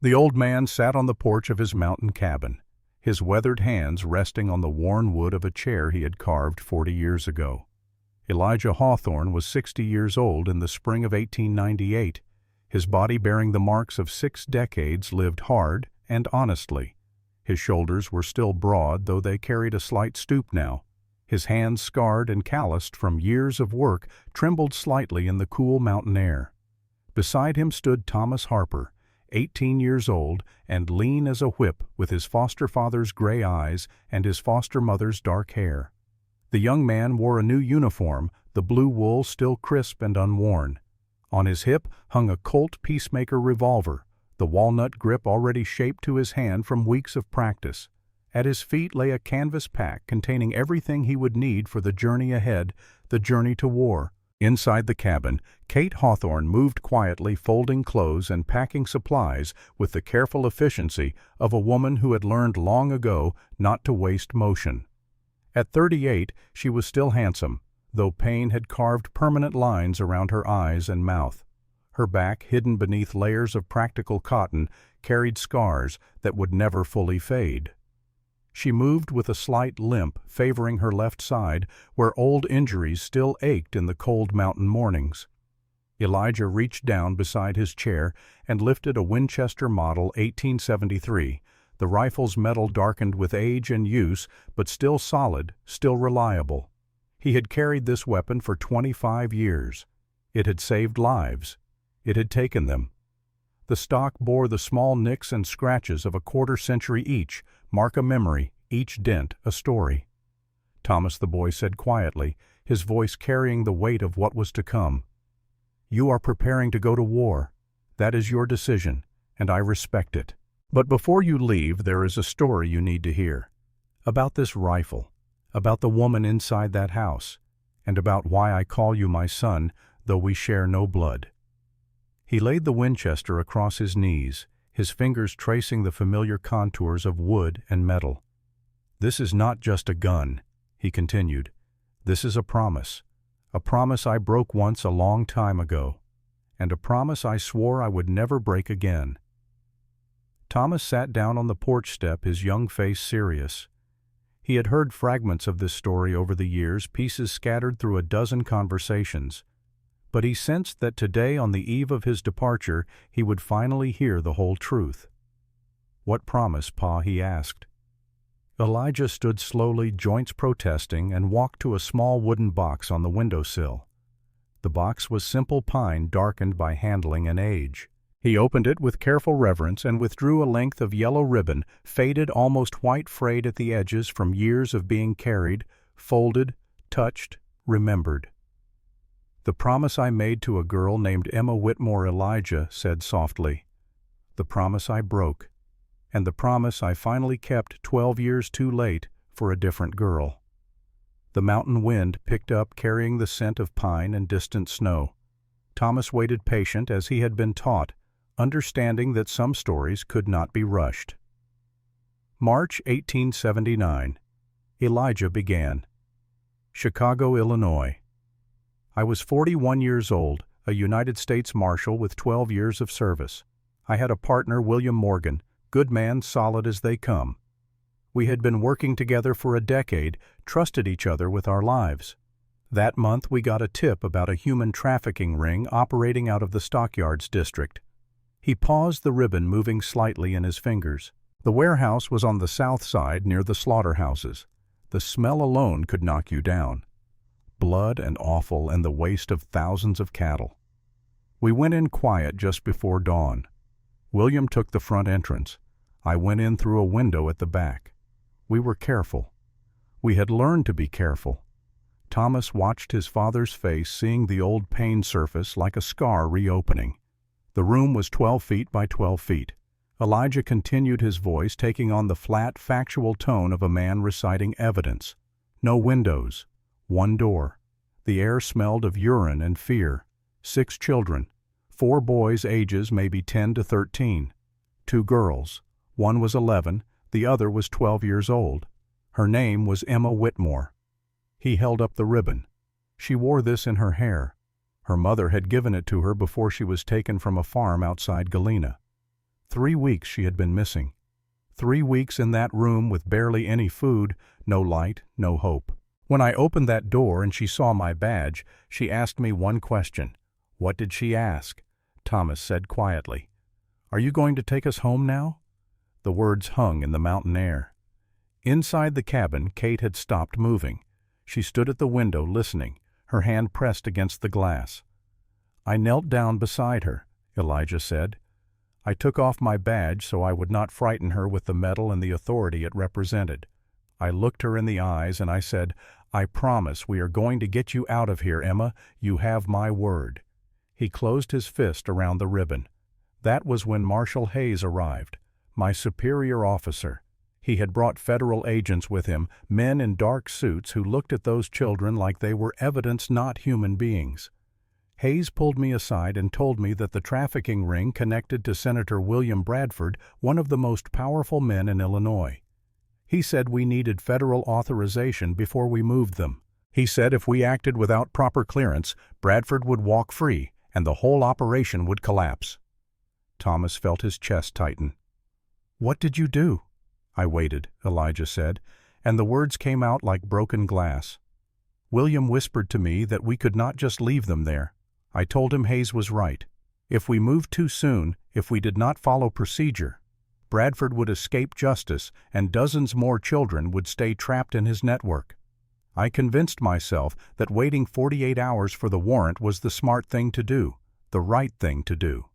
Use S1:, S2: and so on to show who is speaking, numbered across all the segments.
S1: The old man sat on the porch of his mountain cabin, his weathered hands resting on the worn wood of a chair he had carved 40 years ago. Elijah Hawthorne was 60 years old in the spring of 1898, his body bearing the marks of 6 decades lived hard and honestly. His shoulders were still broad, though they carried a slight stoop now. His hands, scarred and calloused from years of work, trembled slightly in the cool mountain air. Beside him stood Thomas Harper, 18 years old and lean as a whip, with his foster father's gray eyes and his foster mother's dark hair. The young man wore a new uniform, the blue wool still crisp and unworn. On his hip hung a Colt Peacemaker revolver, the walnut grip already shaped to his hand from weeks of practice. At his feet lay a canvas pack containing everything he would need for the journey ahead, the journey to war. Inside the cabin, Kate Hawthorne moved quietly, folding clothes and packing supplies with the careful efficiency of a woman who had learned long ago not to waste motion. At 38, she was still handsome, though pain had carved permanent lines around her eyes and mouth. Her back, hidden beneath layers of practical cotton, carried scars that would never fully fade. She moved with a slight limp, favoring her left side, where old injuries still ached in the cold mountain mornings. Elijah reached down beside his chair and lifted a Winchester Model 1873, the rifle's metal darkened with age and use, but still solid, still reliable. He had carried this weapon for 25 years. It had saved lives. It had taken them. The stock bore the small nicks and scratches of a quarter-century each, mark a memory, each dent a story. Thomas, the boy said quietly, his voice carrying the weight of what was to come. "You are preparing to go to war. That is your decision, and I respect it. But before you leave, there is a story you need to hear. About this rifle, about the woman inside that house, and about why I call you my son, though we share no blood." He laid the Winchester across his knees, his fingers tracing the familiar contours of wood and metal. "This is not just a gun," he continued. "This is a promise I broke once a long time ago, and a promise I swore I would never break again." Thomas sat down on the porch step, his young face serious. He had heard fragments of this story over the years, pieces scattered through a dozen conversations. But he sensed that today, on the eve of his departure, he would finally hear the whole truth. "What promise, Pa?" he asked. Elijah stood slowly, joints protesting, and walked to a small wooden box on the windowsill. The box was simple pine darkened by handling and age. He opened it with careful reverence and withdrew a length of yellow ribbon, faded, almost white, frayed at the edges from years of being carried, folded, touched, remembered. "The promise I made to a girl named Emma Whitmore," Elijah said softly. "The promise I broke, and the promise I finally kept 12 years too late for a different girl." The mountain wind picked up, carrying the scent of pine and distant snow. Thomas waited patient as he had been taught, understanding that some stories could not be rushed. March 1879. Elijah began. Chicago, Illinois. I was 41 years old, a United States Marshal with 12 years of service. I had a partner, William Morgan, good man, solid as they come. We had been working together for a decade, trusted each other with our lives. That month we got a tip about a human trafficking ring operating out of the Stockyards district. He paused, the ribbon moving slightly in his fingers. The warehouse was on the south side near the slaughterhouses. The smell alone could knock you down. Blood and offal and the waste of thousands of cattle. We went in quiet just before dawn. William took the front entrance. I went in through a window at the back. We were careful. We had learned to be careful. Thomas watched his father's face, seeing the old pain surface like a scar reopening. The room was 12 feet by 12 feet. Elijah continued, his voice taking on the flat, factual tone of a man reciting evidence. No windows. One door. The air smelled of urine and fear. 6 children. 4 boys, ages maybe 10 to 13. 2 girls. One was 11, the other was 12 years old. Her name was Emma Whitmore. He held up the ribbon. She wore this in her hair. Her mother had given it to her before she was taken from a farm outside Galena. 3 weeks she had been missing. 3 weeks in that room with barely any food, no light, no hope. When I opened that door and she saw my badge, she asked me one question. What did she ask? Thomas said quietly, "Are you going to take us home now?" The words hung in the mountain air. Inside the cabin, Kate had stopped moving. She stood at the window listening, her hand pressed against the glass. I knelt down beside her, Elijah said. I took off my badge so I would not frighten her with the medal and the authority it represented. I looked her in the eyes and I said, "I promise we are going to get you out of here, Emma. You have my word." He closed his fist around the ribbon. That was when Marshal Hayes arrived, my superior officer. He had brought federal agents with him, men in dark suits who looked at those children like they were evidence, not human beings. Hayes pulled me aside and told me that the trafficking ring connected to Senator William Bradford, one of the most powerful men in Illinois. He said we needed federal authorization before we moved them. He said if we acted without proper clearance, Bradford would walk free and the whole operation would collapse. Thomas felt his chest tighten. "What did you do?" I waited, Elijah said, and the words came out like broken glass. William whispered to me that we could not just leave them there. I told him Hayes was right. If we moved too soon, if we did not follow procedure, Bradford would escape justice and dozens more children would stay trapped in his network. I convinced myself that waiting 48 hours for the warrant was the smart thing to do, the right thing to do.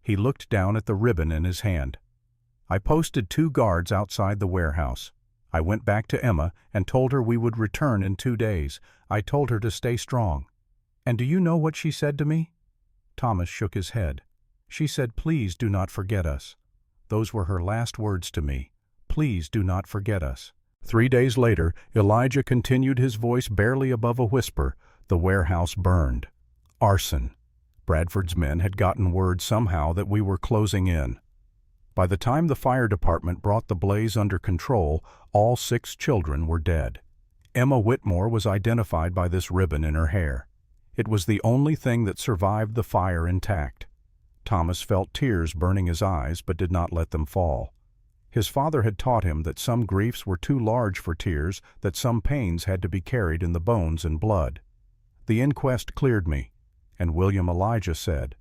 S1: He looked down at the ribbon in his hand. I posted 2 guards outside the warehouse. I went back to Emma and told her we would return in 2 days. I told her to stay strong. And do you know what she said to me? Thomas shook his head. She said, "Please do not forget us." Those were her last words to me. "Please do not forget us." 3 days later, Elijah continued, his voice barely above a whisper. The warehouse burned. Arson. Bradford's men had gotten word somehow that we were closing in. By the time the fire department brought the blaze under control, all 6 children were dead. Emma Whitmore was identified by this ribbon in her hair. It was the only thing that survived the fire intact. Thomas felt tears burning his eyes but did not let them fall. His father had taught him that some griefs were too large for tears, that some pains had to be carried in the bones and blood. The inquest cleared me, and William Elijah said,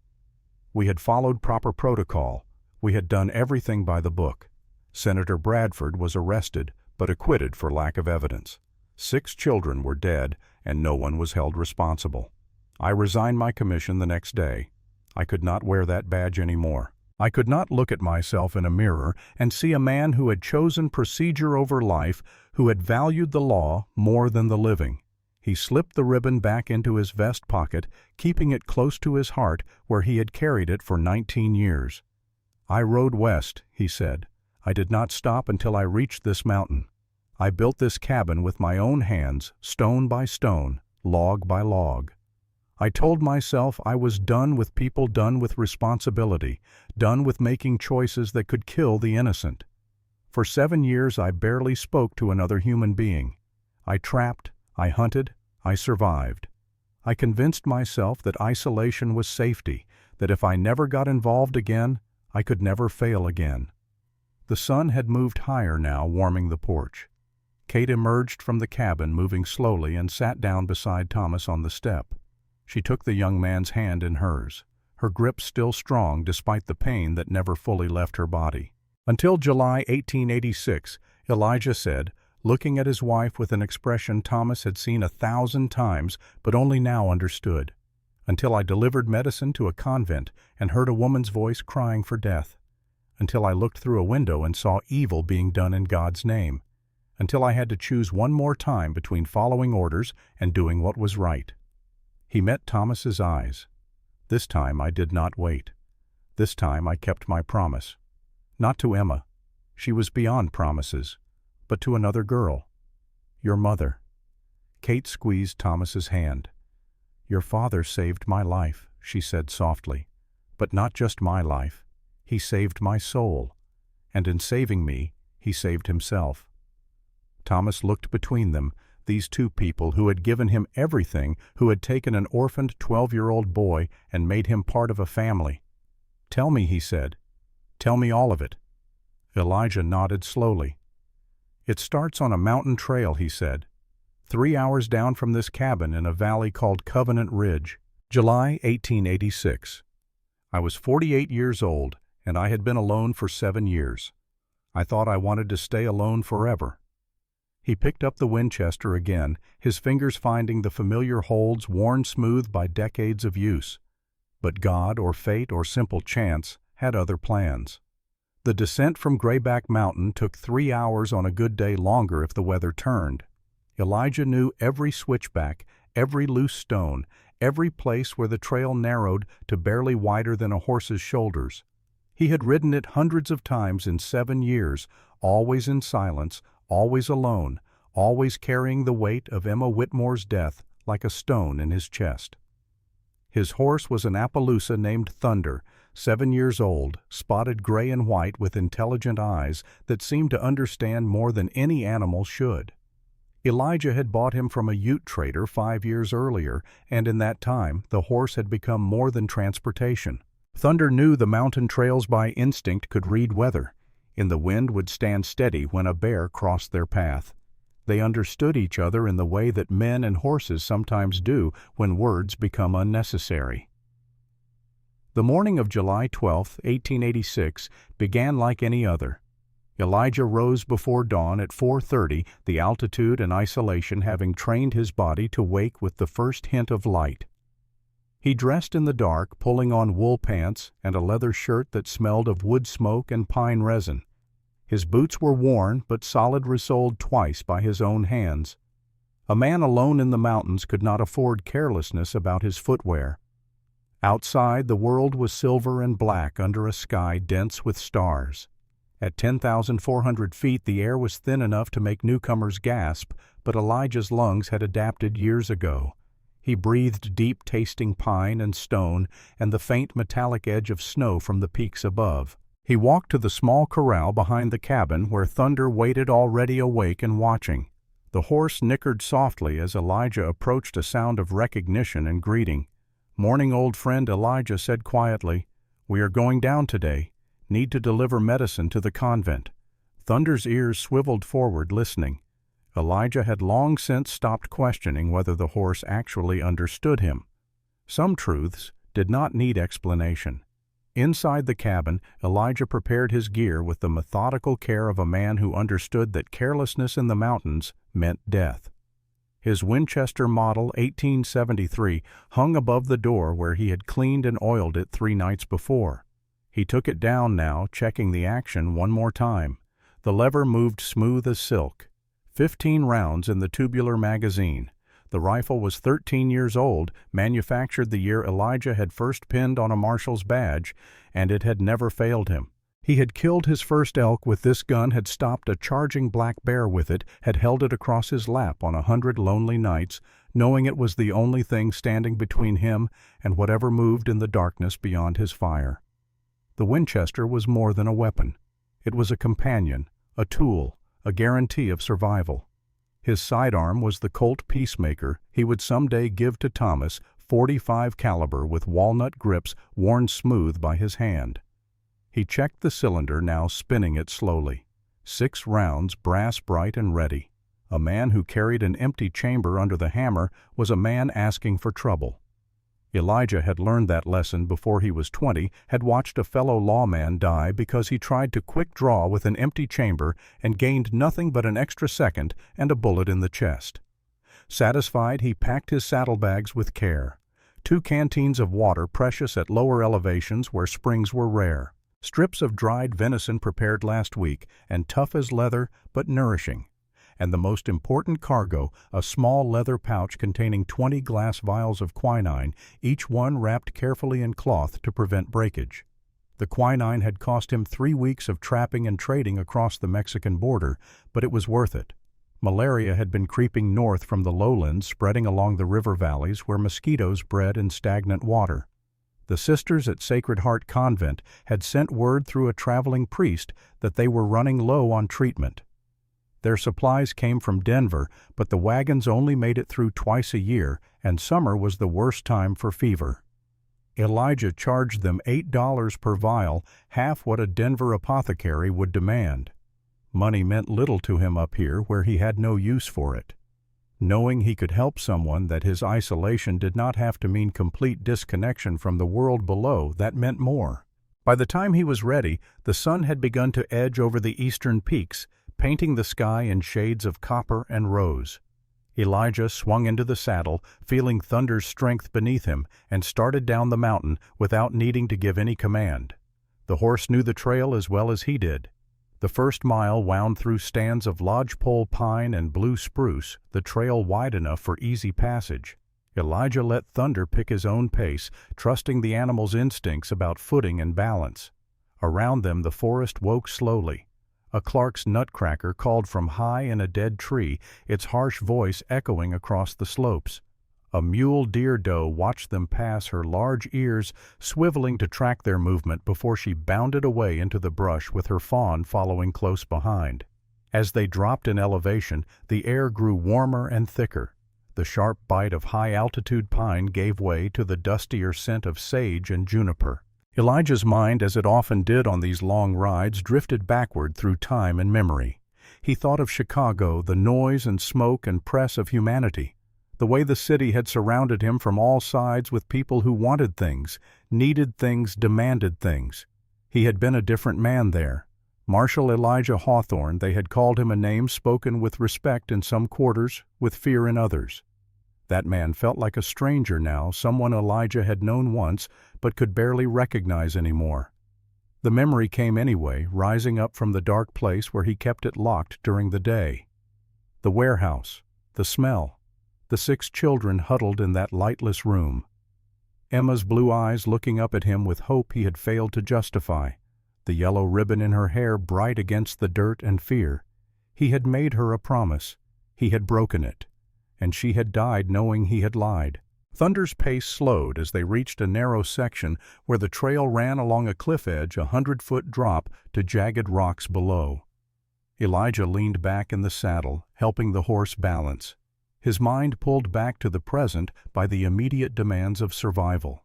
S1: "We had followed proper protocol. We had done everything by the book. Senator Bradford was arrested but acquitted for lack of evidence. 6 children were dead and no one was held responsible. I resigned my commission the next day. I could not wear that badge anymore. I could not look at myself in a mirror and see a man who had chosen procedure over life, who had valued the law more than the living. He slipped the ribbon back into his vest pocket, keeping it close to his heart where he had carried it for 19 years. "I rode west," he said. "I did not stop until I reached this mountain. I built this cabin with my own hands, stone by stone, log by log. I told myself I was done with people, done with responsibility, done with making choices that could kill the innocent. For 7 years I barely spoke to another human being. I trapped, I hunted, I survived. I convinced myself that isolation was safety, that if I never got involved again, I could never fail again." The sun had moved higher now, warming the porch. Kate emerged from the cabin, moving slowly, and sat down beside Thomas on the step. She took the young man's hand in hers, her grip still strong despite the pain that never fully left her body. Until July 1886, Elijah said, looking at his wife with an expression Thomas had seen 1,000 times but only now understood. Until I delivered medicine to a convent and heard a woman's voice crying for death. Until I looked through a window and saw evil being done in God's name. Until I had to choose one more time between following orders and doing what was right. He met Thomas's eyes. This time I did not wait. This time I kept my promise. Not to Emma. She was beyond promises. But to another girl. Your mother. Kate squeezed Thomas's hand. "Your father saved my life," she said softly. "But not just my life. He saved my soul. And in saving me, he saved himself." Thomas looked between them, these 2 people who had given him everything, who had taken an orphaned 12-year-old boy and made him part of a family. "Tell me," he said. Tell me all of it." Elijah nodded slowly. "It starts on a mountain trail," he said, 3 hours down from this cabin in a valley called Covenant Ridge. July 1886. I was 48 years old, and I had been alone for 7 years. I thought I wanted to stay alone forever. He picked up the Winchester again, his fingers finding the familiar holds worn smooth by decades of use. But God, or fate, or simple chance had other plans. The descent from Grayback Mountain took 3 hours on a good day longer if the weather turned. Elijah knew every switchback, every loose stone, every place where the trail narrowed to barely wider than a horse's shoulders. He had ridden it hundreds of times in 7 years, always in silence, always alone, always carrying the weight of Emma Whitmore's death like a stone in his chest. His horse was an Appaloosa named Thunder, 7 years old, spotted gray and white with intelligent eyes that seemed to understand more than any animal should. Elijah had bought him from a Ute trader 5 years earlier, and in that time the horse had become more than transportation. Thunder knew the mountain trails by instinct could read weather, and the wind would stand steady when a bear crossed their path. They understood each other in the way that men and horses sometimes do when words become unnecessary. The morning of July 12, 1886, began like any other. Elijah rose before dawn at 4:30, the altitude and isolation having trained his body to wake with the first hint of light. He dressed in the dark, pulling on wool pants and a leather shirt that smelled of wood smoke and pine resin. His boots were worn, but solid resoled twice by his own hands. A man alone in the mountains could not afford carelessness about his footwear. Outside, the world was silver and black under a sky dense with stars. At 10,400 feet, the air was thin enough to make newcomers gasp, but Elijah's lungs had adapted years ago. He breathed deep tasting pine and stone and the faint metallic edge of snow from the peaks above. He walked to the small corral behind the cabin where Thunder waited already awake and watching. The horse nickered softly as Elijah approached, a sound of recognition and greeting. "Morning, old friend," Elijah said quietly. "We are going down today. Need to deliver medicine to the convent." Thunder's ears swiveled forward, listening. Elijah had long since stopped questioning whether the horse actually understood him. Some truths did not need explanation. Inside the cabin, Elijah prepared his gear with the methodical care of a man who understood that carelessness in the mountains meant death. His Winchester Model 1873 hung above the door where he had cleaned and oiled it 3 nights before. He took it down now, checking the action one more time. The lever moved smooth as silk. 15 rounds in the tubular magazine. The rifle was 13 years old, manufactured the year Elijah had first pinned on a marshal's badge, and it had never failed him. He had killed his first elk with this gun, had stopped a charging black bear with it, had held it across his lap on 100 lonely nights, knowing it was the only thing standing between him and whatever moved in the darkness beyond his fire. The Winchester was more than a weapon. It was a companion, a tool, a guarantee of survival. His sidearm was the Colt Peacemaker he would someday give to Thomas, .45 caliber with walnut grips worn smooth by his hand. He checked the cylinder, now spinning it slowly. 6 rounds, brass bright and ready. A man who carried an empty chamber under the hammer was a man asking for trouble. Elijah had learned that lesson before he was 20, had watched a fellow lawman die because he tried to quick draw with an empty chamber and gained nothing but an extra second and a bullet in the chest. Satisfied, he packed his saddlebags with care. 2 canteens of water, precious at lower elevations where springs were rare. Strips of dried venison prepared last week and tough as leather but nourishing. And the most important cargo, a small leather pouch containing 20 glass vials of quinine, each one wrapped carefully in cloth to prevent breakage. The quinine had cost him 3 weeks of trapping and trading across the Mexican border, but it was worth it. Malaria had been creeping north from the lowlands, spreading along the river valleys where mosquitoes bred in stagnant water. The sisters at Sacred Heart Convent had sent word through a traveling priest that they were running low on treatment. Their supplies came from Denver, but the wagons only made it through twice a year, and summer was the worst time for fever. Elijah charged them $8 per vial, half what a Denver apothecary would demand. Money meant little to him up here where he had no use for it. Knowing he could help someone, that his isolation did not have to mean complete disconnection from the world below, that meant more. By the time he was ready, the sun had begun to edge over the eastern peaks, painting the sky in shades of copper and rose. Elijah swung into the saddle, feeling Thunder's strength beneath him, and started down the mountain without needing to give any command. The horse knew the trail as well as he did. The first mile wound through stands of lodgepole pine and blue spruce, the trail wide enough for easy passage. Elijah let Thunder pick his own pace, trusting the animal's instincts about footing and balance. Around them the forest woke slowly. A Clark's nutcracker called from high in a dead tree, its harsh voice echoing across the slopes. A mule deer doe watched them pass, her large ears swiveling to track their movement before she bounded away into the brush with her fawn following close behind. As they dropped in elevation, the air grew warmer and thicker. The sharp bite of high-altitude pine gave way to the dustier scent of sage and juniper. Elijah's mind, as it often did on these long rides, drifted backward through time and memory. He thought of Chicago, the noise and smoke and press of humanity, the way the city had surrounded him from all sides with people who wanted things, needed things, demanded things. He had been a different man there. Marshal Elijah Hawthorne, they had called him a name spoken with respect in some quarters, with fear in others. That man felt like a stranger now, someone Elijah had known once but could barely recognize anymore. The memory came anyway, rising up from the dark place where he kept it locked during the day. The warehouse, the smell, the 6 children huddled in that lightless room. Emma's blue eyes looking up at him with hope he had failed to justify, the yellow ribbon in her hair bright against the dirt and fear. He had made her a promise. He had broken it. And she had died knowing he had lied. Thunder's pace slowed as they reached a narrow section where the trail ran along a cliff edge, a 100-foot drop to jagged rocks below. Elijah leaned back in the saddle, helping the horse balance. His mind pulled back to the present by the immediate demands of survival.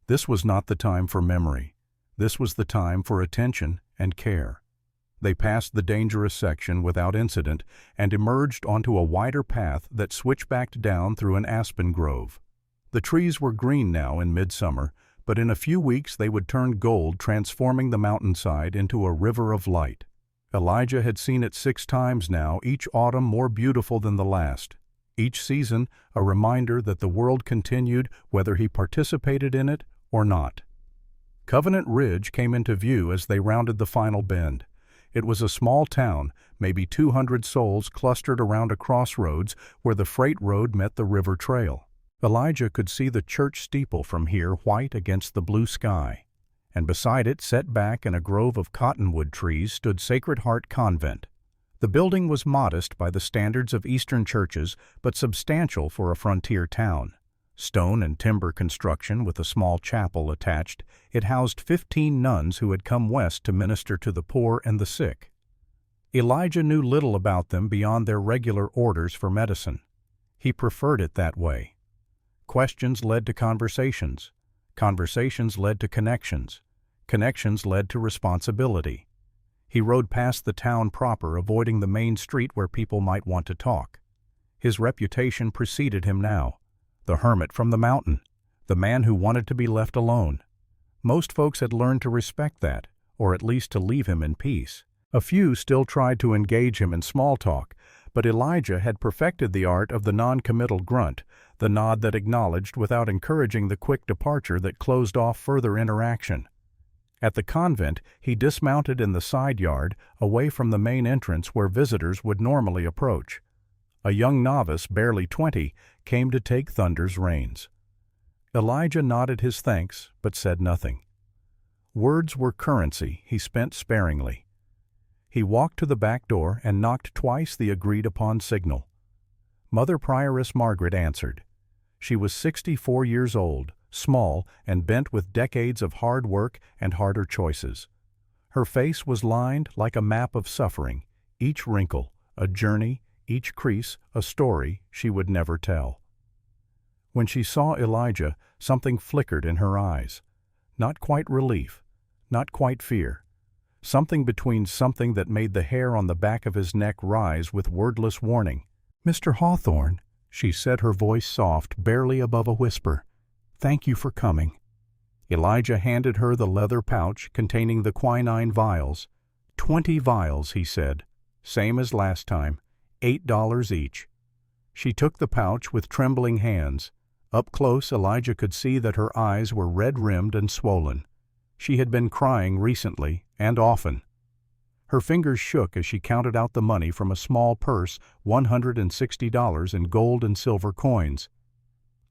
S1: This was not the time for memory. This was the time for attention and care. They passed the dangerous section without incident and emerged onto a wider path that switchbacked down through an aspen grove. The trees were green now in midsummer, but in a few weeks they would turn gold, transforming the mountainside into a river of light. Elijah had seen it 6 times now, each autumn more beautiful than the last. Each season a reminder that the world continued whether he participated in it or not. Covenant Ridge came into view as they rounded the final bend. It was a small town, maybe 200 souls clustered around a crossroads where the freight road met the river trail. Elijah could see the church steeple from here, white against the blue sky. And beside it, set back in a grove of cottonwood trees, stood Sacred Heart Convent. The building was modest by the standards of Eastern churches, but substantial for a frontier town. Stone and timber construction with a small chapel attached, it housed 15 nuns who had come west to minister to the poor and the sick. Elijah knew little about them beyond their regular orders for medicine. He preferred it that way. Questions led to conversations. Conversations led to connections. Connections led to responsibility. He rode past the town proper, avoiding the main street where people might want to talk. His reputation preceded him now. The hermit from the mountain, the man who wanted to be left alone. Most folks had learned to respect that, or at least to leave him in peace. A few still tried to engage him in small talk, but Elijah had perfected the art of the non-committal grunt, the nod that acknowledged without encouraging the quick departure that closed off further interaction. At the convent, he dismounted in the side yard, away from the main entrance where visitors would normally approach. A young novice, barely 20, came to take Thunder's reins. Elijah nodded his thanks, but said nothing. Words were currency he spent sparingly. He walked to the back door and knocked twice the agreed-upon signal. Mother Prioress Margaret answered. She was 64 years old, small, and bent with decades of hard work and harder choices. Her face was lined like a map of suffering, each wrinkle a journey, each crease a story she would never tell. When she saw Elijah, something flickered in her eyes. Not quite relief, not quite fear. Something between something that made the hair on the back of his neck rise with wordless warning. "Mr. Hawthorne," she said, her voice soft, barely above a whisper. "Thank you for coming." Elijah handed her the leather pouch containing the quinine vials. 20 vials, he said. Same as last time. $8 each. She took the pouch with trembling hands. Up close, Elijah could see that her eyes were red-rimmed and swollen. She had been crying recently, and often. Her fingers shook as she counted out the money from a small purse, $160 in gold and silver coins.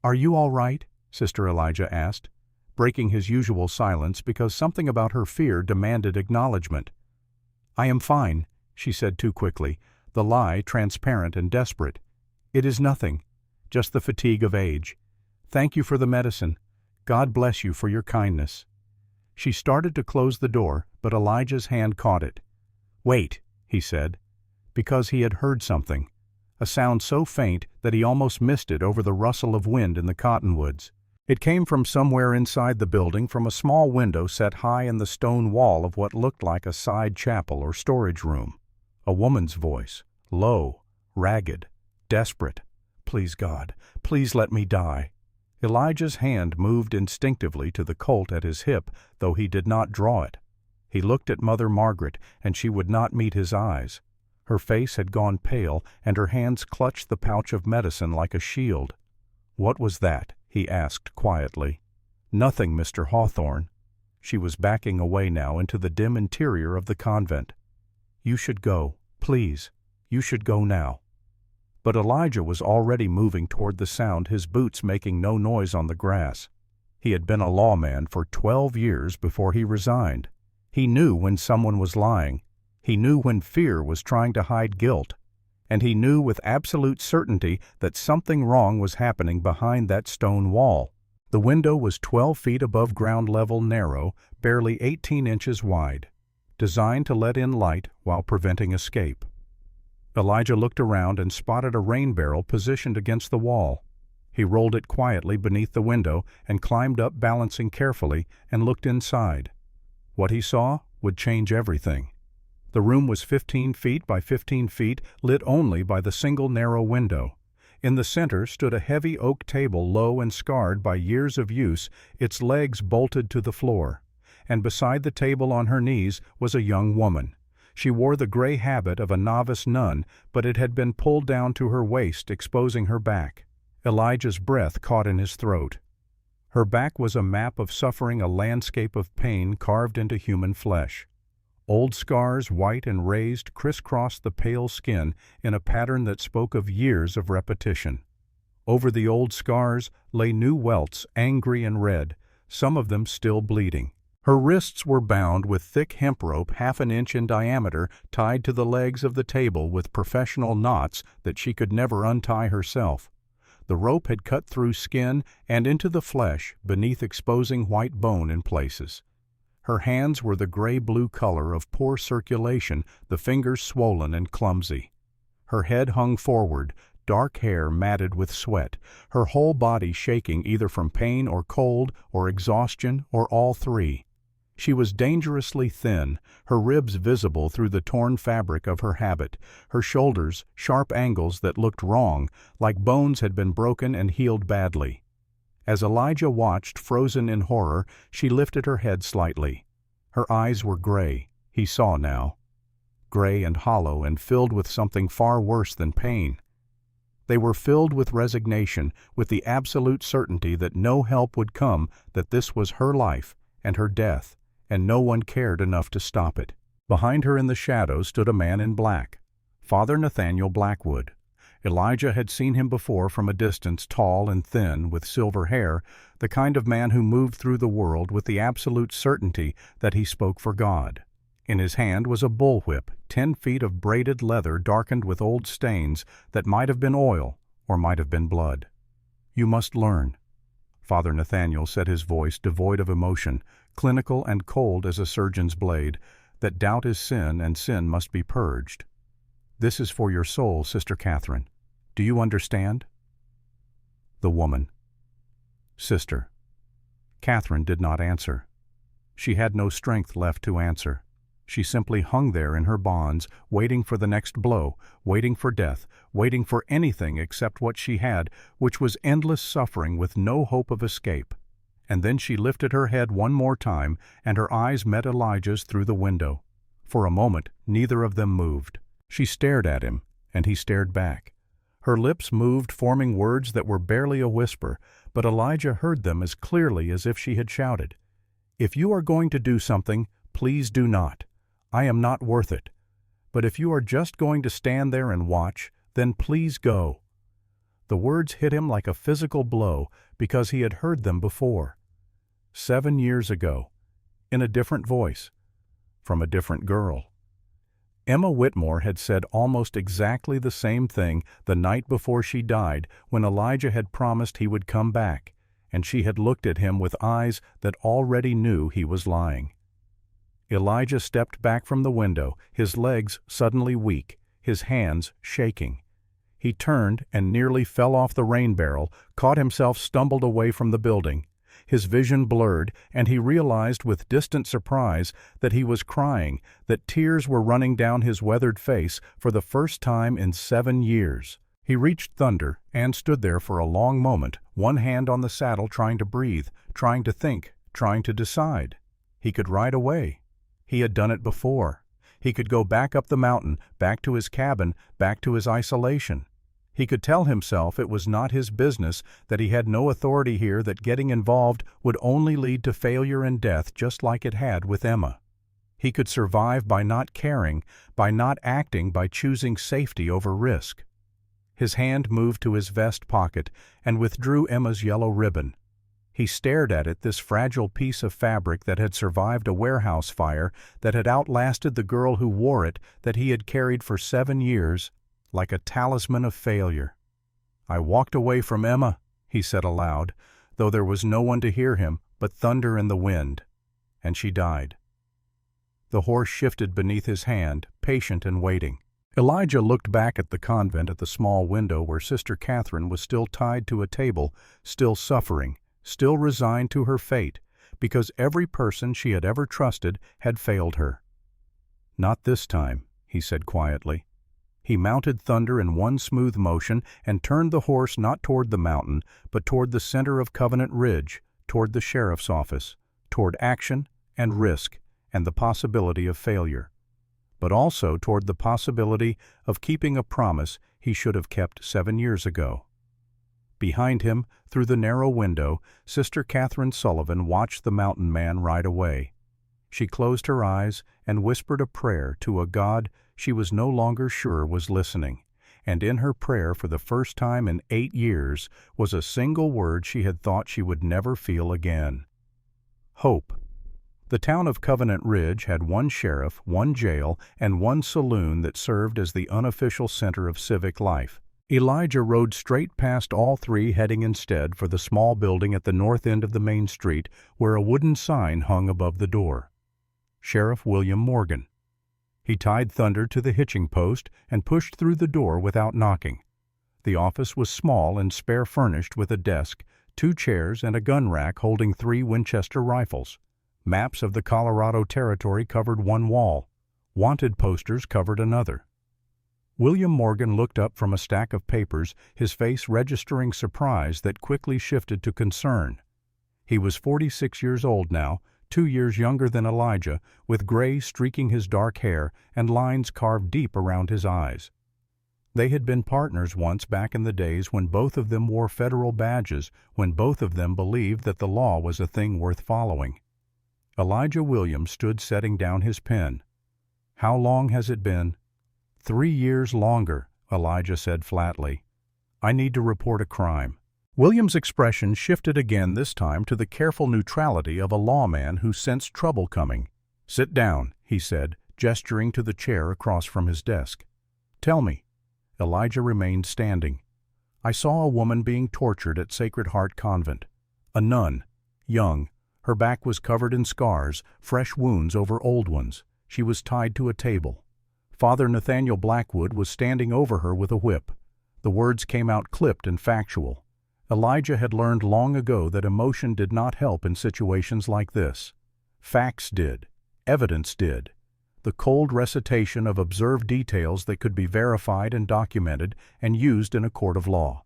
S1: "Are you all right?" Sister Elijah asked, breaking his usual silence because something about her fear demanded acknowledgement. "I am fine," she said too quickly, the lie transparent and desperate. "It is nothing, just the fatigue of age. Thank you for the medicine. God bless you for your kindness." She started to close the door, but Elijah's hand caught it. "Wait," he said, because he had heard something, a sound so faint that he almost missed it over the rustle of wind in the cottonwoods. It came from somewhere inside the building, from a small window set high in the stone wall of what looked like a side chapel or storage room. A woman's voice, low, ragged, desperate. "Please, God, please let me die." Elijah's hand moved instinctively to the Colt at his hip, though he did not draw it. He looked at Mother Margaret, and she would not meet his eyes. Her face had gone pale, and her hands clutched the pouch of medicine like a shield. "What was that?" he asked quietly. "Nothing, Mr. Hawthorne." She was backing away now into the dim interior of the convent. "You should go, please. You should go now." But Elijah was already moving toward the sound, his boots making no noise on the grass. He had been a lawman for 12 years before he resigned. He knew when someone was lying. He knew when fear was trying to hide guilt. And he knew with absolute certainty that something wrong was happening behind that stone wall. The window was 12 feet above ground level, narrow, barely 18 inches wide, designed to let in light while preventing escape. Elijah looked around and spotted a rain barrel positioned against the wall. He rolled it quietly beneath the window and climbed up, balancing carefully, and looked inside. What he saw would change everything. The room was 15 feet by 15 feet, lit only by the single narrow window. In the center stood a heavy oak table, low and scarred by years of use, its legs bolted to the floor. And beside the table on her knees was a young woman. She wore the gray habit of a novice nun, but it had been pulled down to her waist, exposing her back. Elijah's breath caught in his throat. Her back was a map of suffering, a landscape of pain carved into human flesh. Old scars, white and raised, crisscrossed the pale skin in a pattern that spoke of years of repetition. Over the old scars lay new welts, angry and red, some of them still bleeding. Her wrists were bound with thick hemp rope 1/2 inch in diameter, tied to the legs of the table with professional knots that she could never untie herself. The rope had cut through skin and into the flesh, beneath exposing white bone in places. Her hands were the gray-blue color of poor circulation, the fingers swollen and clumsy. Her head hung forward, dark hair matted with sweat, her whole body shaking either from pain or cold or exhaustion or all three. She was dangerously thin, her ribs visible through the torn fabric of her habit, her shoulders sharp angles that looked wrong, like bones had been broken and healed badly. As Elijah watched, frozen in horror, she lifted her head slightly. Her eyes were gray, he saw now. Gray and hollow and filled with something far worse than pain. They were filled with resignation, with the absolute certainty that no help would come, that this was her life and her death, and no one cared enough to stop it. Behind her in the shadows stood a man in black, Father Nathaniel Blackwood. Elijah had seen him before from a distance, tall and thin, with silver hair, the kind of man who moved through the world with the absolute certainty that he spoke for God. In his hand was a bullwhip, 10 feet of braided leather darkened with old stains that might have been oil or might have been blood. "You must learn," Father Nathaniel said, his voice devoid of emotion, clinical and cold as a surgeon's blade, "that doubt is sin and sin must be purged. This is for your soul, Sister Catherine. Do you understand?" The woman. "Sister." Catherine did not answer. She had no strength left to answer. She simply hung there in her bonds, waiting for the next blow, waiting for death, waiting for anything except what she had, which was endless suffering with no hope of escape. And then she lifted her head one more time, and her eyes met Elijah's through the window. For a moment, neither of them moved. She stared at him, and he stared back. Her lips moved, forming words that were barely a whisper, but Elijah heard them as clearly as if she had shouted. "If you are going to do something, please do not. I am not worth it. But if you are just going to stand there and watch, then please go." The words hit him like a physical blow because he had heard them before. 7 years ago, in a different voice, from a different girl. Emma Whitmore had said almost exactly the same thing the night before she died, when Elijah had promised he would come back, and she had looked at him with eyes that already knew he was lying. Elijah stepped back from the window, his legs suddenly weak, his hands shaking. He turned and nearly fell off the rain barrel, caught himself stumbled away from the building. His vision blurred, and he realized with distant surprise that he was crying, that tears were running down his weathered face for the first time in 7 years. He reached Thunder and stood there for a long moment, one hand on the saddle, trying to breathe, trying to think, trying to decide. He could ride away. He had done it before. He could go back up the mountain, back to his cabin, back to his isolation. He could tell himself it was not his business, that he had no authority here, that getting involved would only lead to failure and death, just like it had with Emma. He could survive by not caring, by not acting, by choosing safety over risk. His hand moved to his vest pocket and withdrew Emma's yellow ribbon. He stared at it, this fragile piece of fabric that had survived a warehouse fire, that had outlasted the girl who wore it, that he had carried for 7 years, like a talisman of failure. "I walked away from Emma," he said aloud, though there was no one to hear him but thunder and the wind. "And she died." The horse shifted beneath his hand, patient and waiting. Elijah looked back at the convent, at the small window where Sister Catherine was still tied to a table, still suffering, still resigned to her fate, because every person she had ever trusted had failed her. "Not this time," he said quietly. He mounted Thunder in one smooth motion and turned the horse not toward the mountain, but toward the center of Covenant Ridge, toward the sheriff's office, toward action and risk and the possibility of failure, but also toward the possibility of keeping a promise he should have kept 7 years ago. Behind him, through the narrow window, Sister Catherine Sullivan watched the mountain man ride away. She closed her eyes and whispered a prayer to a God she was no longer sure was listening, and in her prayer for the first time in 8 years was a single word she had thought she would never feel again: hope. The town of Covenant Ridge had one sheriff, one jail, and one saloon that served as the unofficial center of civic life. Elijah rode straight past all three, heading instead for the small building at the north end of the main street, where a wooden sign hung above the door: Sheriff William Morgan. He tied Thunder to the hitching post and pushed through the door without knocking. The office was small and spare furnished, with a desk, 2 chairs, and a gun rack holding 3 Winchester rifles. Maps of the Colorado Territory covered one wall. Wanted posters covered another. William Morgan looked up from a stack of papers, his face registering surprise that quickly shifted to concern. He was 46 years old now, 2 years younger than Elijah, with gray streaking his dark hair and lines carved deep around his eyes. They had been partners once, back in the days when both of them wore federal badges, when both of them believed that the law was a thing worth following. Elijah Williams stood setting down his pen. "How long has it been?" 3 years longer, Elijah said flatly. "I need to report a crime." William's expression shifted again, this time to the careful neutrality of a lawman who sensed trouble coming. "Sit down," he said, gesturing to the chair across from his desk. "Tell me." Elijah remained standing. "I saw a woman being tortured at Sacred Heart Convent. A nun, young. Her back was covered in scars, fresh wounds over old ones. She was tied to a table. Father Nathaniel Blackwood was standing over her with a whip. The words came out clipped and factual. Elijah had learned long ago that emotion did not help in situations like this. Facts did. Evidence did. The cold recitation of observed details that could be verified and documented and used in a court of law.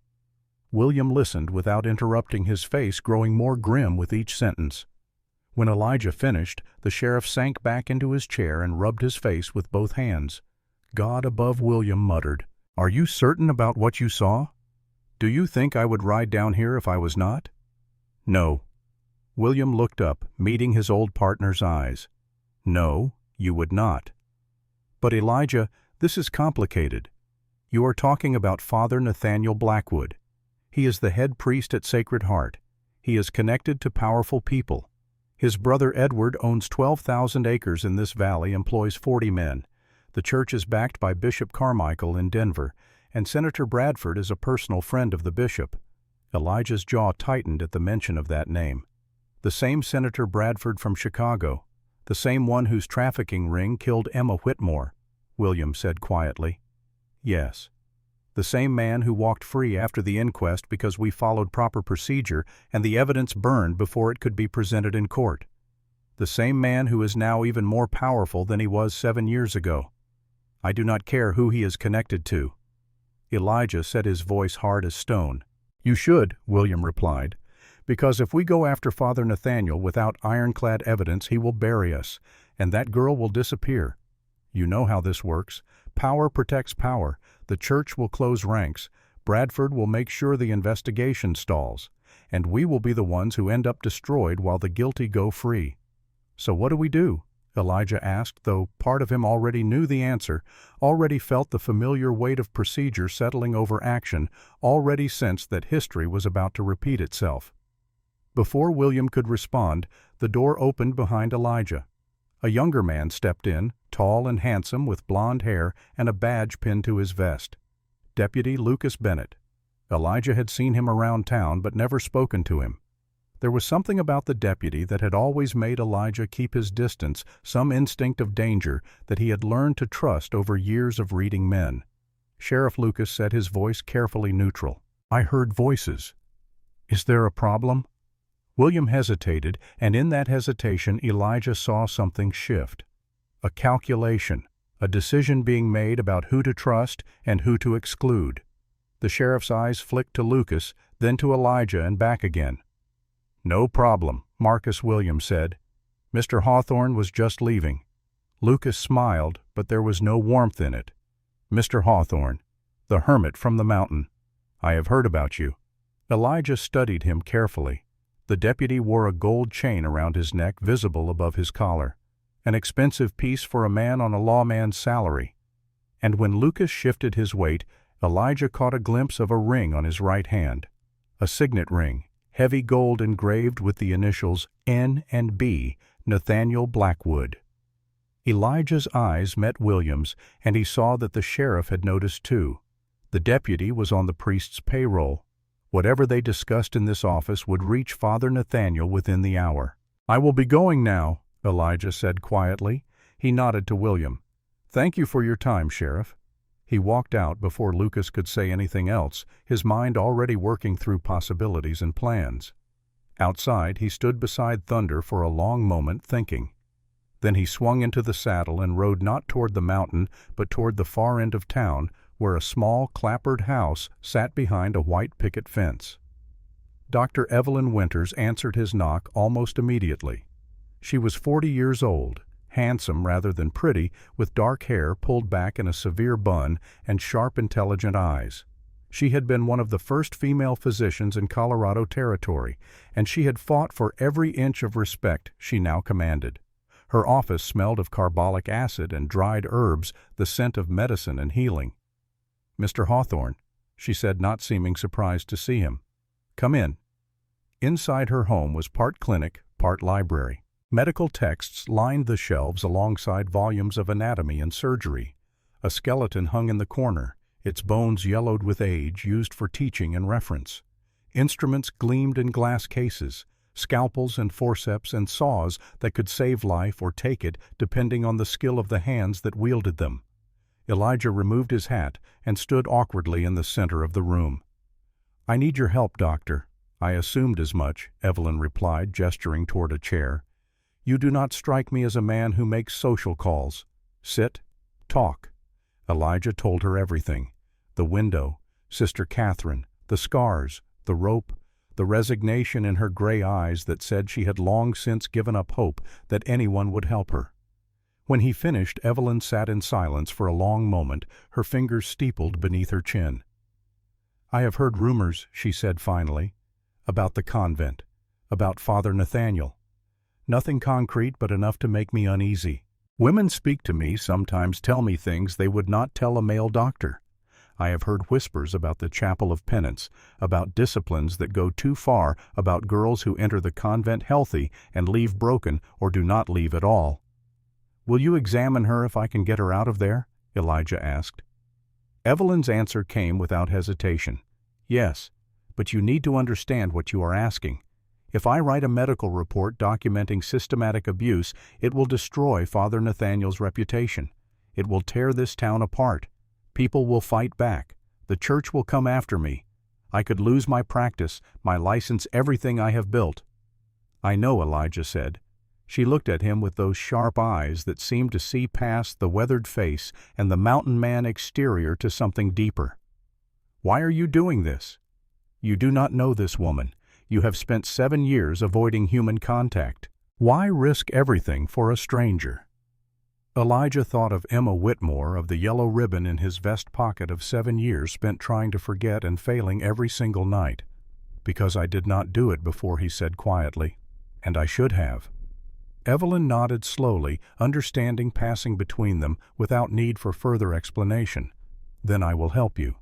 S1: William listened without interrupting, his face growing more grim with each sentence. When Elijah finished, the sheriff sank back into his chair and rubbed his face with both hands. God above, William muttered, "Are you certain about what you saw? Do you think I would ride down here if I was not?" "No." William looked up, meeting his old partner's eyes. "No, you would not." "But Elijah, this is complicated. You are talking about Father Nathaniel Blackwood. He is the head priest at Sacred Heart. He is connected to powerful people. His brother Edward owns 12,000 acres in this valley, employs 40 men. The church is backed by Bishop Carmichael in Denver, and Senator Bradford is a personal friend of the bishop." Elijah's jaw tightened at the mention of that name. "The same Senator Bradford from Chicago, the same one whose trafficking ring killed Emma Whitmore," William said quietly. "Yes. The same man who walked free after the inquest because we followed proper procedure and the evidence burned before it could be presented in court. The same man who is now even more powerful than he was 7 years ago. I do not care who he is connected to." Elijah set his voice hard as stone. "You should," William replied, "because if we go after Father Nathaniel without ironclad evidence, he will bury us, and that girl will disappear. You know how this works. Power protects power. The church will close ranks. Bradford will make sure the investigation stalls, and we will be the ones who end up destroyed while the guilty go free. So what do we do?" Elijah asked, though part of him already knew the answer, already felt the familiar weight of procedure settling over action, already sensed that history was about to repeat itself. Before William could respond, the door opened behind Elijah. A younger man stepped in, tall and handsome, with blond hair and a badge pinned to his vest. Deputy Lucas Bennett. Elijah had seen him around town but never spoken to him. There was something about the deputy that had always made Elijah keep his distance, some instinct of danger that he had learned to trust over years of reading men. Sheriff Lucas said, his voice carefully neutral. "I heard voices. Is there a problem?" William hesitated, and in that hesitation Elijah saw something shift. A calculation, a decision being made about who to trust and who to exclude. The sheriff's eyes flicked to Lucas, then to Elijah and back again. "No problem," Marcus Williams said. "Mr. Hawthorne was just leaving." Lucas smiled, but there was no warmth in it. "Mr. Hawthorne, the hermit from the mountain. I have heard about you." Elijah studied him carefully. The deputy wore a gold chain around his neck, visible above his collar, an expensive piece for a man on a lawman's salary. And when Lucas shifted his weight, Elijah caught a glimpse of a ring on his right hand, a signet ring, heavy gold engraved with the initials N and B, Nathaniel Blackwood. Elijah's eyes met William's, and he saw that the sheriff had noticed too. The deputy was on the priest's payroll. Whatever they discussed in this office would reach Father Nathaniel within the hour. "I will be going now," Elijah said quietly. He nodded to William. "Thank you for your time, Sheriff." He walked out before Lucas could say anything else, his mind already working through possibilities and plans. Outside, he stood beside Thunder for a long moment, thinking. Then he swung into the saddle and rode not toward the mountain, but toward the far end of town, where a small, clapboard house sat behind a white picket fence. Dr. Evelyn Winters answered his knock almost immediately. She was 40 years old, handsome rather than pretty, with dark hair pulled back in a severe bun and sharp, intelligent eyes. She had been one of the first female physicians in Colorado Territory, and she had fought for every inch of respect she now commanded. Her office smelled of carbolic acid and dried herbs, the scent of medicine and healing. "Mr. Hawthorne," she said, not seeming surprised to see him. "Come in." Inside her home was part clinic, part library. Medical texts lined the shelves alongside volumes of anatomy and surgery. A skeleton hung in the corner, its bones yellowed with age, used for teaching and reference. Instruments gleamed in glass cases, scalpels and forceps and saws that could save life or take it depending on the skill of the hands that wielded them. Elijah removed his hat and stood awkwardly in the center of the room. "I need your help, doctor." "I assumed as much," Evelyn replied, gesturing toward a chair. "You do not strike me as a man who makes social calls. Sit. Talk." Elijah told her everything. The window, Sister Catherine, the scars, the rope, the resignation in her gray eyes that said she had long since given up hope that anyone would help her. When he finished, Evelyn sat in silence for a long moment, her fingers steepled beneath her chin. "I have heard rumors," she said finally, "about the convent, about Father Nathaniel. Nothing concrete, but enough to make me uneasy. Women speak to me, sometimes tell me things they would not tell a male doctor. I have heard whispers about the chapel of penance, about disciplines that go too far, about girls who enter the convent healthy and leave broken or do not leave at all." "Will you examine her if I can get her out of there?" Elijah asked. Evelyn's answer came without hesitation. "Yes, but you need to understand what you are asking. If I write a medical report documenting systematic abuse, it will destroy Father Nathaniel's reputation. It will tear this town apart. People will fight back. The church will come after me. I could lose my practice, my license, everything I have built." "I know," Elijah said. She looked at him with those sharp eyes that seemed to see past the weathered face and the mountain man exterior to something deeper. "Why are you doing this? You do not know this woman. You have spent 7 years avoiding human contact. Why risk everything for a stranger?" Elijah thought of Emma Whitmore, of the yellow ribbon in his vest pocket of 7 years spent trying to forget and failing every single night. "Because I did not do it before," he said quietly. "And I should have." Evelyn nodded slowly, understanding passing between them without need for further explanation. "Then I will help you.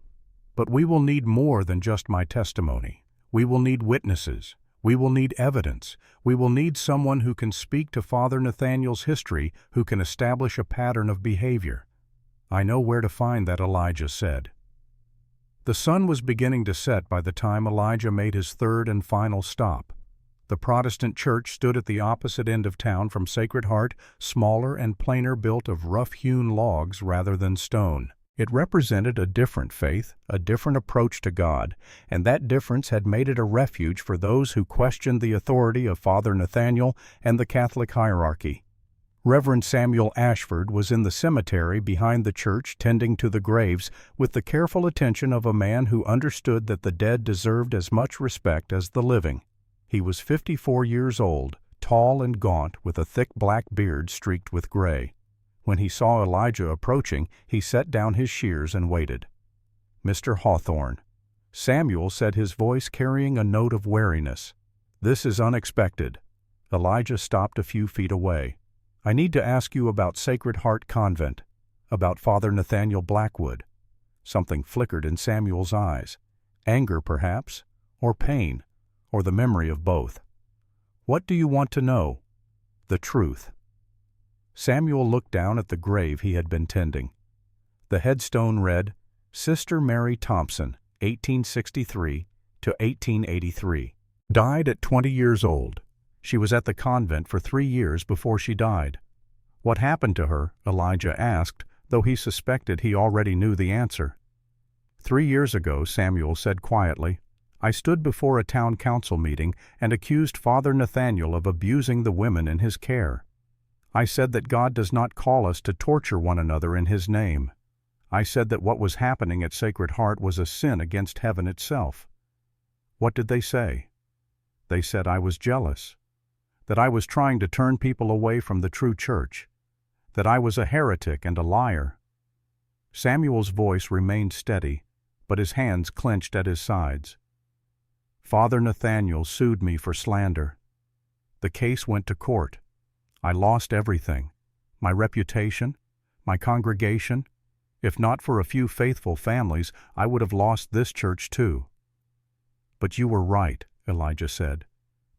S1: But we will need more than just my testimony. We will need witnesses. We will need evidence. We will need someone who can speak to Father Nathaniel's history, who can establish a pattern of behavior." "I know where to find that," Elijah said. The sun was beginning to set by the time Elijah made his third and final stop. The Protestant church stood at the opposite end of town from Sacred Heart, smaller and plainer, built of rough-hewn logs rather than stone. It represented a different faith, a different approach to God, and that difference had made it a refuge for those who questioned the authority of Father Nathaniel and the Catholic hierarchy. Reverend Samuel Ashford was in the cemetery behind the church tending to the graves with the careful attention of a man who understood that the dead deserved as much respect as the living. He was 54 years old, tall and gaunt, with a thick black beard streaked with gray. When he saw Elijah approaching, he set down his shears and waited. "Mr. Hawthorne." Samuel said, his voice carrying a note of wariness. "This is unexpected." Elijah stopped a few feet away. "I need to ask you about Sacred Heart Convent, about Father Nathaniel Blackwood." Something flickered in Samuel's eyes. Anger, perhaps, or pain, or the memory of both. "What do you want to know?" "The truth." Samuel looked down at the grave he had been tending. The headstone read, "Sister Mary Thompson, 1863 to 1883. Died at 20 years old. She was at the convent for 3 years before she died." "What happened to her?" Elijah asked, though he suspected he already knew the answer. 3 years ago," Samuel said quietly, "I stood before a town council meeting and accused Father Nathaniel of abusing the women in his care. I said that God does not call us to torture one another in His name. I said that what was happening at Sacred Heart was a sin against heaven itself." "What did they say?" "They said I was jealous, that I was trying to turn people away from the true church, that I was a heretic and a liar." Samuel's voice remained steady, but his hands clenched at his sides. "Father Nathaniel sued me for slander. The case went to court. I lost everything, my reputation, my congregation. If not for a few faithful families, I would have lost this church too." "But you were right," Elijah said.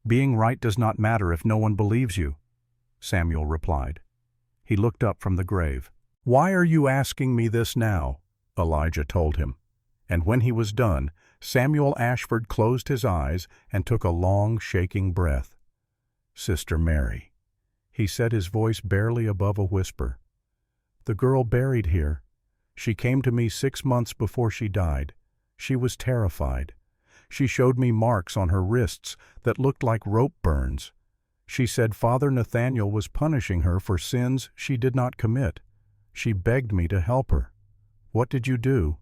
S1: "Being right does not matter if no one believes you," Samuel replied. He looked up from the grave. "Why are you asking me this now?" Elijah told him. And when he was done, Samuel Ashford closed his eyes and took a long, shaking breath. "Sister Mary," he said, his voice barely above a whisper. "The girl buried here. She came to me 6 months before she died. She was terrified. She showed me marks on her wrists that looked like rope burns. She said Father Nathaniel was punishing her for sins she did not commit. She begged me to help her. What did you do?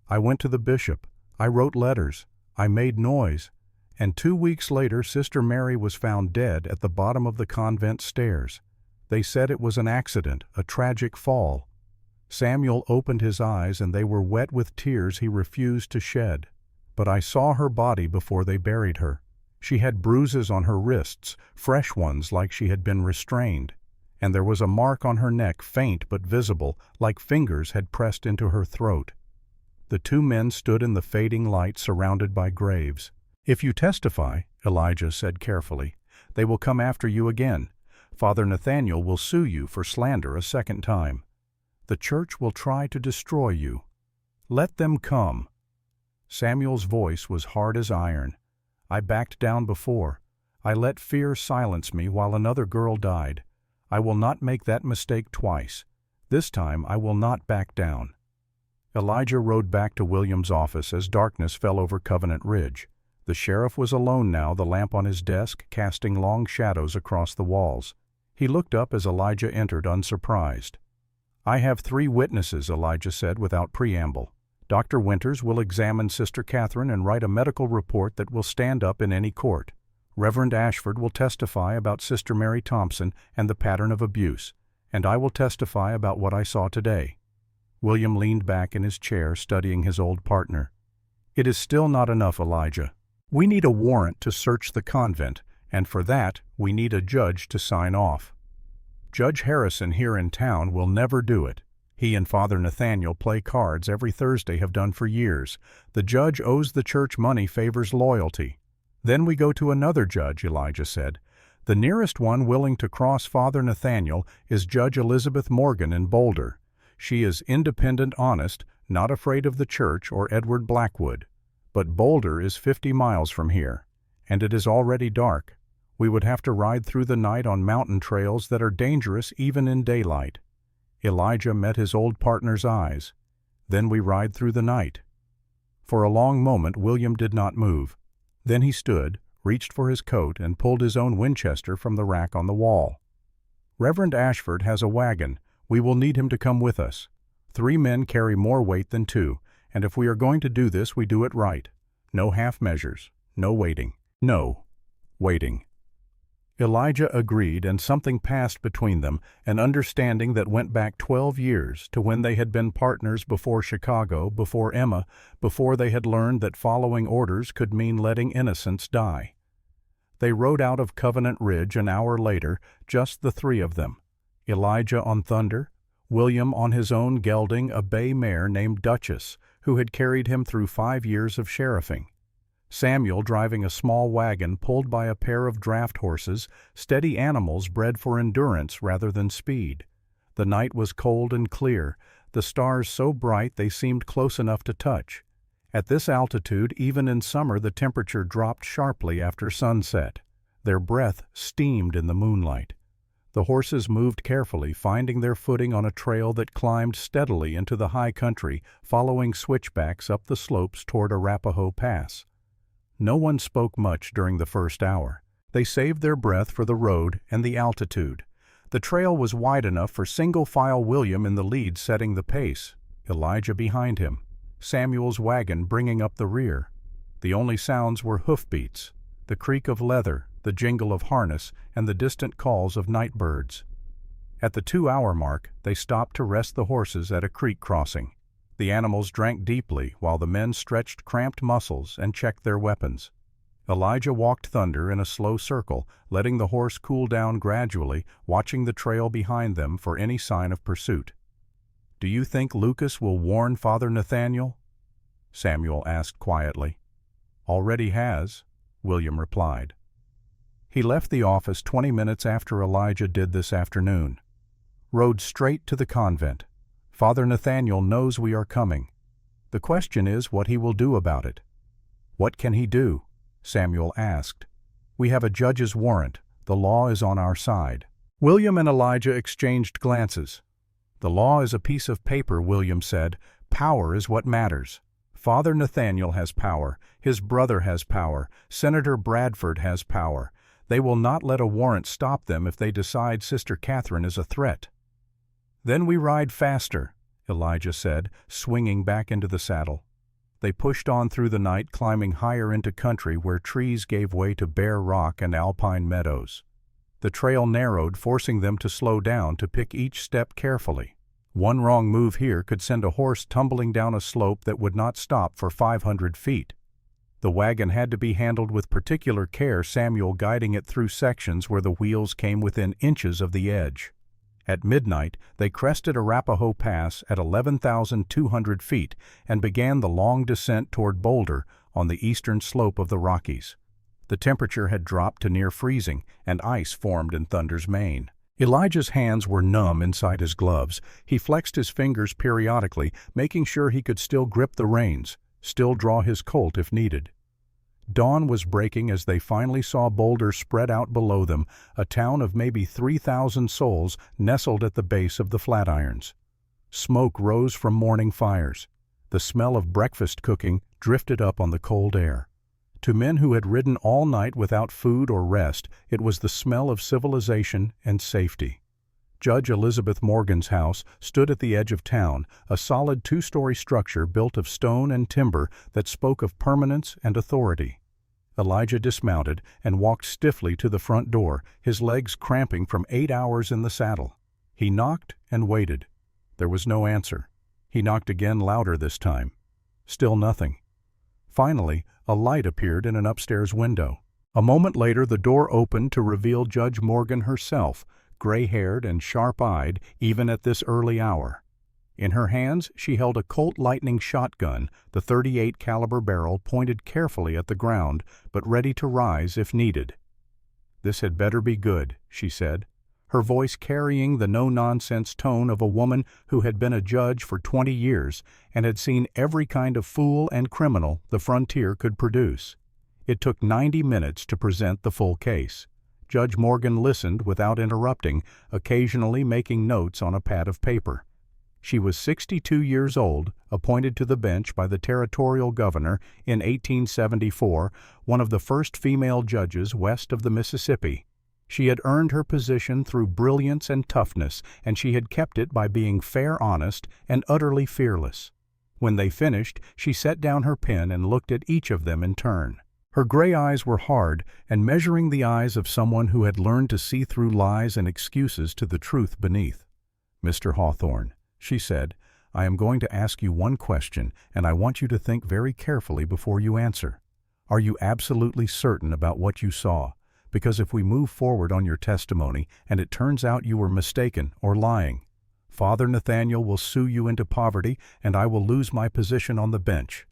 S1: I went to the bishop. I wrote letters. I made noise. And 2 weeks later, Sister Mary was found dead at the bottom of the convent stairs. They said it was an accident, a tragic fall. Samuel opened his eyes and they were wet with tears he refused to shed. But I saw her body before they buried her. She had bruises on her wrists, fresh ones like she had been restrained. And there was a mark on her neck, faint but visible, like fingers had pressed into her throat. The 2 men stood in the fading light surrounded by graves. If you testify, Elijah said carefully, they will come after you again. Father Nathaniel will sue you for slander a second time. The church will try to destroy you. Let them come. Samuel's voice was hard as iron. I backed down before. I let fear silence me while another girl died. I will not make that mistake twice. This time I will not back down. Elijah rode back to William's office as darkness fell over Covenant Ridge. The sheriff was alone now, the lamp on his desk casting long shadows across the walls. He looked up as Elijah entered, unsurprised. I have 3 witnesses, Elijah said without preamble. Dr. Winters will examine Sister Catherine and write a medical report that will stand up in any court. Reverend Ashford will testify about Sister Mary Thompson and the pattern of abuse, and I will testify about what I saw today. William leaned back in his chair, studying his old partner. It is still not enough, Elijah. We need a warrant to search the convent, and for that we need a judge to sign off. Judge Harrison here in town will never do it. He and Father Nathaniel play cards every Thursday, have done for years. The judge owes the church money, favors loyalty. Then we go to another judge, Elijah said. The nearest one willing to cross Father Nathaniel is Judge Elizabeth Morgan in Boulder. She is independent, honest, not afraid of the church or Edward Blackwood. But Boulder is 50 miles from here, and it is already dark. We would have to ride through the night on mountain trails that are dangerous even in daylight. Elijah met his old partner's eyes. Then we ride through the night. For a long moment William did not move. Then he stood, reached for his coat, and pulled his own Winchester from the rack on the wall. Reverend Ashford has a wagon. We will need him to come with us. 3 men carry more weight than 2, and if we are going to do this, we do it right. No half measures. No waiting. No waiting. Elijah agreed, and something passed between them, an understanding that went back 12 years to when they had been partners before Chicago, before Emma, before they had learned that following orders could mean letting innocents die. They rode out of Covenant Ridge an hour later, just the 3 of them. Elijah on Thunder, William on his own gelding, a bay mare named Duchess, who had carried him through 5 years of sheriffing. Samuel driving a small wagon pulled by a pair of draft horses, steady animals bred for endurance rather than speed. The night was cold and clear, the stars so bright they seemed close enough to touch. At this altitude, even in summer, the temperature dropped sharply after sunset. Their breath steamed in the moonlight. The horses moved carefully, finding their footing on a trail that climbed steadily into the high country, following switchbacks up the slopes toward Arapahoe Pass. No one spoke much during the first hour. They saved their breath for the road and the altitude. The trail was wide enough for single-file William in the lead setting the pace, Elijah behind him, Samuel's wagon bringing up the rear. The only sounds were hoofbeats, the creak of leather, the jingle of harness, and the distant calls of night birds. At the 2-hour mark, they stopped to rest the horses at a creek crossing. The animals drank deeply while the men stretched cramped muscles and checked their weapons. Elijah walked Thunder in a slow circle, letting the horse cool down gradually, watching the trail behind them for any sign of pursuit. "Do you think Lucas will warn Father Nathaniel?" Samuel asked quietly. "Already has," William replied. He left the office 20 minutes after Elijah did this afternoon. Rode straight to the convent. Father Nathaniel knows we are coming. The question is what he will do about it. "What can he do?" Samuel asked. "We have a judge's warrant. The law is on our side." William and Elijah exchanged glances. "The law is a piece of paper," William said. "Power is what matters. Father Nathaniel has power. His brother has power. Senator Bradford has power. They will not let a warrant stop them if they decide Sister Catherine is a threat." "Then we ride faster," Elijah said, swinging back into the saddle. They pushed on through the night, climbing higher into country where trees gave way to bare rock and alpine meadows. The trail narrowed, forcing them to slow down to pick each step carefully. One wrong move here could send a horse tumbling down a slope that would not stop for 500 feet. The wagon had to be handled with particular care, Samuel guiding it through sections where the wheels came within inches of the edge. At midnight, they crested Arapahoe Pass at 11,200 feet and began the long descent toward Boulder on the eastern slope of the Rockies. The temperature had dropped to near freezing, and ice formed in Thunder's Mane. Elijah's hands were numb inside his gloves. He flexed his fingers periodically, making sure he could still grip the reins, still draw his Colt if needed. Dawn was breaking as they finally saw Boulder spread out below them, a town of maybe 3,000 souls nestled at the base of the Flatirons. Smoke rose from morning fires. The smell of breakfast cooking drifted up on the cold air. To men who had ridden all night without food or rest, it was the smell of civilization and safety. Judge Elizabeth Morgan's house stood at the edge of town, a solid 2-story structure built of stone and timber that spoke of permanence and authority. Elijah dismounted and walked stiffly to the front door, his legs cramping from 8 hours in the saddle. He knocked and waited. There was no answer. He knocked again, louder this time. Still nothing. Finally, a light appeared in an upstairs window. A moment later, the door opened to reveal Judge Morgan herself, gray-haired and sharp-eyed even at this early hour. In her hands she held a Colt Lightning shotgun, the .38 caliber barrel pointed carefully at the ground, but ready to rise if needed. "This had better be good," she said, her voice carrying the no-nonsense tone of a woman who had been a judge for 20 years and had seen every kind of fool and criminal the frontier could produce. It took 90 minutes to present the full case. Judge Morgan listened without interrupting, occasionally making notes on a pad of paper. She was 62 years old, appointed to the bench by the territorial governor in 1874, one of the first female judges west of the Mississippi. She had earned her position through brilliance and toughness, and she had kept it by being fair, honest, and utterly fearless. When they finished, she set down her pen and looked at each of them in turn. Her gray eyes were hard and measuring the eyes of someone who had learned to see through lies and excuses to the truth beneath. "Mr. Hawthorne," she said, "I am going to ask you one question, and I want you to think very carefully before you answer. Are you absolutely certain about what you saw? Because if we move forward on your testimony and it turns out you were mistaken or lying, Father Nathaniel will sue you into poverty and I will lose my position on the bench."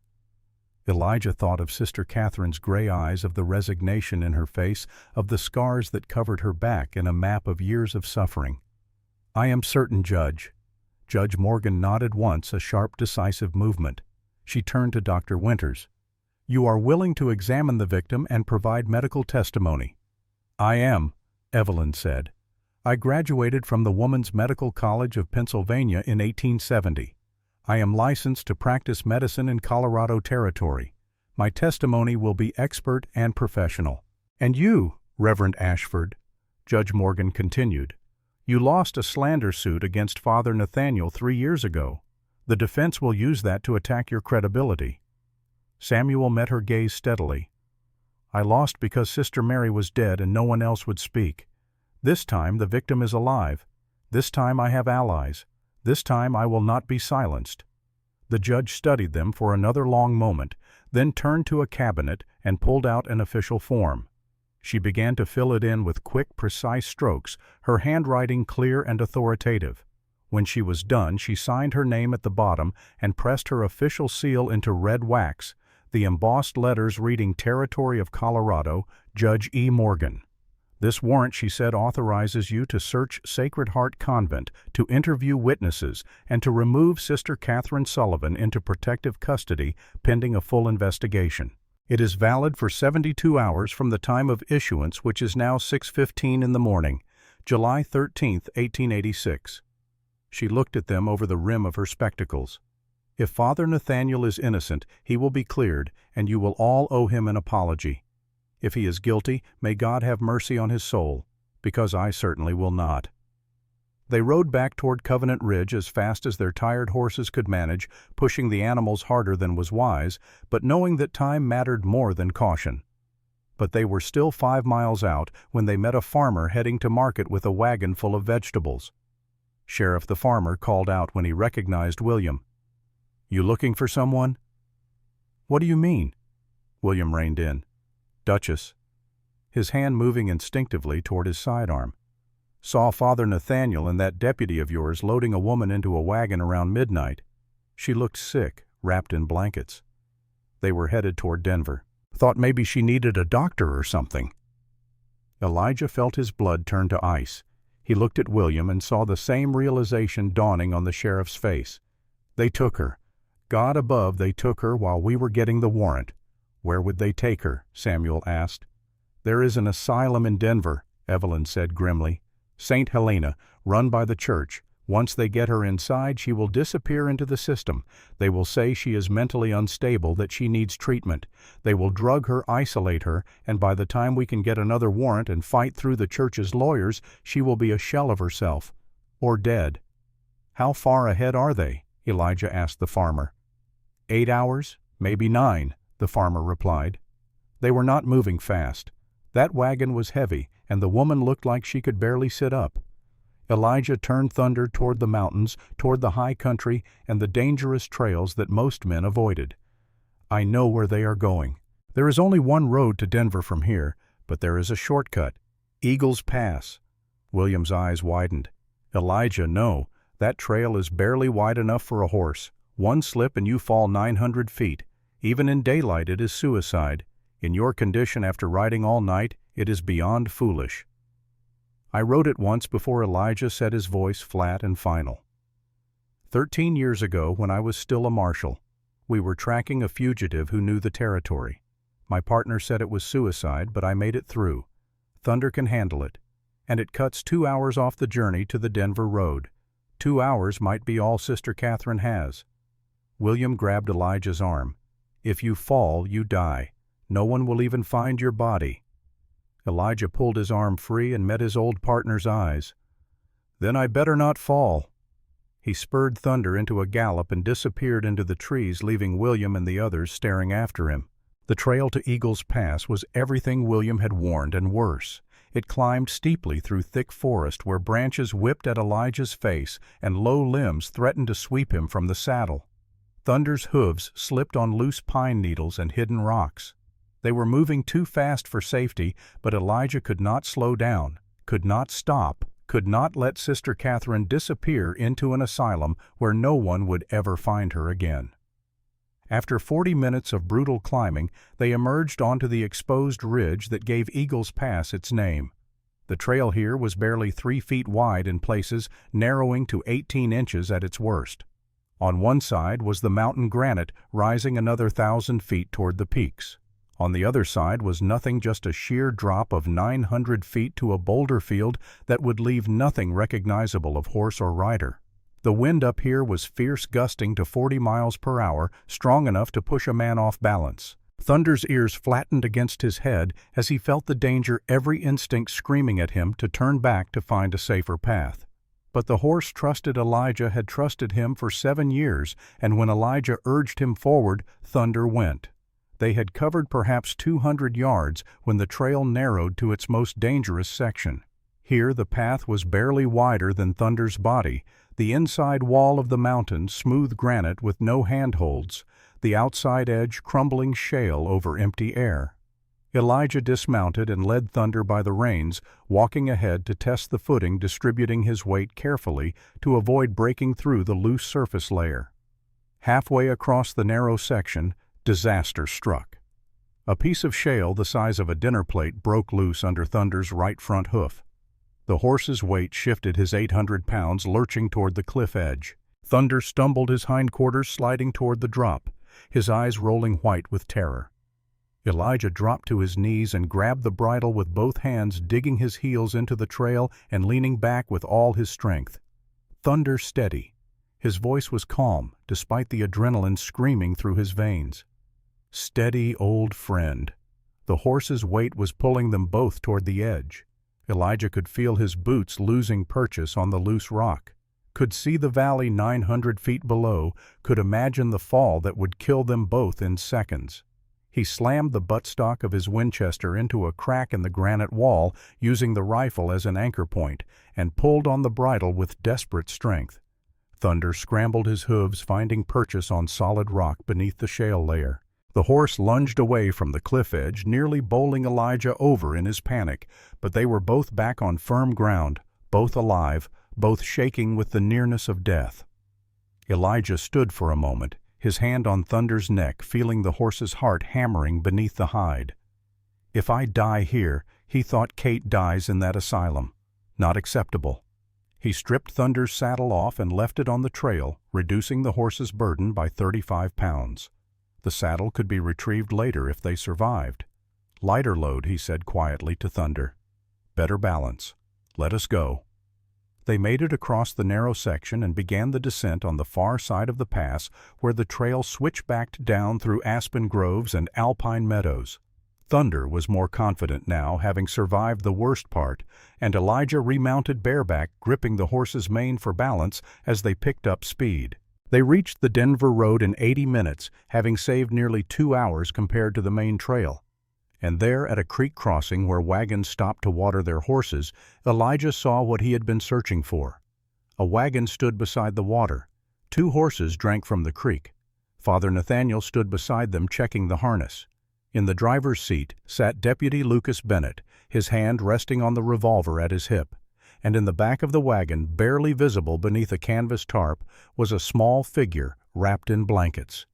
S1: Elijah thought of Sister Catherine's gray eyes, of the resignation in her face, of the scars that covered her back in a map of years of suffering. "I am certain, Judge." Judge Morgan nodded once, a sharp, decisive movement. She turned to Dr. Winters. "You are willing to examine the victim and provide medical testimony?" "I am," Evelyn said. "I graduated from the Woman's Medical College of Pennsylvania in 1870. I am licensed to practice medicine in Colorado Territory. My testimony will be expert and professional." "And you, Reverend Ashford," Judge Morgan continued, "you lost a slander suit against Father Nathaniel 3 years ago. The defense will use that to attack your credibility." Samuel met her gaze steadily. "I lost because Sister Mary was dead and no one else would speak. This time the victim is alive. This time I have allies. This time I will not be silenced." The judge studied them for another long moment, then turned to a cabinet and pulled out an official form. She began to fill it in with quick, precise strokes, her handwriting clear and authoritative. When she was done, she signed her name at the bottom and pressed her official seal into red wax, the embossed letters reading Territory of Colorado, Judge E. Morgan. "This warrant," she said, "authorizes you to search Sacred Heart Convent, to interview witnesses, and to remove Sister Catherine Sullivan into protective custody pending a full investigation. It is valid for 72 hours from the time of issuance, which is now 6:15 in the morning, July 13, 1886. She looked at them over the rim of her spectacles. If Father Nathaniel is innocent, he will be cleared, and you will all owe him an apology. If he is guilty, may God have mercy on his soul, because I certainly will not." They rode back toward Covenant Ridge as fast as their tired horses could manage, pushing the animals harder than was wise, but knowing that time mattered more than caution. But they were still 5 miles out when they met a farmer heading to market with a wagon full of vegetables. Sheriff the farmer called out when he recognized William. "You looking for someone?" "What do you mean?" William reined in. "Duchess," his hand moving instinctively toward his sidearm. "Saw Father Nathaniel and that deputy of yours loading a woman into a wagon around midnight. She looked sick, wrapped in blankets. They were headed toward Denver. Thought maybe she needed a doctor or something." Elijah felt his blood turn to ice. He looked at William and saw the same realization dawning on the sheriff's face. "They took her. God above, they took her while we were getting the warrant." "Where would they take her?" Samuel asked. "There is an asylum in Denver," Evelyn said grimly. "St. Helena, run by the church. Once they get her inside, she will disappear into the system. They will say she is mentally unstable, that she needs treatment. They will drug her, isolate her, and by the time we can get another warrant and fight through the church's lawyers, she will be a shell of herself. Or dead." "How far ahead are they?" Elijah asked the farmer. 8 hours, maybe 9, the farmer replied. They were not moving fast. That wagon was heavy, and the woman looked like she could barely sit up. Elijah turned Thunder toward the mountains, toward the high country, and the dangerous trails that most men avoided. "I know where they are going. There is only one road to Denver from here, but there is a shortcut. Eagle's Pass." William's eyes widened. "Elijah, no. That trail is barely wide enough for a horse. One slip and you fall 900 feet. Even in daylight it is suicide. In your condition after riding all night, it is beyond foolish." I rode it once before Elijah set his voice flat and final. 13 years ago, when I was still a marshal, we were tracking a fugitive who knew the territory. My partner said it was suicide, but I made it through. Thunder can handle it. And it cuts 2 hours off the journey to the Denver road. 2 hours might be all Sister Catherine has. William grabbed Elijah's arm. "If you fall, you die. No one will even find your body." Elijah pulled his arm free and met his old partner's eyes. "Then I better not fall." He spurred Thunder into a gallop and disappeared into the trees, leaving William and the others staring after him. The trail to Eagle's Pass was everything William had warned and worse. It climbed steeply through thick forest where branches whipped at Elijah's face and low limbs threatened to sweep him from the saddle. Thunder's hooves slipped on loose pine needles and hidden rocks. They were moving too fast for safety, but Elijah could not slow down, could not stop, could not let Sister Catherine disappear into an asylum where no one would ever find her again. After 40 minutes of brutal climbing, they emerged onto the exposed ridge that gave Eagle's Pass its name. The trail here was barely 3 feet wide in places, narrowing to 18 inches at its worst. On one side was the mountain granite, rising another 1,000 feet toward the peaks. On the other side was nothing, just a sheer drop of 900 feet to a boulder field that would leave nothing recognizable of horse or rider. The wind up here was fierce, gusting to 40 miles per hour, strong enough to push a man off balance. Thunder's ears flattened against his head as he felt the danger, every instinct screaming at him to turn back to find a safer path. But the horse trusted Elijah, had trusted him for 7 years, and when Elijah urged him forward, Thunder went. They had covered perhaps 200 yards when the trail narrowed to its most dangerous section. Here the path was barely wider than Thunder's body, the inside wall of the mountain smooth granite with no handholds, the outside edge crumbling shale over empty air. Elijah dismounted and led Thunder by the reins, walking ahead to test the footing, distributing his weight carefully to avoid breaking through the loose surface layer. Halfway across the narrow section, disaster struck. A piece of shale the size of a dinner plate broke loose under Thunder's right front hoof. The horse's weight shifted his 800 pounds, lurching toward the cliff edge. Thunder stumbled, his hindquarters sliding toward the drop, his eyes rolling white with terror. Elijah dropped to his knees and grabbed the bridle with both hands, digging his heels into the trail and leaning back with all his strength. Thunder steady. His voice was calm, despite the adrenaline screaming through his veins. "Steady, old friend." The horse's weight was pulling them both toward the edge. Elijah could feel his boots losing purchase on the loose rock, could see the valley 900 feet below, could imagine the fall that would kill them both in seconds. He slammed the buttstock of his Winchester into a crack in the granite wall, using the rifle as an anchor point, and pulled on the bridle with desperate strength. Thunder scrambled his hooves, finding purchase on solid rock beneath the shale layer. The horse lunged away from the cliff edge, nearly bowling Elijah over in his panic, but they were both back on firm ground, both alive, both shaking with the nearness of death. Elijah stood for a moment, his hand on Thunder's neck, feeling the horse's heart hammering beneath the hide. If I die here, he thought, Kate dies in that asylum. Not acceptable. He stripped Thunder's saddle off and left it on the trail, reducing the horse's burden by 35 pounds. The saddle could be retrieved later if they survived. "Lighter load," he said quietly to Thunder. "Better balance. Let us go." They made it across the narrow section and began the descent on the far side of the pass, where the trail switchbacked down through aspen groves and alpine meadows. Thunder was more confident now, having survived the worst part, and Elijah remounted bareback, gripping the horse's mane for balance as they picked up speed. They reached the Denver road in 80 minutes, having saved nearly 2 hours compared to the main trail. And there, at a creek crossing where wagons stopped to water their horses, Elijah saw what he had been searching for. A wagon stood beside the water. 2 horses drank from the creek. Father Nathaniel stood beside them, checking the harness. In the driver's seat sat Deputy Lucas Bennett, his hand resting on the revolver at his hip. And in the back of the wagon, barely visible beneath a canvas tarp, was a small figure wrapped in blankets.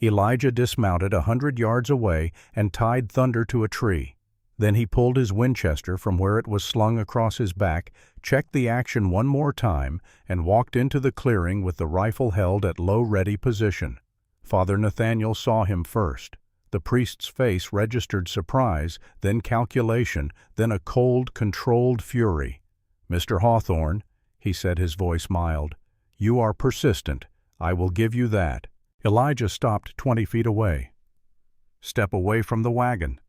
S1: Elijah dismounted 100 yards away and tied Thunder to a tree. Then he pulled his Winchester from where it was slung across his back, checked the action one more time, and walked into the clearing with the rifle held at low ready position. Father Nathaniel saw him first. The priest's face registered surprise, then calculation, then a cold, controlled fury. "Mr. Hawthorne," he said, his voice mild, "you are persistent. I will give you that." Elijah stopped 20 feet away. "Step away from the wagon."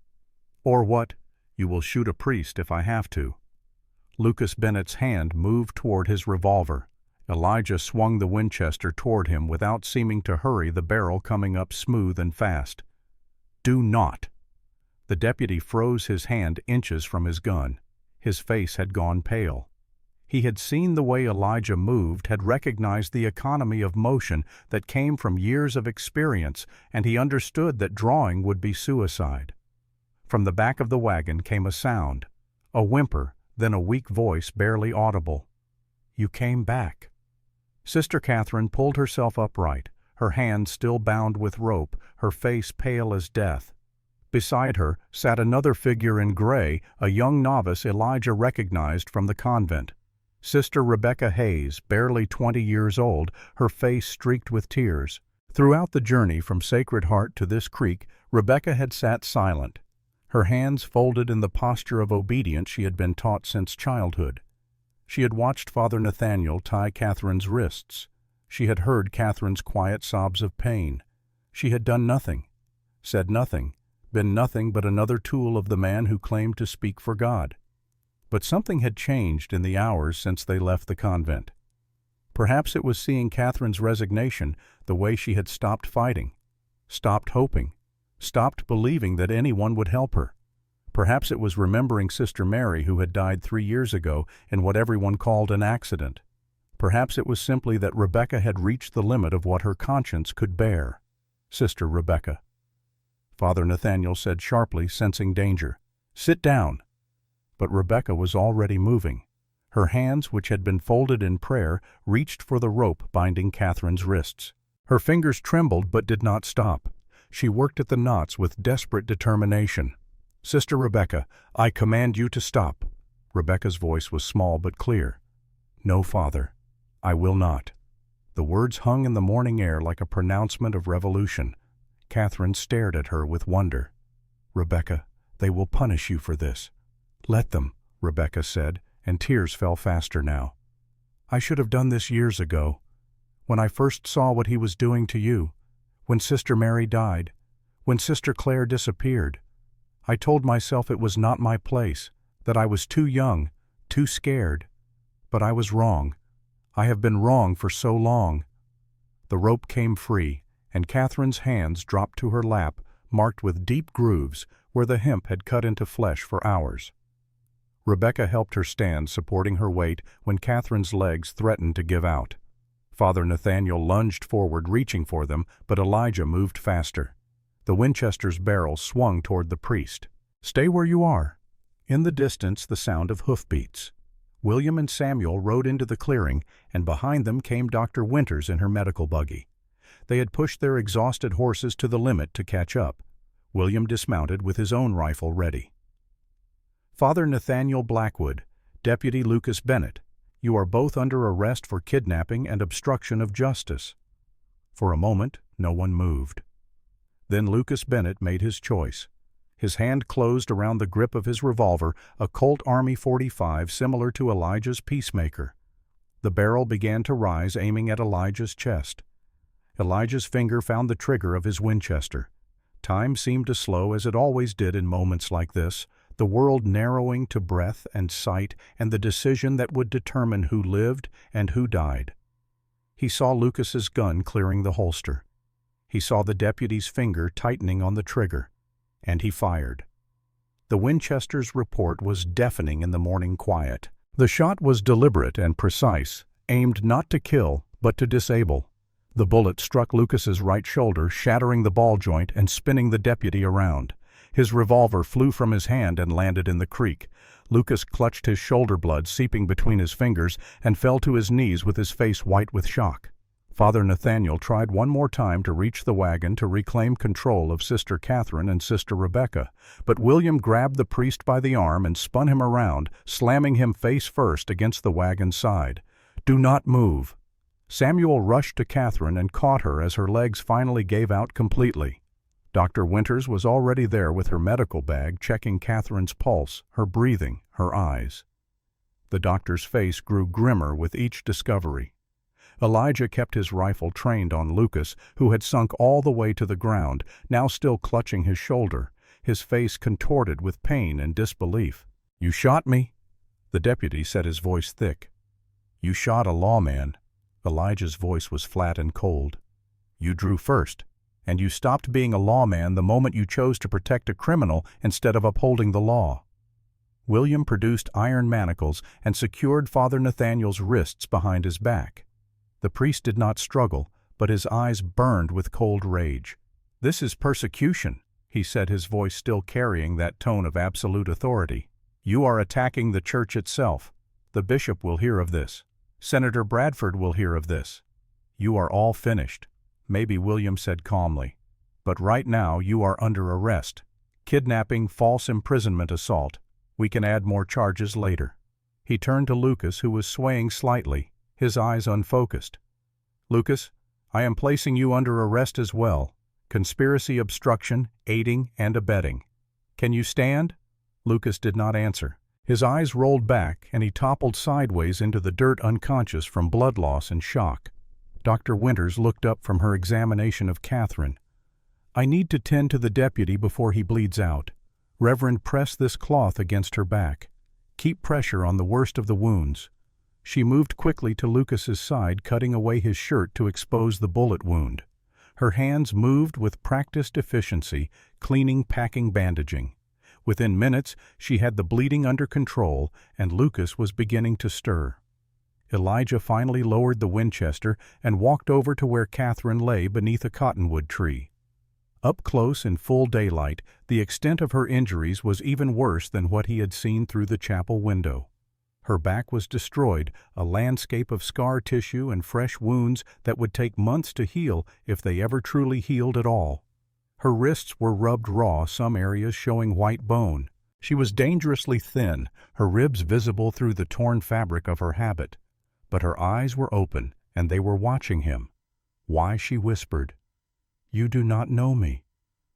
S1: "Or what? You will shoot a priest if I have to." Lucas Bennett's hand moved toward his revolver. Elijah swung the Winchester toward him without seeming to hurry, the barrel coming up smooth and fast. "Do not." The deputy froze his hand inches from his gun. His face had gone pale. He had seen the way Elijah moved, had recognized the economy of motion that came from years of experience, and he understood that drawing would be suicide. From the back of the wagon came a sound, a whimper, then a weak voice barely audible. "You came back." Sister Catherine pulled herself upright, her hands still bound with rope, her face pale as death. Beside her sat another figure in gray, a young novice Elijah recognized from the convent. Sister Rebecca Hayes, barely 20 years old, her face streaked with tears. Throughout the journey from Sacred Heart to this creek, Rebecca had sat silent, her hands folded in the posture of obedience she had been taught since childhood. She had watched Father Nathaniel tie Catherine's wrists. She had heard Catherine's quiet sobs of pain. She had done nothing, said nothing, been nothing but another tool of the man who claimed to speak for God. But something had changed in the hours since they left the convent. Perhaps it was seeing Catherine's resignation, the way she had stopped fighting, stopped hoping, stopped believing that anyone would help her. Perhaps it was remembering Sister Mary, who had died 3 years ago in what everyone called an accident. Perhaps it was simply that Rebecca had reached the limit of what her conscience could bear. Sister Rebecca. Father Nathaniel said sharply, sensing danger, "Sit down." But Rebecca was already moving. Her hands, which had been folded in prayer, reached for the rope binding Catherine's wrists. Her fingers trembled but did not stop. She worked at the knots with desperate determination. "Sister Rebecca, I command you to stop." Rebecca's voice was small but clear. "No, Father, I will not." The words hung in the morning air like a pronouncement of revolution. Catherine stared at her with wonder. "Rebecca, they will punish you for this." "Let them," Rebecca said, and tears fell faster now. "I should have done this years ago." when I first saw what he was doing to you, when Sister Mary died, when Sister Claire disappeared. I told myself it was not my place, that I was too young, too scared. But I was wrong. I have been wrong for so long." The rope came free, and Catherine's hands dropped to her lap, marked with deep grooves where the hemp had cut into flesh for hours. Rebecca helped her stand, supporting her weight when Catherine's legs threatened to give out. Father Nathaniel lunged forward, reaching for them, but Elijah moved faster. The Winchester's barrel swung toward the priest. "Stay where you are." In the distance, the sound of hoofbeats. William and Samuel rode into the clearing, and behind them came Dr. Winters in her medical buggy. They had pushed their exhausted horses to the limit to catch up. William dismounted with his own rifle ready. "Father Nathaniel Blackwood, Deputy Lucas Bennett, you are both under arrest for kidnapping and obstruction of justice." For a moment, no one moved. Then Lucas Bennett made his choice. His hand closed around the grip of his revolver, a Colt Army .45 similar to Elijah's Peacemaker. The barrel began to rise, aiming at Elijah's chest. Elijah's finger found the trigger of his Winchester. Time seemed to slow, as it always did in moments like this, the world narrowing to breath and sight and the decision that would determine who lived and who died. He saw Lucas's gun clearing the holster. He saw the deputy's finger tightening on the trigger, and he fired. The Winchester's report was deafening in the morning quiet. The shot was deliberate and precise, aimed not to kill, but to disable. The bullet struck Lucas's right shoulder, shattering the ball joint and spinning the deputy around. His revolver flew from his hand and landed in the creek. Lucas clutched his shoulder blood seeping between his fingers and fell to his knees with his face white with shock. Father Nathaniel tried one more time to reach the wagon to reclaim control of Sister Catherine and Sister Rebecca, but William grabbed the priest by the arm and spun him around, slamming him face first against the wagon's side. "Do not move." Samuel rushed to Catherine and caught her as her legs finally gave out completely. Dr. Winters was already there with her medical bag, checking Catherine's pulse, her breathing, her eyes. The doctor's face grew grimmer with each discovery. Elijah kept his rifle trained on Lucas, who had sunk all the way to the ground, now still clutching his shoulder, his face contorted with pain and disbelief. "You shot me?" The deputy said, his voice thick. "You shot a lawman." Elijah's voice was flat and cold. "You drew first, and you stopped being a lawman the moment you chose to protect a criminal instead of upholding the law." William produced iron manacles and secured Father Nathaniel's wrists behind his back. The priest did not struggle, but his eyes burned with cold rage. "This is persecution," he said, his voice still carrying that tone of absolute authority. "You are attacking the church itself. The bishop will hear of this. Senator Bradford will hear of this. You are all finished," maybe William said calmly. "But right now you are under arrest. Kidnapping, false imprisonment, assault. We can add more charges later." He turned to Lucas, who was swaying slightly, his eyes unfocused. "Lucas, I am placing you under arrest as well. Conspiracy, obstruction, aiding, and abetting. Can you stand?" Lucas did not answer. His eyes rolled back, and he toppled sideways into the dirt, unconscious from blood loss and shock. Dr. Winters looked up from her examination of Catherine. "I need to tend to the deputy before he bleeds out. Reverend, press this cloth against her back. Keep pressure on the worst of the wounds." She moved quickly to Lucas's side, cutting away his shirt to expose the bullet wound. Her hands moved with practiced efficiency, cleaning, packing, bandaging. Within minutes, she had the bleeding under control, and Lucas was beginning to stir. Elijah finally lowered the Winchester and walked over to where Catherine lay beneath a cottonwood tree. Up close in full daylight, the extent of her injuries was even worse than what he had seen through the chapel window. Her back was destroyed, a landscape of scar tissue and fresh wounds that would take months to heal if they ever truly healed at all. Her wrists were rubbed raw, some areas showing white bone. She was dangerously thin, her ribs visible through the torn fabric of her habit. But her eyes were open, and they were watching him. Why, she whispered, "You do not know me.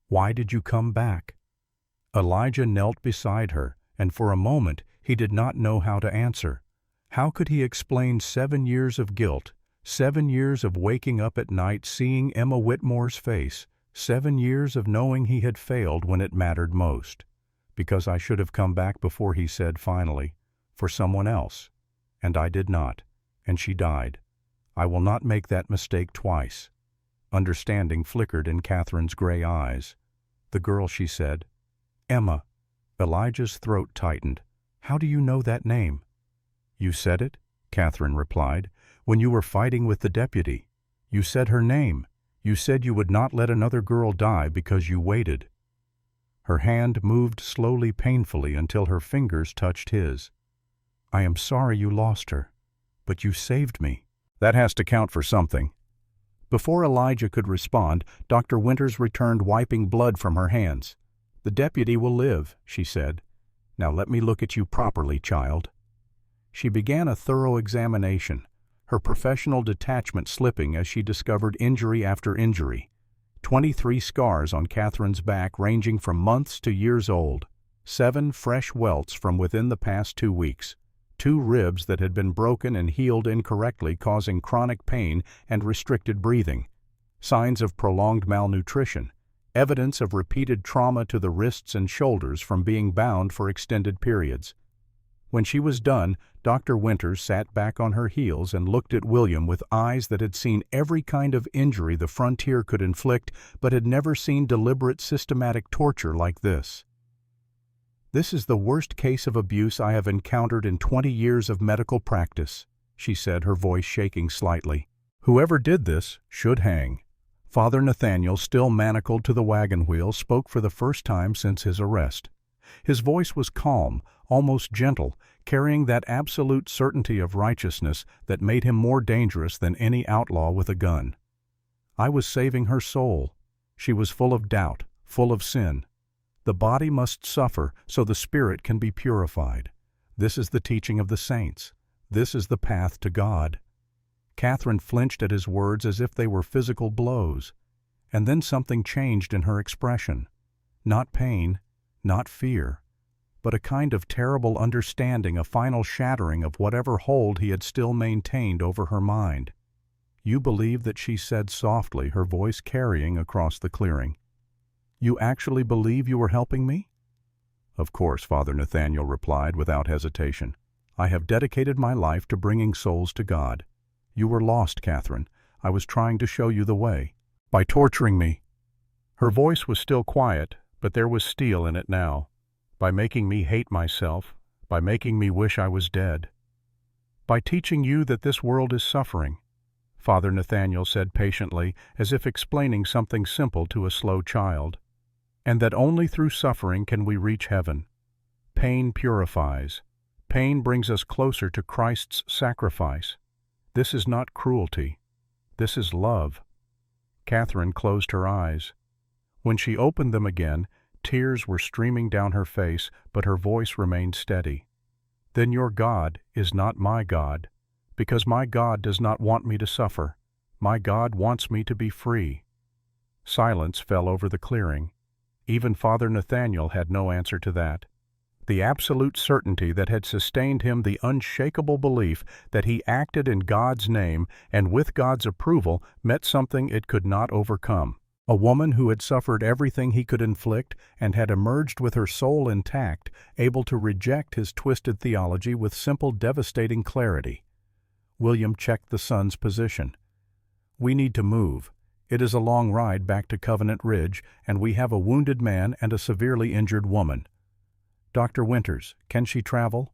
S1: Why did you come back?" Elijah knelt beside her, and for a moment he did not know how to answer. How could he explain 7 years of guilt, 7 years of waking up at night seeing Emma Whitmore's face. 7 years of knowing he had failed when it mattered most. Because I should have come back before he said finally, for someone else. And I did not. And she died. I will not make that mistake twice. Understanding flickered in Catherine's gray eyes. The girl, she said. Emma. Elijah's throat tightened. How do you know that name? You said it, Catherine replied, when you were fighting with the deputy. You said her name. You said you would not let another girl die because you waited. Her hand moved slowly, painfully, until her fingers touched his. I am sorry you lost her, but you saved me. That has to count for something. Before Elijah could respond, Dr. Winters returned, wiping blood from her hands. The deputy will live, she said. Now let me look at you properly, child. She began a thorough examination, her professional detachment slipping as she discovered injury after injury. 23 scars on Catherine's back ranging from months to years old. 7 fresh welts from within the past 2 weeks. 2 ribs that had been broken and healed incorrectly, causing chronic pain and restricted breathing. Signs of prolonged malnutrition. Evidence of repeated trauma to the wrists and shoulders from being bound for extended periods. When she was done, Dr. Winters sat back on her heels and looked at William with eyes that had seen every kind of injury the frontier could inflict, but had never seen deliberate, systematic torture like this. This is the worst case of abuse I have encountered in 20 years of medical practice, she said, her voice shaking slightly. Whoever did this should hang. Father Nathaniel, still manacled to the wagon wheel, spoke for the first time since his arrest. His voice was calm, almost gentle, carrying that absolute certainty of righteousness that made him more dangerous than any outlaw with a gun. I was saving her soul. She was full of doubt, full of sin. The body must suffer so the spirit can be purified. This is the teaching of the saints. This is the path to God. Catherine flinched at his words as if they were physical blows. And then something changed in her expression. Not pain, not fear, but a kind of terrible understanding, a final shattering of whatever hold he had still maintained over her mind. You believe that, she said softly, her voice carrying across the clearing. You actually believe you were helping me? Of course, Father Nathaniel replied without hesitation. I have dedicated my life to bringing souls to God. You were lost, Catherine. I was trying to show you the way. By torturing me. Her voice was still quiet, but there was steel in it now. By making me hate myself, by making me wish I was dead. By teaching you that this world is suffering, Father Nathaniel said patiently, as if explaining something simple to a slow child. And that only through suffering can we reach heaven. Pain purifies. Pain brings us closer to Christ's sacrifice. This is not cruelty. This is love. Catherine closed her eyes. When she opened them again, tears were streaming down her face, but her voice remained steady. Then your God is not my God, because my God does not want me to suffer. My God wants me to be free. Silence fell over the clearing. Even Father Nathaniel had no answer to that. The absolute certainty that had sustained him, the unshakable belief that he acted in God's name and with God's approval, met something it could not overcome. A woman who had suffered everything he could inflict and had emerged with her soul intact, able to reject his twisted theology with simple, devastating clarity. William checked the son's position. We need to move. It is a long ride back to Covenant Ridge, and we have a wounded man and a severely injured woman. Dr. Winters, can she travel?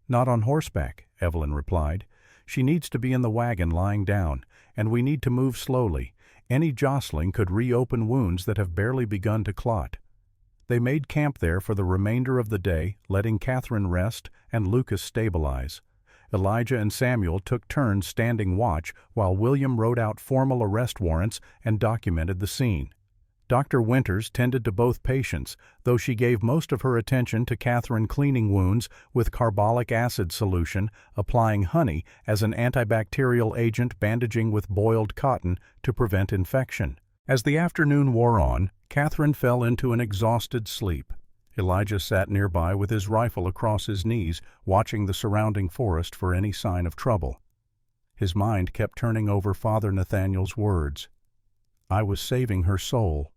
S1: Not on horseback, Evelyn replied. She needs to be in the wagon lying down, and we need to move slowly. Any jostling could reopen wounds that have barely begun to clot. They made camp there for the remainder of the day, letting Catherine rest and Lucas stabilize. Elijah and Samuel took turns standing watch while William wrote out formal arrest warrants and documented the scene. Dr. Winters tended to both patients, though she gave most of her attention to Catherine cleaning wounds with carbolic acid solution, applying honey as an antibacterial agent, bandaging with boiled cotton to prevent infection. As the afternoon wore on, Catherine fell into an exhausted sleep. Elijah sat nearby with his rifle across his knees, watching the surrounding forest for any sign of trouble. His mind kept turning over Father Nathaniel's words. I was saving her soul.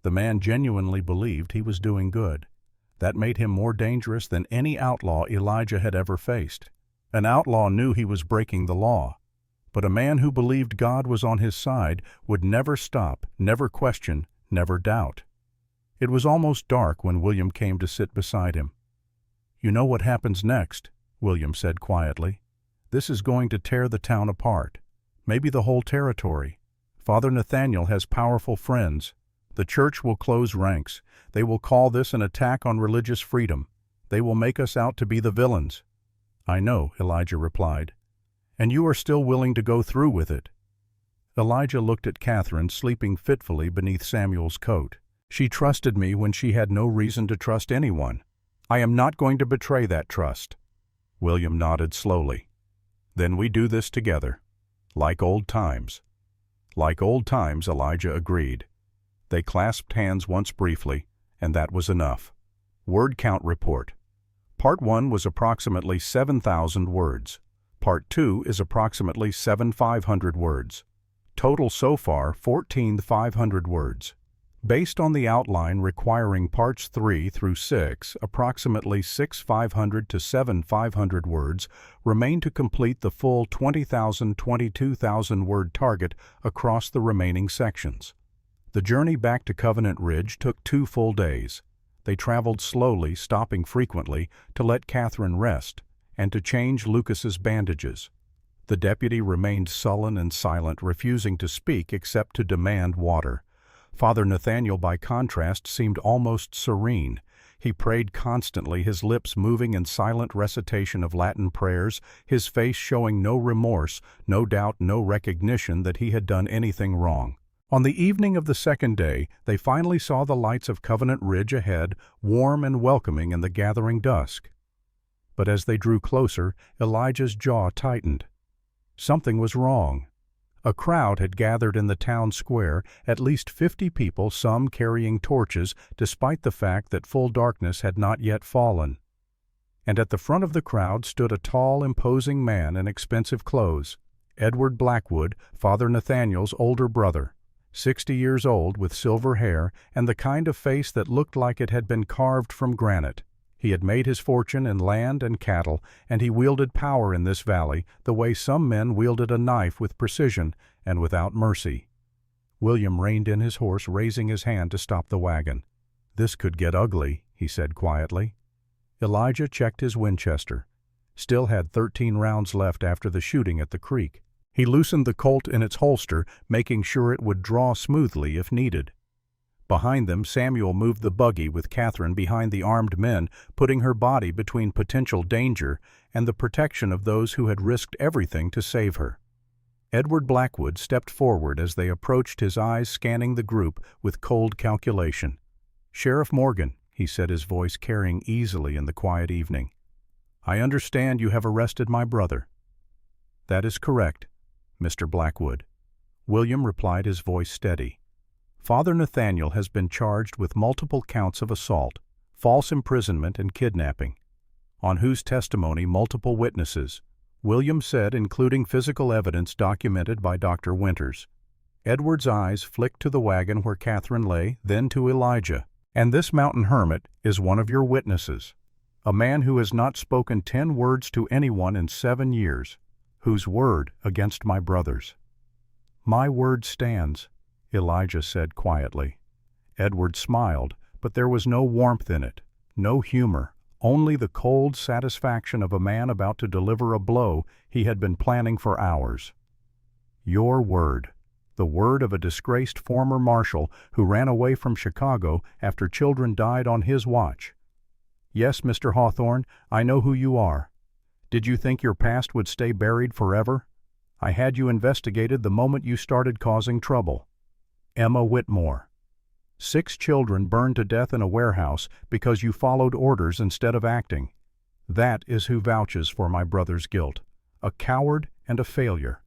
S1: The man genuinely believed he was doing good. That made him more dangerous than any outlaw Elijah had ever faced. An outlaw knew he was breaking the law, but a man who believed God was on his side would never stop, never question, never doubt. It was almost dark when William came to sit beside him. You know what happens next, William said quietly. This is going to tear the town apart, maybe the whole territory. Father Nathaniel has powerful friends. The church will close ranks. They will call this an attack on religious freedom. They will make us out to be the villains. I know, Elijah replied. And you are still willing to go through with it. Elijah looked at Catherine sleeping fitfully beneath Samuel's coat. She trusted me when she had no reason to trust anyone. I am not going to betray that trust. William nodded slowly. Then we do this together. Like old times. Like old times, Elijah agreed. They clasped hands once briefly, and that was enough. Word count report. Part 1 was approximately 7,000 words. Part 2 is approximately 7,500 words. Total so far, 14,500 words. Based on the outline requiring parts 3 through 6, approximately 6,500 to 7,500 words remain to complete the full 20,000, 22,000 word target across the remaining sections. The journey back to Covenant Ridge took 2 full days. They traveled slowly, stopping frequently to let Catherine rest and to change Lucas's bandages. The deputy remained sullen and silent, refusing to speak except to demand water. Father Nathaniel, by contrast, seemed almost serene. He prayed constantly, his lips moving in silent recitation of Latin prayers, his face showing no remorse, no doubt, no recognition that he had done anything wrong. On the evening of the second day, they finally saw the lights of Covenant Ridge ahead, warm and welcoming in the gathering dusk. But as they drew closer, Elijah's jaw tightened. Something was wrong. A crowd had gathered in the town square, at least 50 people, some carrying torches, despite the fact that full darkness had not yet fallen. And at the front of the crowd stood a tall, imposing man in expensive clothes, Edward Blackwood, Father Nathaniel's older brother, 60 years old, with silver hair and the kind of face that looked like it had been carved from granite. He had made his fortune in land and cattle, and he wielded power in this valley the way some men wielded a knife, with precision and without mercy. William reined in his horse, raising his hand to stop the wagon. This could get ugly, he said quietly. Elijah checked his Winchester. Still had 13 rounds left after the shooting at the creek. He loosened the Colt in its holster, making sure it would draw smoothly if needed. Behind them, Samuel moved the buggy with Catherine behind the armed men, putting her body between potential danger and the protection of those who had risked everything to save her. Edward Blackwood stepped forward as they approached, his eyes scanning the group with cold calculation. Sheriff Morgan, he said, his voice carrying easily in the quiet evening. I understand you have arrested my brother. That is correct, Mr. Blackwood. William replied, his voice steady. Father Nathaniel has been charged with multiple counts of assault, false imprisonment, and kidnapping, on whose testimony multiple witnesses, William said, including physical evidence documented by Dr. Winters. Edward's eyes flicked to the wagon where Catherine lay, then to Elijah. And this mountain hermit is one of your witnesses, a man who has not spoken 10 words to anyone in 7 years, whose word against my brother's. My word stands, Elijah said quietly. Edward smiled, but there was no warmth in it, no humor, only the cold satisfaction of a man about to deliver a blow he had been planning for hours. Your word, the word of a disgraced former marshal who ran away from Chicago after children died on his watch. Yes, Mr. Hawthorne, I know who you are. Did you think your past would stay buried forever? I had you investigated the moment you started causing trouble. Emma Whitmore. 6 children burned to death in a warehouse because you followed orders instead of acting. That is who vouches for my brother's guilt. A coward and a failure.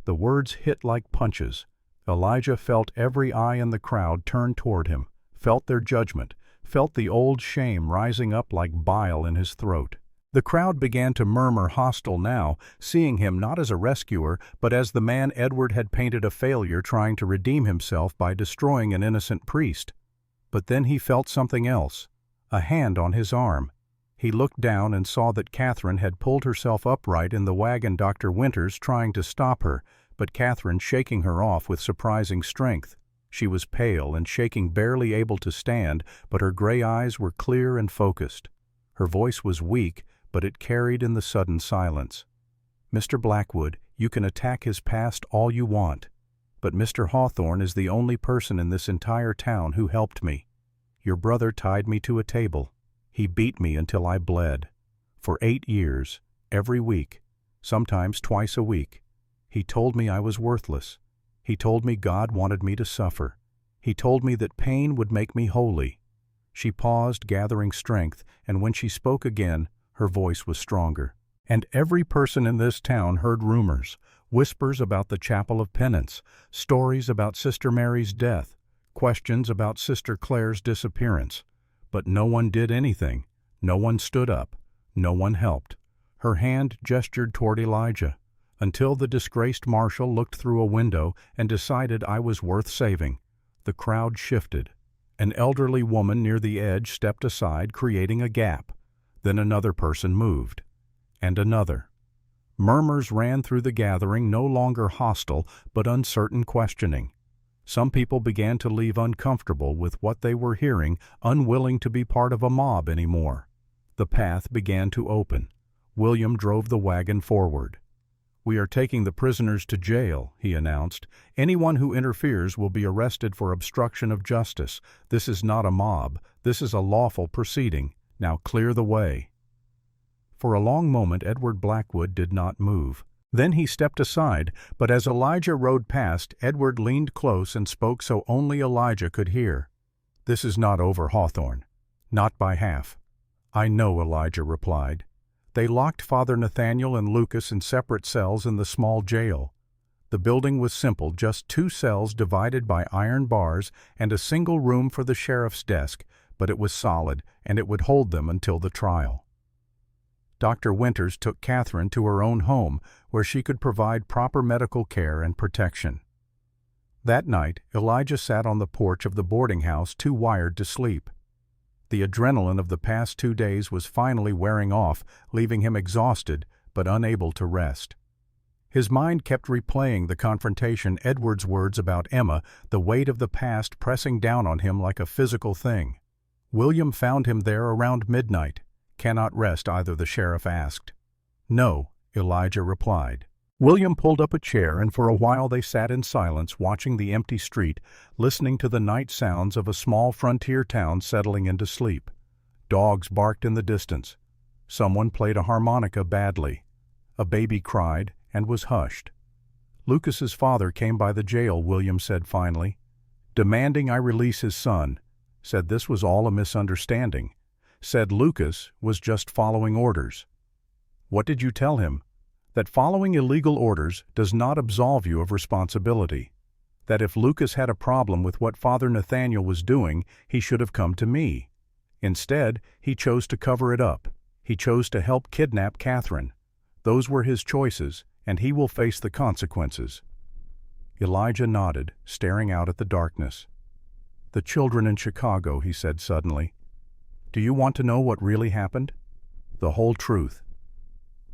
S1: The words hit like punches. Elijah felt every eye in the crowd turn toward him, felt their judgment, felt the old shame rising up like bile in his throat. The crowd began to murmur hostile now, seeing him not as a rescuer, but as the man Edward had painted a failure trying to redeem himself by destroying an innocent priest. But then he felt something else, a hand on his arm. He looked down and saw that Catherine had pulled herself upright in the wagon, Dr. Winters trying to stop her, but Catherine shaking her off with surprising strength. She was pale and shaking, barely able to stand, but her gray eyes were clear and focused. Her voice was weak, but it carried in the sudden silence. "Mr. Blackwood, you can attack his past all you want, but Mr. Hawthorne is the only person in this entire town who helped me. Your brother tied me to a table. He beat me until I bled. For 8 years, every week, sometimes twice a week. He told me I was worthless. He told me God wanted me to suffer. He told me that pain would make me holy." She paused, gathering strength, and when she spoke again, her voice was stronger. "And every person in this town heard rumors, whispers about the Chapel of Penance, stories about Sister Mary's death, questions about Sister Clare's disappearance. But no one did anything. No one stood up. No one helped." Her hand gestured toward Elijah. "Until the disgraced marshal looked through a window and decided I was worth saving." The crowd shifted. An elderly woman near the edge stepped aside, creating a gap. Then another person moved. And another. Murmurs ran through the gathering, no longer hostile, but uncertain questioning. Some people began to leave uncomfortable with what they were hearing, unwilling to be part of a mob anymore. The path began to open. William drove the wagon forward. "We are taking the prisoners to jail," he announced. "Anyone who interferes will be arrested for obstruction of justice. This is not a mob. This is a lawful proceeding. Now clear the way." For a long moment Edward Blackwood did not move. Then he stepped aside, but as Elijah rode past, Edward leaned close and spoke so only Elijah could hear. "This is not over, Hawthorne. Not by half." "I know," Elijah replied. They locked Father Nathaniel and Lucas in separate cells in the small jail. The building was simple, just 2 cells divided by iron bars and a single room for the sheriff's desk, but it was solid, and it would hold them until the trial. Dr. Winters took Catherine to her own home, where she could provide proper medical care and protection. That night, Elijah sat on the porch of the boarding house, too wired to sleep. The adrenaline of the past 2 days was finally wearing off, leaving him exhausted but unable to rest. His mind kept replaying the confrontation, Edward's words about Emma, the weight of the past pressing down on him like a physical thing. William found him there around midnight. "Cannot rest either?" the sheriff asked. "No," Elijah replied. William pulled up a chair, and for a while they sat in silence, watching the empty street, listening to the night sounds of a small frontier town settling into sleep. Dogs barked in the distance. Someone played a harmonica badly. A baby cried and was hushed. "Lucas's father came by the jail," William said finally, "demanding I release his son. Said this was all a misunderstanding. Said Lucas was just following orders." "What did you tell him?" "That following illegal orders does not absolve you of responsibility. That if Lucas had a problem with what Father Nathaniel was doing, he should have come to me. Instead, he chose to cover it up. He chose to help kidnap Catherine. Those were his choices, and he will face the consequences." Elijah nodded, staring out at the darkness. "The children in Chicago," he said suddenly. "Do you want to know what really happened? The whole truth?"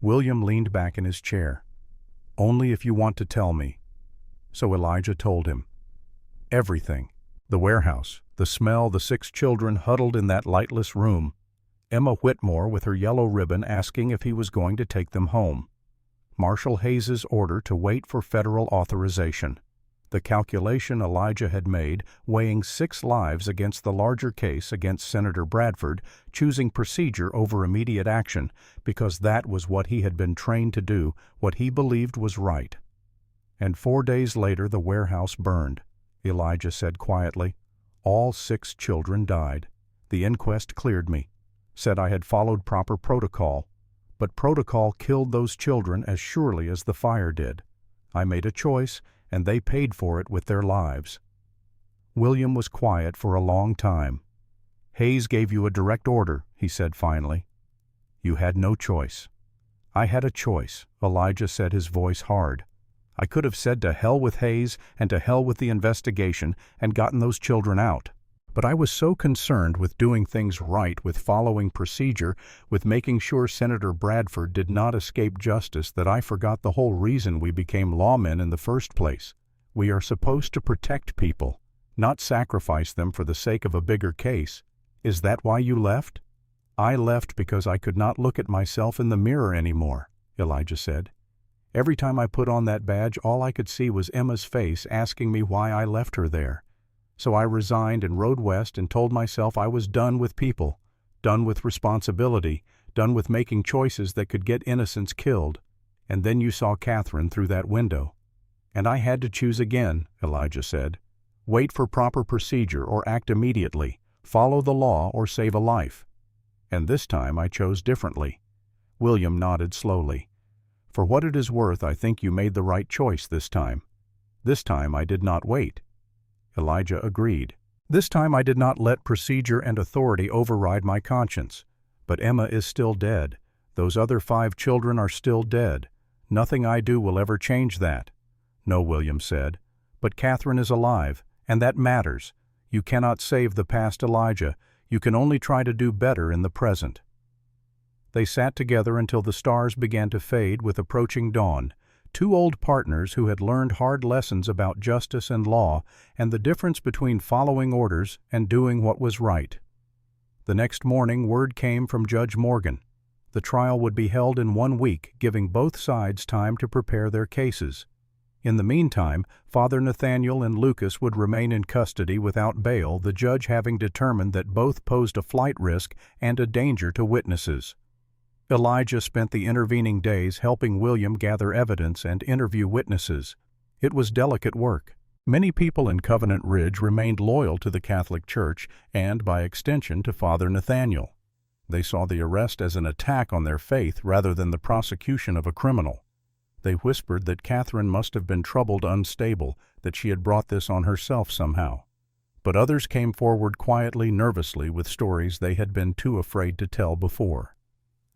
S1: William leaned back in his chair. "Only if you want to tell me." So Elijah told him. Everything. The warehouse, the smell, the 6 children huddled in that lightless room. Emma Whitmore with her yellow ribbon asking if he was going to take them home. Marshal Hayes's order to wait for federal authorization. The calculation Elijah had made, weighing 6 lives against the larger case against Senator Bradford, choosing procedure over immediate action, because that was what he had been trained to do, what he believed was right. And 4 days later the warehouse burned. Elijah said quietly, "All 6 children died. The inquest cleared me. Said I had followed proper protocol. But protocol killed those children as surely as the fire did. I made a choice, and they paid for it with their lives." William was quiet for a long time. "Hayes gave you a direct order," he said finally. You had no choice. I had a choice, Elijah said, his voice hard. I could have said to hell with Hayes and to hell with the investigation and gotten those children out. But I was so concerned with doing things right, with following procedure, with making sure Senator Bradford did not escape justice, that I forgot the whole reason we became lawmen in the first place. We are supposed to protect people, not sacrifice them for the sake of a bigger case. Is that why you left? I left because I could not look at myself in the mirror anymore, Elijah said. Every time I put on that badge, all I could see was Emma's face asking me why I left her there. So I resigned and rode west and told myself I was done with people, done with responsibility, done with making choices that could get innocents killed. And then you saw Catherine through that window. And I had to choose again, Elijah said. Wait for proper procedure or act immediately, follow the law or save a life. And this time I chose differently. William nodded slowly. For what it is worth, I think you made the right choice this time. This time I did not wait. Elijah agreed. This time I did not let procedure and authority override my conscience. But Emma is still dead. Those other 5 children are still dead. Nothing I do will ever change that. No, William said. But Catherine is alive, and that matters. You cannot save the past, Elijah. You can only try to do better in the present. They sat together until the stars began to fade with approaching dawn. 2 old partners who had learned hard lessons about justice and law and the difference between following orders and doing what was right. The next morning word came from Judge Morgan. The trial would be held in 1 week, giving both sides time to prepare their cases. In the meantime, Father Nathaniel and Lucas would remain in custody without bail, the judge having determined that both posed a flight risk and a danger to witnesses. Elijah spent the intervening days helping William gather evidence and interview witnesses. It was delicate work. Many people in Covenant Ridge remained loyal to the Catholic Church and, by extension, to Father Nathaniel. They saw the arrest as an attack on their faith rather than the prosecution of a criminal. They whispered that Catherine must have been troubled, unstable, that she had brought this on herself somehow. But others came forward quietly, nervously, with stories they had been too afraid to tell before.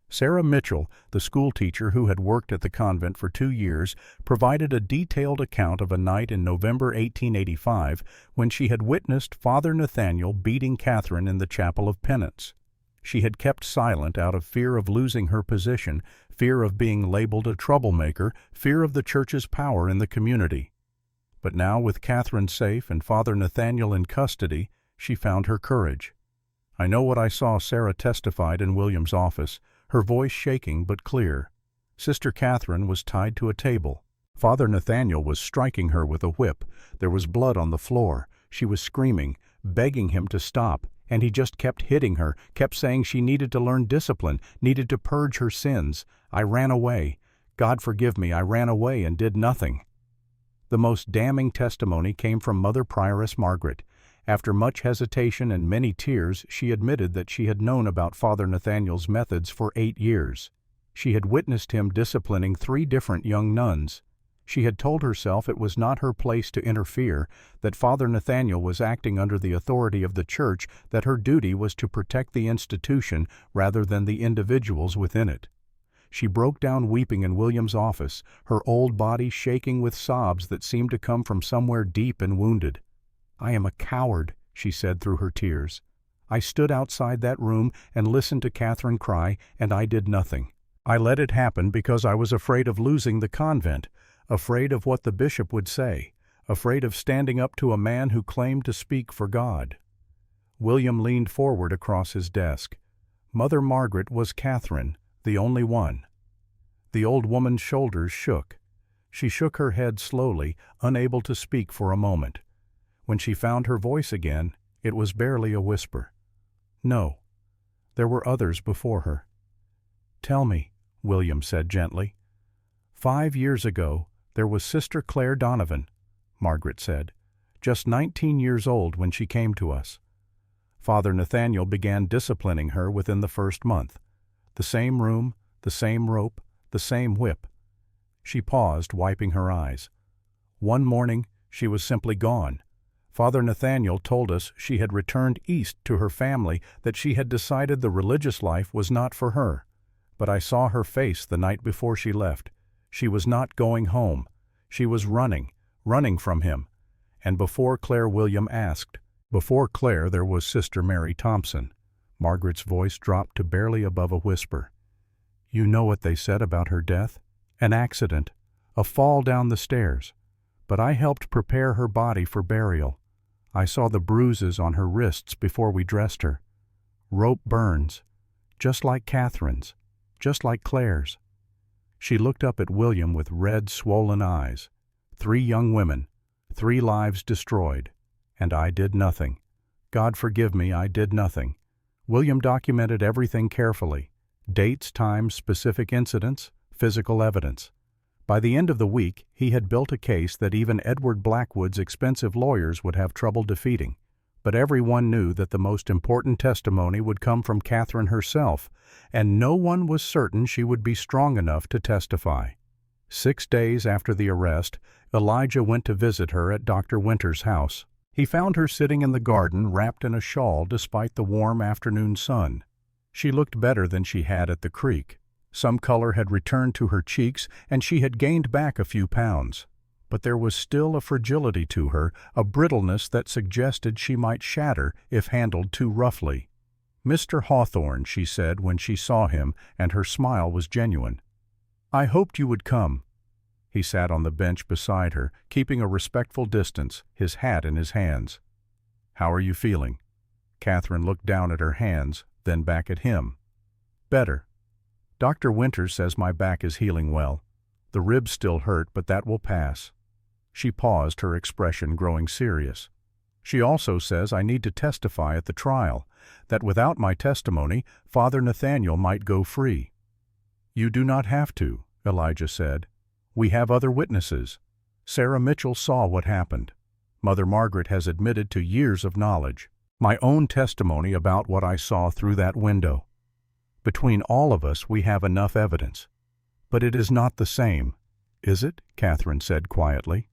S1: Sarah Mitchell, the schoolteacher who had worked at the convent for 2 years, provided a detailed account of a night in November 1885 when she had witnessed Father Nathaniel beating Catherine in the chapel of penance. She had kept silent out of fear of losing her position, fear of being labeled a troublemaker, fear of the Church's power in the community. But now, with Catherine safe and Father Nathaniel in custody, she found her courage. I know what I saw, Sarah testified in William's office, her voice shaking but clear. Sister Catherine was tied to a table. Father Nathaniel was striking her with a whip. There was blood on the floor. She was screaming, begging him to stop, and he just kept hitting her, kept saying she needed to learn discipline, needed to purge her sins. I ran away. God forgive me, I ran away and did nothing. The most damning testimony came from Mother Prioress Margaret. After much hesitation and many tears, she admitted that she had known about Father Nathaniel's methods for 8 years. She had witnessed him disciplining 3 different young nuns. She had told herself it was not her place to interfere, that Father Nathaniel was acting under the authority of the Church, that her duty was to protect the institution rather than the individuals within it. She broke down weeping in William's office, her old body shaking with sobs that seemed to come from somewhere deep and wounded. I am a coward, she said through her tears. I stood outside that room and listened to Catherine cry, and I did nothing. I let it happen because I was afraid of losing the convent, afraid of what the bishop would say, afraid of standing up to a man who claimed to speak for God. William leaned forward across his desk. Mother Margaret was Catherine, the only one. The old woman's shoulders shook. She shook her head slowly, unable to speak for a moment. When she found her voice again, it was barely a whisper. No, there were others before her. Tell me, William said gently. 5 years ago, there was Sister Claire Donovan, Margaret said, just 19 years old when she came to us. Father Nathaniel began disciplining her within the first month. The same room, the same rope, the same whip. She paused, wiping her eyes. One morning, she was simply gone. Father Nathaniel told us she had returned east to her family, that she had decided the religious life was not for her. But I saw her face the night before she left. She was not going home. She was running from him. And before Claire, William asked. Before Claire there was Sister Mary Thompson. Margaret's voice dropped to barely above a whisper. You know what they said about her death? An accident, a fall down the stairs. But I helped prepare her body for burial. I saw the bruises on her wrists before we dressed her. Rope burns, just like Catherine's, just like Claire's. She looked up at William with red, swollen eyes. 3 young women, 3 lives destroyed. And I did nothing. God forgive me, I did nothing. William documented everything carefully. Dates, times, specific incidents, physical evidence. By the end of the week, he had built a case that even Edward Blackwood's expensive lawyers would have trouble defeating. But everyone knew that the most important testimony would come from Catherine herself, and no one was certain she would be strong enough to testify. 6 days after the arrest, Elijah went to visit her at Dr. Winter's house. He found her sitting in the garden wrapped in a shawl despite the warm afternoon sun. She looked better than she had at the creek. Some color had returned to her cheeks, and she had gained back a few pounds. But there was still a fragility to her, a brittleness that suggested she might shatter if handled too roughly. "Mr. Hawthorne," she said when she saw him, and her smile was genuine. "I hoped you would come." He sat on the bench beside her, keeping a respectful distance, his hat in his hands. "How are you feeling?" Catherine looked down at her hands, then back at him. "Better. Dr. Winters says my back is healing well. The ribs still hurt, but that will pass." She paused, her expression growing serious. "She also says I need to testify at the trial, that without my testimony, Father Nathaniel might go free." "You do not have to," Elijah said. "We have other witnesses. Sarah Mitchell saw what happened. Mother Margaret has admitted to years of knowledge. My own testimony about what I saw through that window. Between all of us we have enough evidence. But it is not the same, is it?" Catherine said quietly.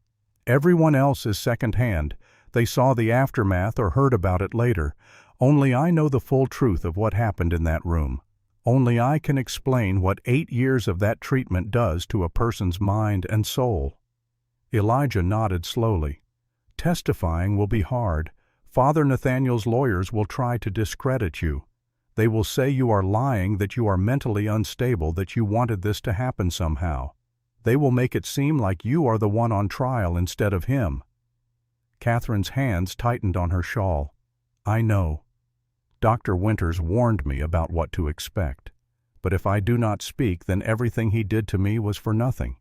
S1: "Everyone else is second-hand. They saw the aftermath or heard about it later. Only I know the full truth of what happened in that room. Only I can explain what 8 years of that treatment does to a person's mind and soul." Elijah nodded slowly. "Testifying will be hard. Father Nathaniel's lawyers will try to discredit you. They will say you are lying, that you are mentally unstable, that you wanted this to happen somehow. They will make it seem like you are the one on trial instead of him." Catherine's hands tightened on her shawl. "I know. Dr. Winters warned me about what to expect. But if I do not speak, then everything he did to me was for nothing.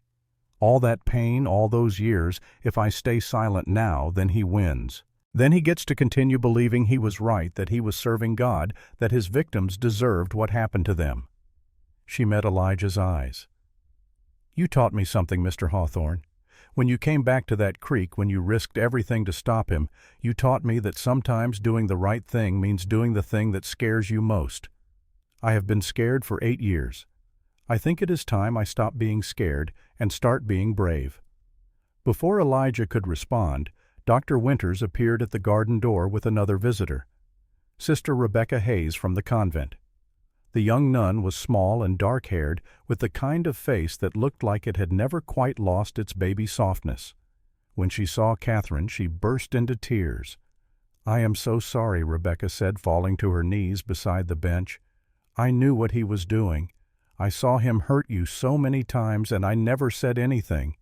S1: All that pain, all those years, if I stay silent now, then he wins. Then he gets to continue believing he was right, that he was serving God, that his victims deserved what happened to them." She met Elijah's eyes. "You taught me something, Mr. Hawthorne. When you came back to that creek, when you risked everything to stop him, you taught me that sometimes doing the right thing means doing the thing that scares you most. I have been scared for 8 years. I think it is time I stop being scared and start being brave." Before Elijah could respond, Dr. Winters appeared at the garden door with another visitor, Sister Rebecca Hayes from the convent. The young nun was small and dark-haired, with the kind of face that looked like it had never quite lost its baby softness. When she saw Catherine, she burst into tears. "I am so sorry," Rebecca said, falling to her knees beside the bench. "I knew what he was doing. I saw him hurt you so many times, and I never said anything.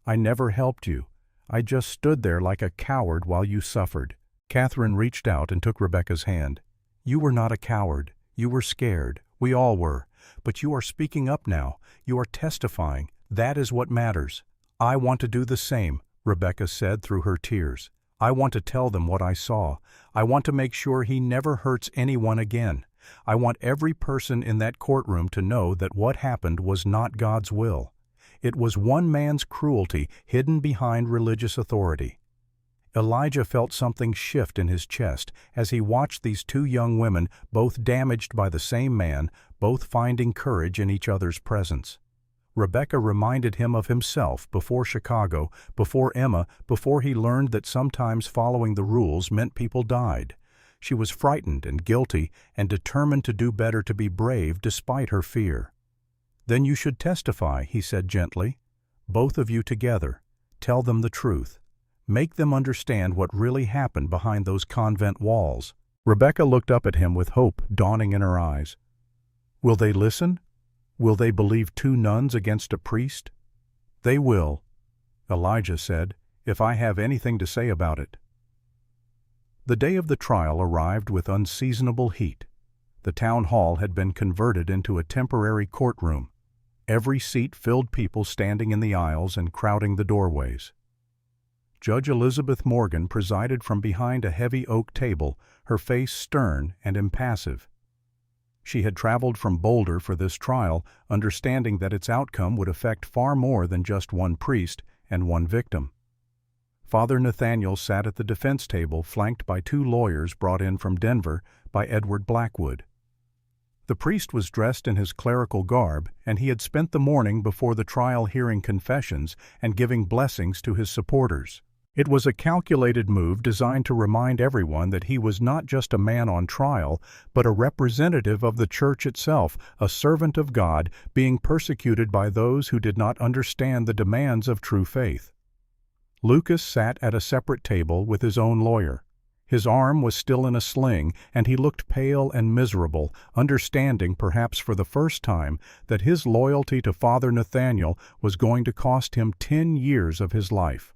S1: I never helped you. I just stood there like a coward while you suffered." Catherine reached out and took Rebecca's hand. "You were not a coward. You were scared. We all were. But you are speaking up now. You are testifying. That is what matters. I want to do the same," Rebecca said through her tears. "I want to tell them what I saw. I want to make sure he never hurts anyone again. I want every person in that courtroom to know that what happened was not God's will. It was one man's cruelty hidden behind religious authority." Elijah felt something shift in his chest as he watched these 2 young women, both damaged by the same man, both finding courage in each other's presence. Rebecca reminded him of himself before Chicago, before Emma, before he learned that sometimes following the rules meant people died. She was frightened and guilty and determined to do better, to be brave despite her fear. "Then you should testify," he said gently. "Both of you together. Tell them the truth. Make them understand what really happened behind those convent walls." Rebecca looked up at him with hope dawning in her eyes. "Will they listen? Will they believe two nuns against a priest?" "They will," Elijah said, "if I have anything to say about it." The day of the trial arrived with unseasonable heat. The town hall had been converted into a temporary courtroom. Every seat filled, people standing in the aisles and crowding the doorways. Judge Elizabeth Morgan presided from behind a heavy oak table, her face stern and impassive. She had traveled from Boulder for this trial, understanding that its outcome would affect far more than just one priest and one victim. Father Nathaniel sat at the defense table, flanked by two lawyers brought in from Denver by Edward Blackwood. The priest was dressed in his clerical garb, and he had spent the morning before the trial hearing confessions and giving blessings to his supporters. It was a calculated move designed to remind everyone that he was not just a man on trial, but a representative of the church itself, a servant of God, being persecuted by those who did not understand the demands of true faith. Lucas sat at a separate table with his own lawyer. His arm was still in a sling, and he looked pale and miserable, understanding, perhaps for the first time, that his loyalty to Father Nathaniel was going to cost him 10 years of his life.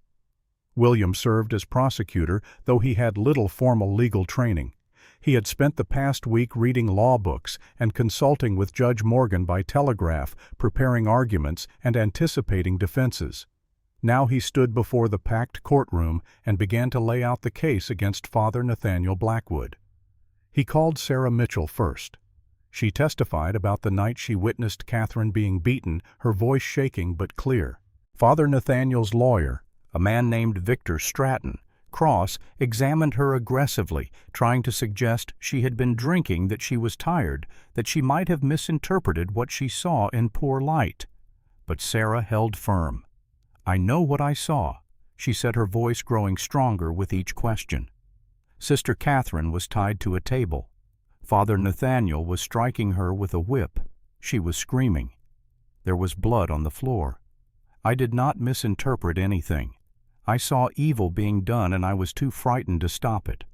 S1: William served as prosecutor, though he had little formal legal training. He had spent the past week reading law books and consulting with Judge Morgan by telegraph, preparing arguments and anticipating defenses. Now he stood before the packed courtroom and began to lay out the case against Father Nathaniel Blackwood. He called Sarah Mitchell first. She testified about the night she witnessed Catherine being beaten, her voice shaking but clear. Father Nathaniel's lawyer, a man named Victor Stratton, Cross, examined her aggressively, trying to suggest she had been drinking, that she was tired, that she might have misinterpreted what she saw in poor light. But Sarah held firm. "I know what I saw," she said, her voice growing stronger with each question. Sister Catherine was tied to a table. Father Nathaniel was striking her with a whip. She was screaming. There was blood on the floor. I did not misinterpret anything. I saw evil being done, and I was too frightened to stop it.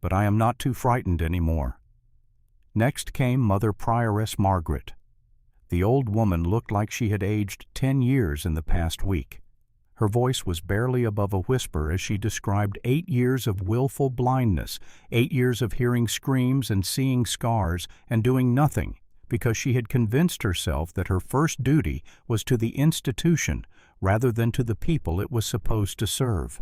S1: But I am not too frightened anymore. Next came Mother Prioress Margaret. The old woman looked like she had aged 10 years in the past week. Her voice was barely above a whisper as she described 8 years of willful blindness, 8 years of hearing screams and seeing scars and doing nothing, because she had convinced herself that her first duty was to the institution rather than to the people it was supposed to serve.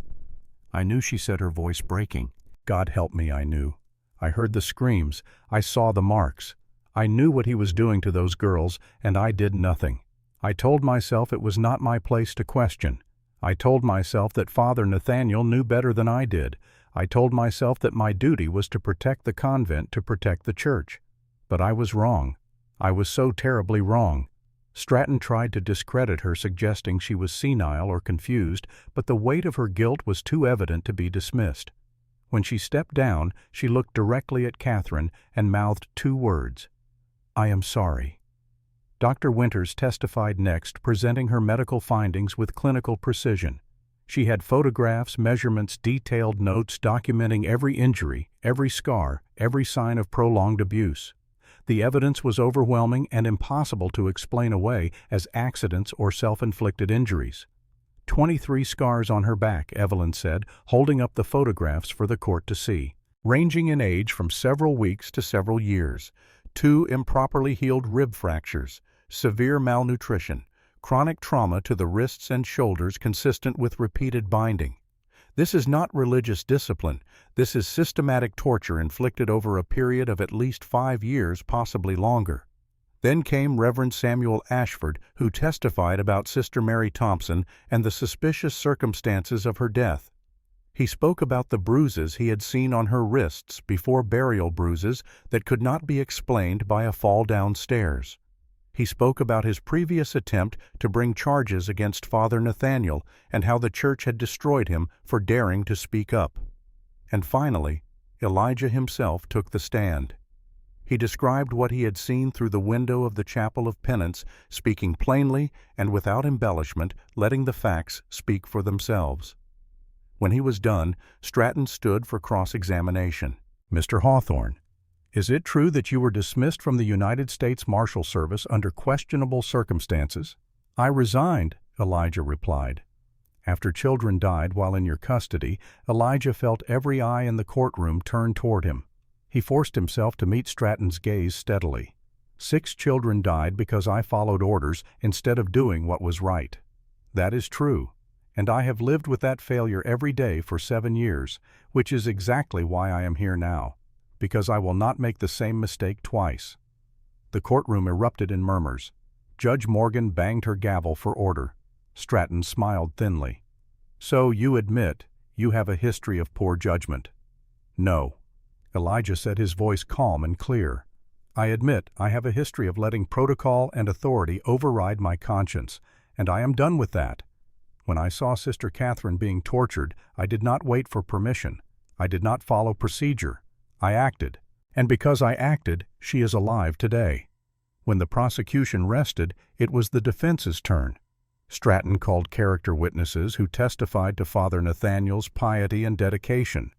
S1: "I knew," she said, her voice breaking. "God help me, I knew. I heard the screams. I saw the marks. I knew what he was doing to those girls, and I did nothing. I told myself it was not my place to question. I told myself that Father Nathaniel knew better than I did. I told myself that my duty was to protect the convent, to protect the church. But I was wrong. I was so terribly wrong." Stratton tried to discredit her, suggesting she was senile or confused, but the weight of her guilt was too evident to be dismissed. When she stepped down, she looked directly at Catherine and mouthed 2 words: "I am sorry." Dr. Winters testified next, presenting her medical findings with clinical precision. She had photographs, measurements, detailed notes documenting every injury, every scar, every sign of prolonged abuse. The evidence was overwhelming and impossible to explain away as accidents or self-inflicted injuries. 23 scars on her back, Evelyn said, holding up the photographs for the court to see, ranging in age from several weeks to several years. 2 improperly healed rib fractures, severe malnutrition, chronic trauma to the wrists and shoulders consistent with repeated binding. This is not religious discipline. This is systematic torture inflicted over a period of at least 5 years, possibly longer. Then came Reverend Samuel Ashford, who testified about Sister Mary Thompson and the suspicious circumstances of her death. He spoke about the bruises he had seen on her wrists, before burial bruises that could not be explained by a fall downstairs. He spoke about his previous attempt to bring charges against Father Nathaniel and how the church had destroyed him for daring to speak up. And finally, Elijah himself took the stand. He described what he had seen through the window of the chapel of penance, speaking plainly and without embellishment, letting the facts speak for themselves. When he was done, Stratton stood for cross-examination. "Mr. Hawthorne, is it true that you were dismissed from the United States Marshal Service under questionable circumstances?" "I resigned," Elijah replied. After children died while in your custody, Elijah felt every eye in the courtroom turn toward him. He forced himself to meet Stratton's gaze steadily. "6 children died because I followed orders instead of doing what was right. That is true, and I have lived with that failure every day for 7 years, which is exactly why I am here now, because I will not make the same mistake twice." The courtroom erupted in murmurs. Judge Morgan banged her gavel for order. Stratton smiled thinly. "So you admit you have a history of poor judgment?" "No." Elijah said, his voice calm and clear. "I admit I have a history of letting protocol and authority override my conscience, and I am done with that. When I saw Sister Catherine being tortured, I did not wait for permission. I did not follow procedure. I acted. And because I acted, she is alive today." When the prosecution rested, it was the defense's turn. Stratton called character witnesses who testified to Father Nathaniel's piety and dedication.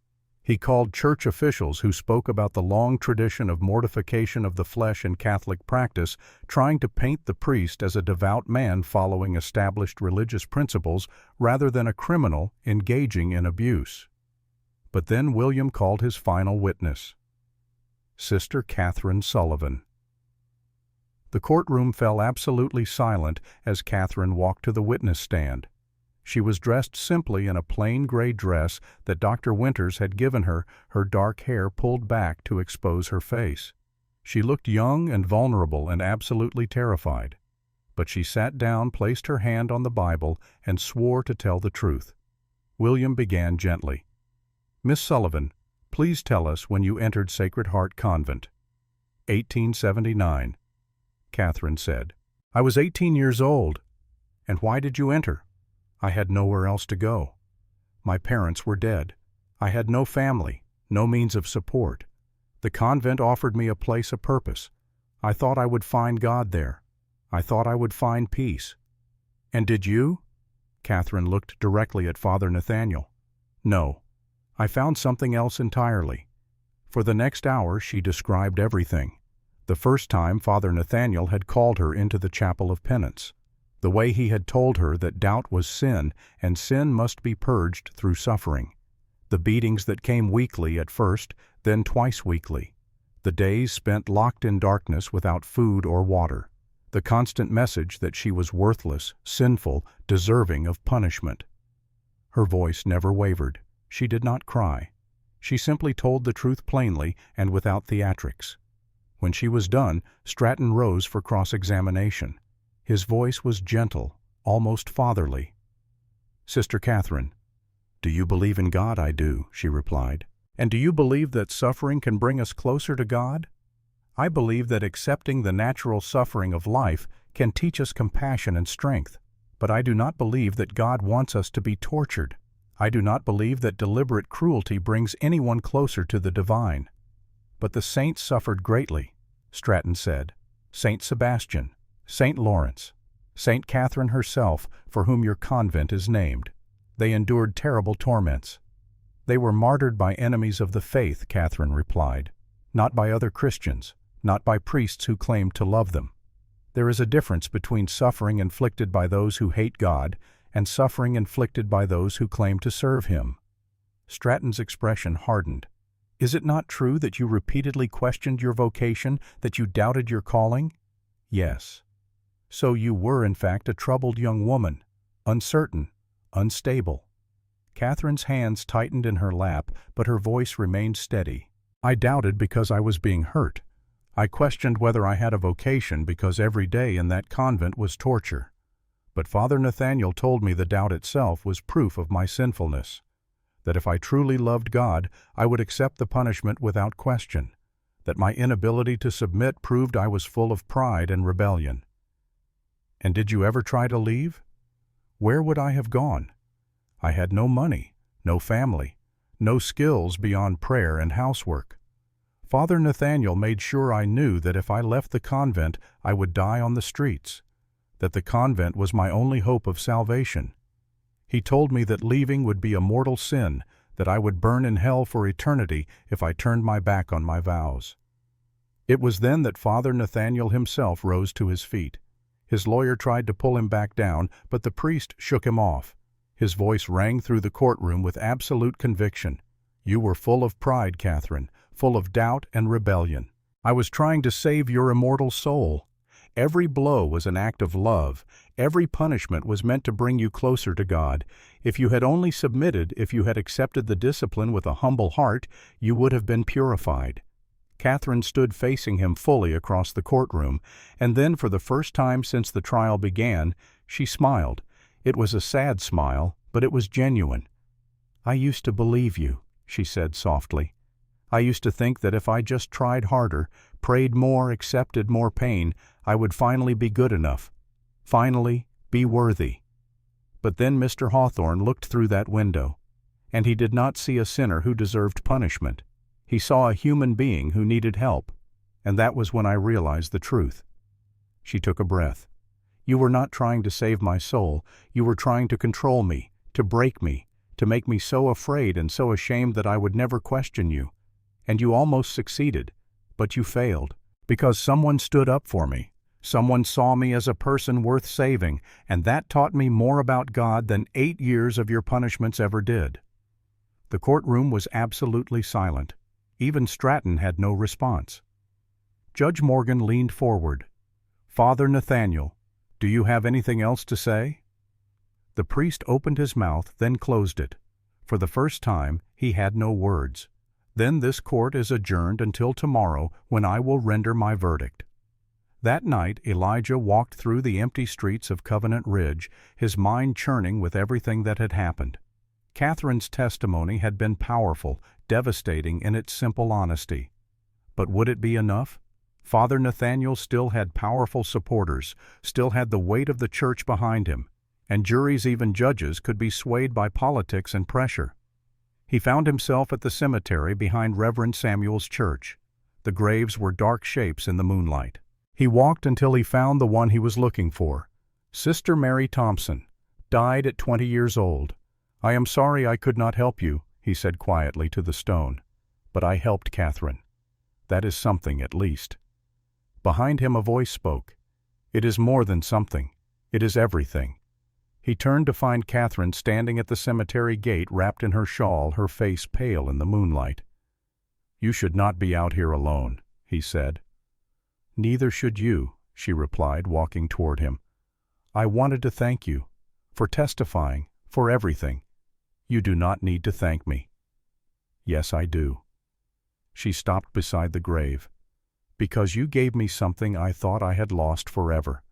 S1: He called church officials who spoke about the long tradition of mortification of the flesh in Catholic practice, trying to paint the priest as a devout man following established religious principles rather than a criminal engaging in abuse. But then William called his final witness, Sister Catherine Sullivan. The courtroom fell absolutely silent as Catherine walked to the witness stand. She was dressed simply in a plain gray dress that Dr. Winters had given her, her dark hair pulled back to expose her face. She looked young and vulnerable and absolutely terrified. But she sat down, placed her hand on the Bible, and swore to tell the truth. William began gently. "Miss Sullivan, please tell us when you entered Sacred Heart Convent." 1879. Catherine said. "I was 18 years old." "And why did you enter?" "I had nowhere else to go. My parents were dead. I had no family, no means of support. The convent offered me a place, a purpose. I thought I would find God there. I thought I would find peace." "And did you?" Catherine looked directly at Father Nathaniel. "No. I found something else entirely." For the next hour she described everything. The first time Father Nathaniel had called her into the chapel of penance. The way he had told her that doubt was sin, and sin must be purged through suffering. The beatings that came weekly at first, then twice weekly. The days spent locked in darkness without food or water. The constant message that she was worthless, sinful, deserving of punishment. Her voice never wavered. She did not cry. She simply told the truth plainly and without theatrics. When she was done, Stratton rose for cross-examination. His voice was gentle, almost fatherly. "Sister Catherine, do you believe in God?" "I do," she replied. "And do you believe that suffering can bring us closer to God?" "I believe that accepting the natural suffering of life can teach us compassion and strength. But I do not believe that God wants us to be tortured. I do not believe that deliberate cruelty brings anyone closer to the divine." "But the saints suffered greatly," Stratton said. "Saint Sebastian, Saint Lawrence, Saint Catherine herself, for whom your convent is named. They endured terrible torments." "They were martyred by enemies of the faith," Catherine replied. "Not by other Christians, not by priests who claimed to love them. There is a difference between suffering inflicted by those who hate God and suffering inflicted by those who claim to serve Him." Stratton's expression hardened. "Is it not true that you repeatedly questioned your vocation, that you doubted your calling?" "Yes." "So you were, in fact, a troubled young woman, uncertain, unstable." Catherine's hands tightened in her lap, but her voice remained steady. "I doubted because I was being hurt. I questioned whether I had a vocation because every day in that convent was torture. But Father Nathaniel told me the doubt itself was proof of my sinfulness, that if I truly loved God, I would accept the punishment without question, that my inability to submit proved I was full of pride and rebellion." "And did you ever try to leave?" "Where would I have gone? I had no money, no family, no skills beyond prayer and housework. Father Nathaniel made sure I knew that if I left the convent, I would die on the streets, that the convent was my only hope of salvation. He told me that leaving would be a mortal sin, that I would burn in hell for eternity if I turned my back on my vows. It was then that Father Nathaniel himself rose to his feet. His lawyer tried to pull him back down, but the priest shook him off. His voice rang through the courtroom with absolute conviction. "You were full of pride, Catherine, full of doubt and rebellion. I was trying to save your immortal soul. Every blow was an act of love. Every punishment was meant to bring you closer to God. If you had only submitted, if you had accepted the discipline with a humble heart, you would have been purified." Catherine stood facing him fully across the courtroom, and then for the first time since the trial began, she smiled. It was a sad smile, but it was genuine. "I used to believe you," she said softly. "I used to think that if I just tried harder, prayed more, accepted more pain, I would finally be good enough. Finally, be worthy." But then Mr. Hawthorne looked through that window, and he did not see a sinner who deserved punishment. He saw a human being who needed help, and that was when I realized the truth. She took a breath. "You were not trying to save my soul. You were trying to control me, to break me, to make me so afraid and so ashamed that I would never question you. And you almost succeeded, but you failed, because someone stood up for me. Someone saw me as a person worth saving, and that taught me more about God than 8 years of your punishments ever did." The courtroom was absolutely silent. Even Stratton had no response. Judge Morgan leaned forward. "Father Nathaniel, do you have anything else to say?" The priest opened his mouth, then closed it. For the first time, he had no words. "Then this court is adjourned until tomorrow, when I will render my verdict." That night Elijah walked through the empty streets of Covenant Ridge, his mind churning with everything that had happened. Catherine's testimony had been powerful, devastating in its simple honesty. But would it be enough? Father Nathaniel still had powerful supporters, still had the weight of the church behind him, and juries, even judges, could be swayed by politics and pressure. He found himself at the cemetery behind Reverend Samuel's church. The graves were dark shapes in the moonlight. He walked until he found the one he was looking for. Sister Mary Thompson, died at 20 years old. "I am sorry I could not help you," he said quietly to the stone, "but I helped Catherine. That is something, at least." Behind him a voice spoke. "It is more than something. It is everything." He turned to find Catherine standing at the cemetery gate, wrapped in her shawl, her face pale in the moonlight. "You should not be out here alone," he said. "Neither should you," she replied, walking toward him. "I wanted to thank you for testifying, for everything. You do not need to thank me." "Yes, I do." She stopped beside the grave. "Because you gave me something I thought I had lost forever.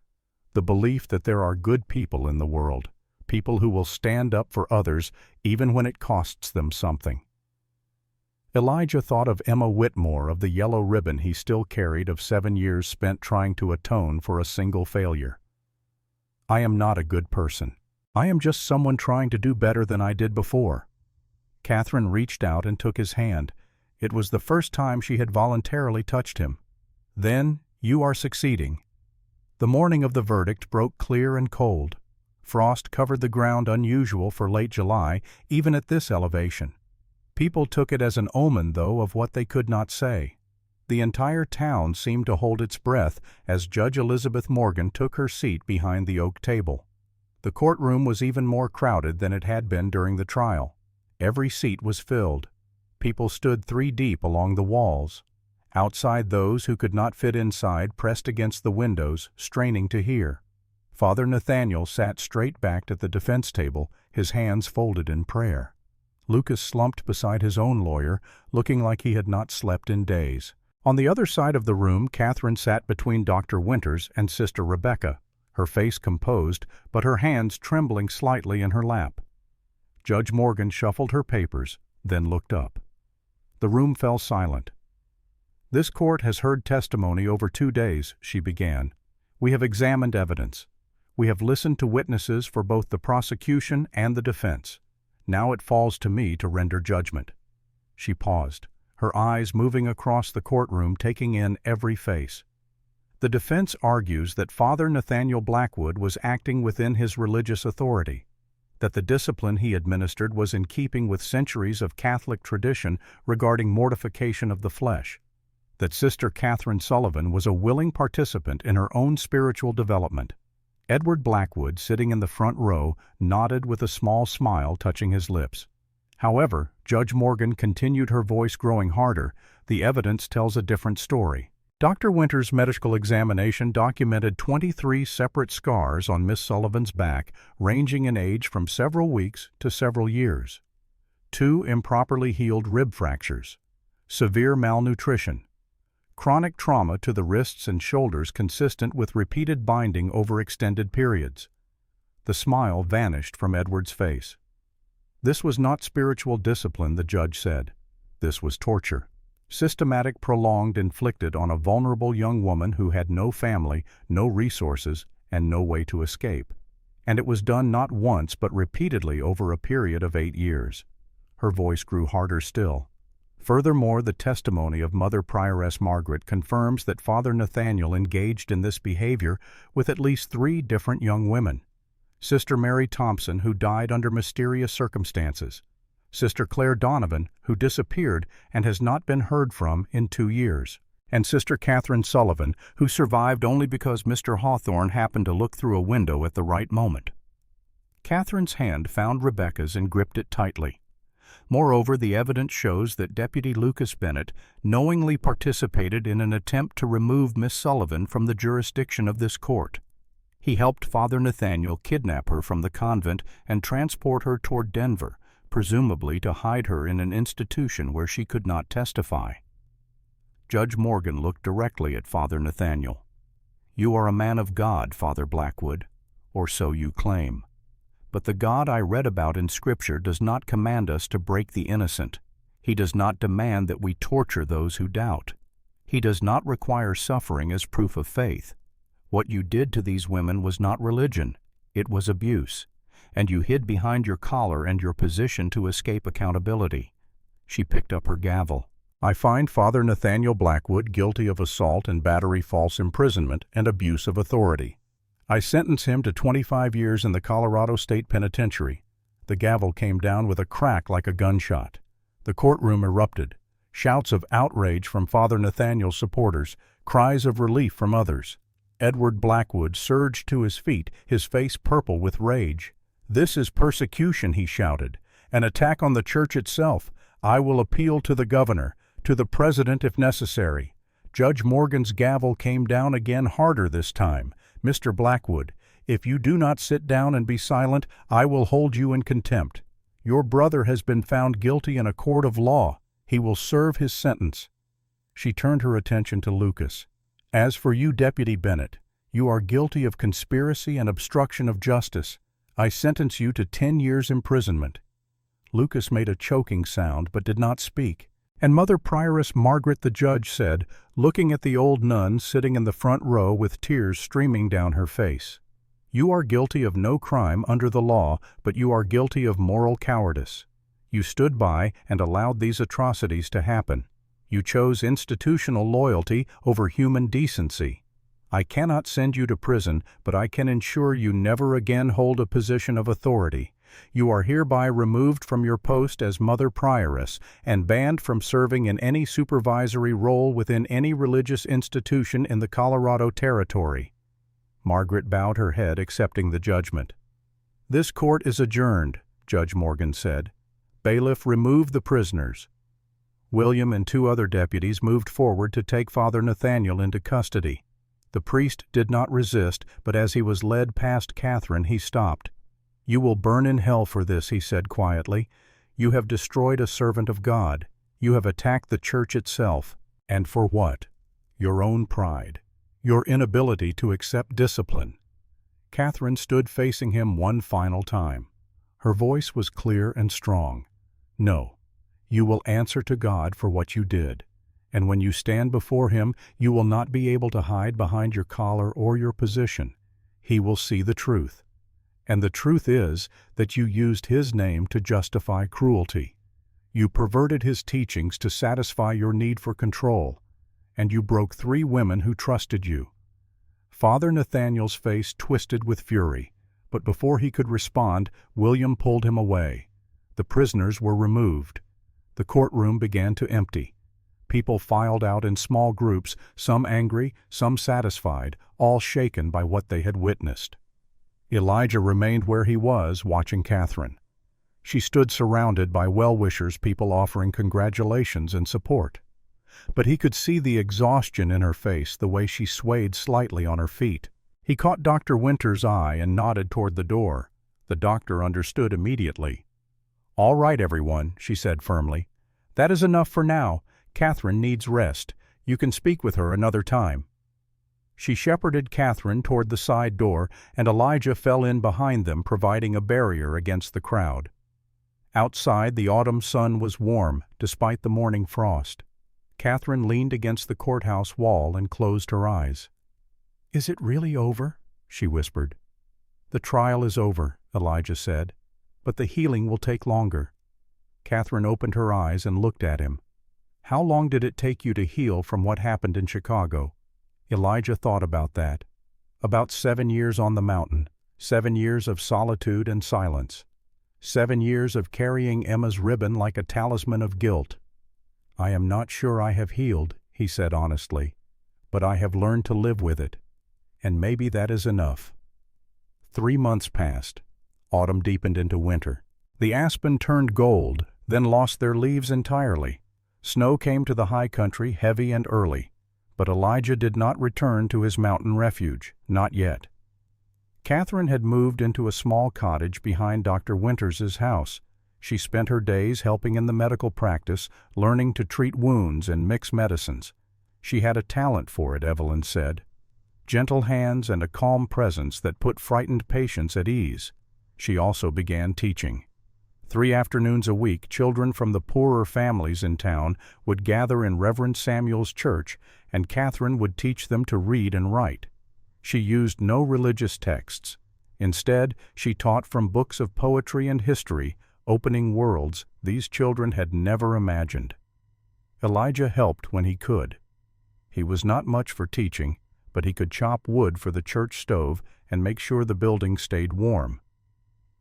S1: The belief that there are good people in the world, people who will stand up for others even when it costs them something." Elijah thought of Emma Whitmore, of the yellow ribbon he still carried of 7 years spent trying to atone for a single failure. "I am not a good person. I am just someone trying to do better than I did before." Catherine reached out and took his hand. It was the first time she had voluntarily touched him. "Then you are succeeding." The morning of the verdict broke clear and cold. Frost covered the ground, unusual for late July, even at this elevation. People took it as an omen, though, of what they could not say. The entire town seemed to hold its breath as Judge Elizabeth Morgan took her seat behind the oak table. The courtroom was even more crowded than it had been during the trial. Every seat was filled. People stood 3 deep along the walls. Outside, those who could not fit inside pressed against the windows, straining to hear. Father Nathaniel sat straight-backed at the defense table, his hands folded in prayer. Lucas slumped beside his own lawyer, looking like he had not slept in days. On the other side of the room, Catherine sat between Dr. Winters and Sister Rebecca, her face composed, but her hands trembling slightly in her lap. Judge Morgan shuffled her papers, then looked up. The room fell silent. "This court has heard testimony over 2 days," she began. "We have examined evidence. We have listened to witnesses for both the prosecution and the defense. Now it falls to me to render judgment." She paused. her eyes moving across the courtroom, taking in every face. The defense argues that Father Nathaniel Blackwood was acting within his religious authority, that the discipline he administered was in keeping with centuries of Catholic tradition regarding mortification of the flesh, that Sister Catherine Sullivan was a willing participant in her own spiritual development. Edward Blackwood, sitting in the front row, nodded with a small smile touching his lips. However, Judge Morgan continued, her voice growing harder. The evidence tells a different story. Dr. Winter's medical examination documented 23 separate scars on Miss Sullivan's back, ranging in age from several weeks to several years. 2 improperly healed rib fractures, severe malnutrition, chronic trauma to the wrists and shoulders consistent with repeated binding over extended periods. The smile vanished from Edward's face. This was not spiritual discipline, the judge said. This was torture. Systematic, prolonged, inflicted on a vulnerable young woman who had no family, no resources, and no way to escape. And it was done not once but repeatedly over a period of 8 years. Her voice grew harder still. Furthermore, the testimony of Mother Prioress Margaret confirms that Father Nathaniel engaged in this behavior with at least 3 different young women. Sister Mary Thompson, who died under mysterious circumstances. Sister Claire Donovan, who disappeared and has not been heard from in 2 years. And Sister Catherine Sullivan, who survived only because Mr. Hawthorne happened to look through a window at the right moment. Catherine's hand found Rebecca's and gripped it tightly. Moreover, the evidence shows that Deputy Lucas Bennett knowingly participated in an attempt to remove Miss Sullivan from the jurisdiction of this court. He helped Father Nathaniel kidnap her from the convent and transport her toward Denver, presumably to hide her in an institution where she could not testify. Judge Morgan looked directly at Father Nathaniel. "You are a man of God, Father Blackwood, or so you claim. But the God I read about in Scripture does not command us to break the innocent. He does not demand that we torture those who doubt. He does not require suffering as proof of faith. What you did to these women was not religion, it was abuse, and you hid behind your collar and your position to escape accountability." She picked up her gavel. "I find Father Nathaniel Blackwood guilty of assault and battery, false imprisonment, and abuse of authority. I sentence him to 25 years in the Colorado State Penitentiary." The gavel came down with a crack like a gunshot. The courtroom erupted. Shouts of outrage from Father Nathaniel's supporters, cries of relief from others. Edward Blackwood surged to his feet, his face purple with rage. "This is persecution," he shouted, "an attack on the church itself. I will appeal to the governor, to the president if necessary." Judge Morgan's gavel came down again, harder this time. "Mr. Blackwood, if you do not sit down and be silent, I will hold you in contempt. Your brother has been found guilty in a court of law. He will serve his sentence." She turned her attention to Lucas. "As for you, Deputy Bennett, you are guilty of conspiracy and obstruction of justice. I sentence you to 10 years imprisonment." Lucas made a choking sound but did not speak. And Mother Prioress Margaret, the judge, said, looking at the old nun sitting in the front row with tears streaming down her face, "You are guilty of no crime under the law, but you are guilty of moral cowardice. You stood by and allowed these atrocities to happen. You chose institutional loyalty over human decency. I cannot send you to prison, but I can ensure you never again hold a position of authority. You are hereby removed from your post as Mother Prioress and banned from serving in any supervisory role within any religious institution in the Colorado Territory." Margaret bowed her head, accepting the judgment. "This court is adjourned," Judge Morgan said. "Bailiff, remove the prisoners." William and 2 other deputies moved forward to take Father Nathaniel into custody. The priest did not resist, but as he was led past Catherine, he stopped. "You will burn in hell for this," he said quietly. "You have destroyed a servant of God. You have attacked the church itself. And for what? Your own pride. Your inability to accept discipline." Catherine stood facing him one final time. Her voice was clear and strong. "No, you will answer to God for what you did. And when you stand before Him, you will not be able to hide behind your collar or your position. He will see the truth. And the truth is that you used His name to justify cruelty. You perverted his teachings to satisfy your need for control, and you broke 3 women who trusted you." Father Nathaniel's face twisted with fury, but before he could respond, William pulled him away. The prisoners were removed. The courtroom began to empty. People filed out in small groups, some angry, some satisfied, all shaken by what they had witnessed. Elijah remained where he was, watching Catherine. She stood surrounded by well-wishers, people offering congratulations and support. But he could see the exhaustion in her face, the way she swayed slightly on her feet. He caught Dr. Winter's eye and nodded toward the door. The doctor understood immediately. "All right, everyone," she said firmly. "That is enough for now. Catherine needs rest. You can speak with her another time." She shepherded Catherine toward the side door, and Elijah fell in behind them, providing a barrier against the crowd. Outside, the autumn sun was warm, despite the morning frost. Catherine leaned against the courthouse wall and closed her eyes. "Is it really over?" she whispered. "The trial is over," Elijah said, "but the healing will take longer." Catherine opened her eyes and looked at him. "How long did it take you to heal from what happened in Chicago?" Elijah thought about that. About 7 years on the mountain, 7 years of solitude and silence, 7 years of carrying Emma's ribbon like a talisman of guilt. "I am not sure I have healed," he said honestly, "but I have learned to live with it, and maybe that is enough." 3 months passed. Autumn deepened into winter. The aspen turned gold, then lost their leaves entirely. Snow came to the high country heavy and early, but Elijah did not return to his mountain refuge, not yet. Catherine had moved into a small cottage behind Dr. Winters's house. She spent her days helping in the medical practice, learning to treat wounds and mix medicines. She had a talent for it, Evelyn said. Gentle hands and a calm presence that put frightened patients at ease. She also began teaching. 3 afternoons a week, children from the poorer families in town would gather in Reverend Samuel's church, and Catherine would teach them to read and write. She used no religious texts. Instead, she taught from books of poetry and history, opening worlds these children had never imagined. Elijah helped when he could. He was not much for teaching, but he could chop wood for the church stove and make sure the building stayed warm.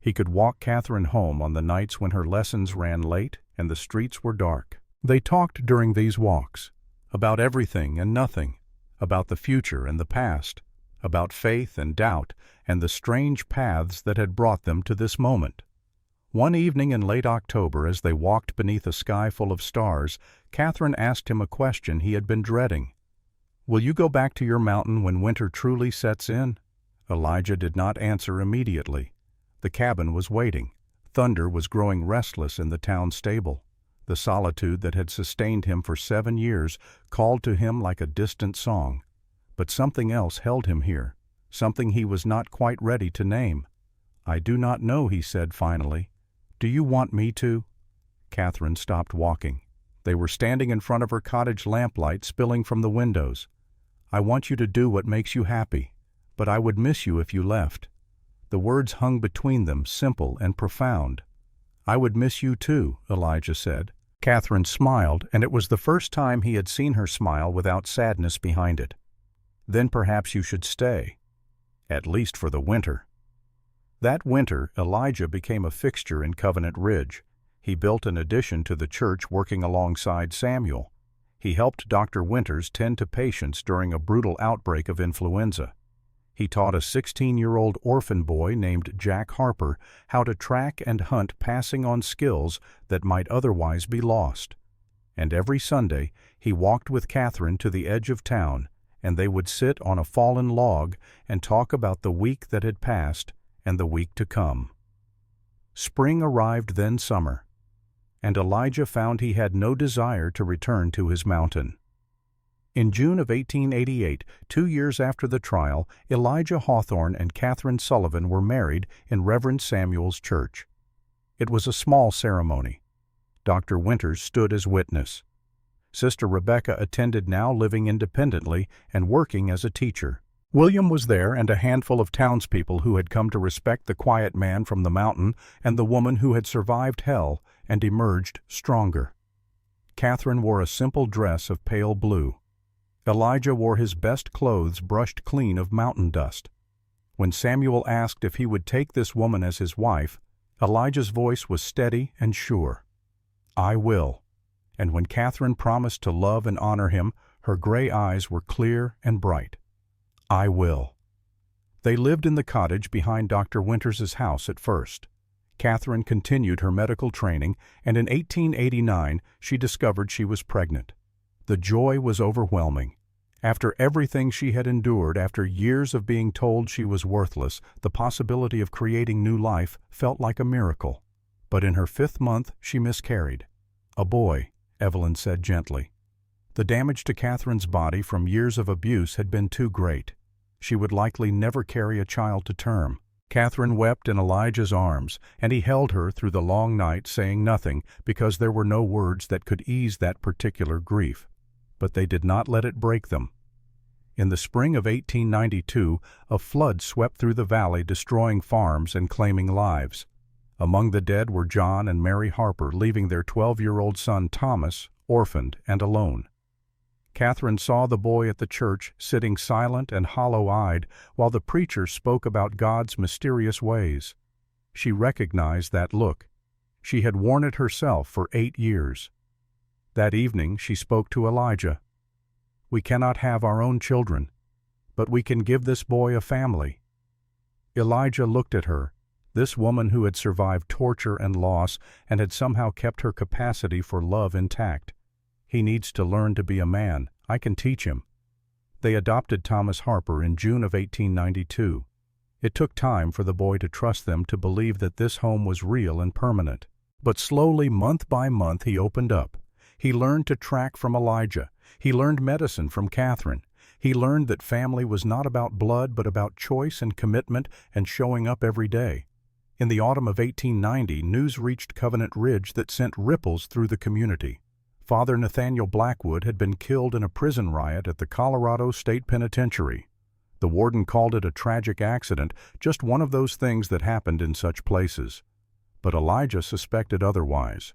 S1: He could walk Catherine home on the nights when her lessons ran late and the streets were dark. They talked during these walks, about everything and nothing, about the future and the past, about faith and doubt and the strange paths that had brought them to this moment. One evening in late October, as they walked beneath a sky full of stars, Catherine asked him a question he had been dreading. "Will you go back to your mountain when winter truly sets in?" Elijah did not answer immediately. The cabin was waiting. Thunder was growing restless in the town stable. The solitude that had sustained him for 7 years called to him like a distant song. But something else held him here, something he was not quite ready to name. "I do not know," he said finally. "Do you want me to?" Catherine stopped walking. They were standing in front of her cottage lamplight spilling from the windows. "I want you to do what makes you happy, but I would miss you if you left." The words hung between them, simple and profound. "I would miss you too," Elijah said. Catherine smiled, and it was the first time he had seen her smile without sadness behind it. "Then perhaps you should stay, at least for the winter." That winter, Elijah became a fixture in Covenant Ridge. He built an addition to the church working alongside Samuel. He helped Dr. Winters tend to patients during a brutal outbreak of influenza. He taught a 16-year-old orphan boy named Jack Harper how to track and hunt, passing on skills that might otherwise be lost. And every Sunday, he walked with Catherine to the edge of town, and they would sit on a fallen log and talk about the week that had passed and the week to come. Spring arrived, then summer, and Elijah found he had no desire to return to his mountain. In June of 1888, 2 years after the trial, Elijah Hawthorne and Catherine Sullivan were married in Reverend Samuel's church. It was a small ceremony. Dr. Winters stood as witness. Sister Rebecca attended, now living independently and working as a teacher. William was there, and a handful of townspeople who had come to respect the quiet man from the mountain and the woman who had survived hell and emerged stronger. Catherine wore a simple dress of pale blue. Elijah wore his best clothes brushed clean of mountain dust. When Samuel asked if he would take this woman as his wife, Elijah's voice was steady and sure. "I will." And when Catherine promised to love and honor him, her gray eyes were clear and bright. "I will." They lived in the cottage behind Dr. Winters's house at first. Catherine continued her medical training, and in 1889 she discovered she was pregnant. The joy was overwhelming. After everything she had endured, after years of being told she was worthless, the possibility of creating new life felt like a miracle. But in her 5th month she miscarried. "A boy," Evelyn said gently. The damage to Catherine's body from years of abuse had been too great. She would likely never carry a child to term. Catherine wept in Elijah's arms, and he held her through the long night, saying nothing, because there were no words that could ease that particular grief. But they did not let it break them. In the spring of 1892, a flood swept through the valley, destroying farms and claiming lives. Among the dead were John and Mary Harper, leaving their 12-year-old son Thomas orphaned and alone. Catherine saw the boy at the church sitting silent and hollow-eyed while the preacher spoke about God's mysterious ways. She recognized that look. She had worn it herself for 8 years. That evening she spoke to Elijah. "We cannot have our own children, but we can give this boy a family." Elijah looked at her, this woman who had survived torture and loss and had somehow kept her capacity for love intact. "He needs to learn to be a man. I can teach him." They adopted Thomas Harper in June of 1892. It took time for the boy to trust them, to believe that this home was real and permanent. But slowly, month by month, he opened up. He learned to track from Elijah. He learned medicine from Catherine. He learned that family was not about blood, but about choice and commitment and showing up every day. In the autumn of 1890, news reached Covenant Ridge that sent ripples through the community. Father Nathaniel Blackwood had been killed in a prison riot at the Colorado State Penitentiary. The warden called it a tragic accident, just one of those things that happened in such places. But Elijah suspected otherwise.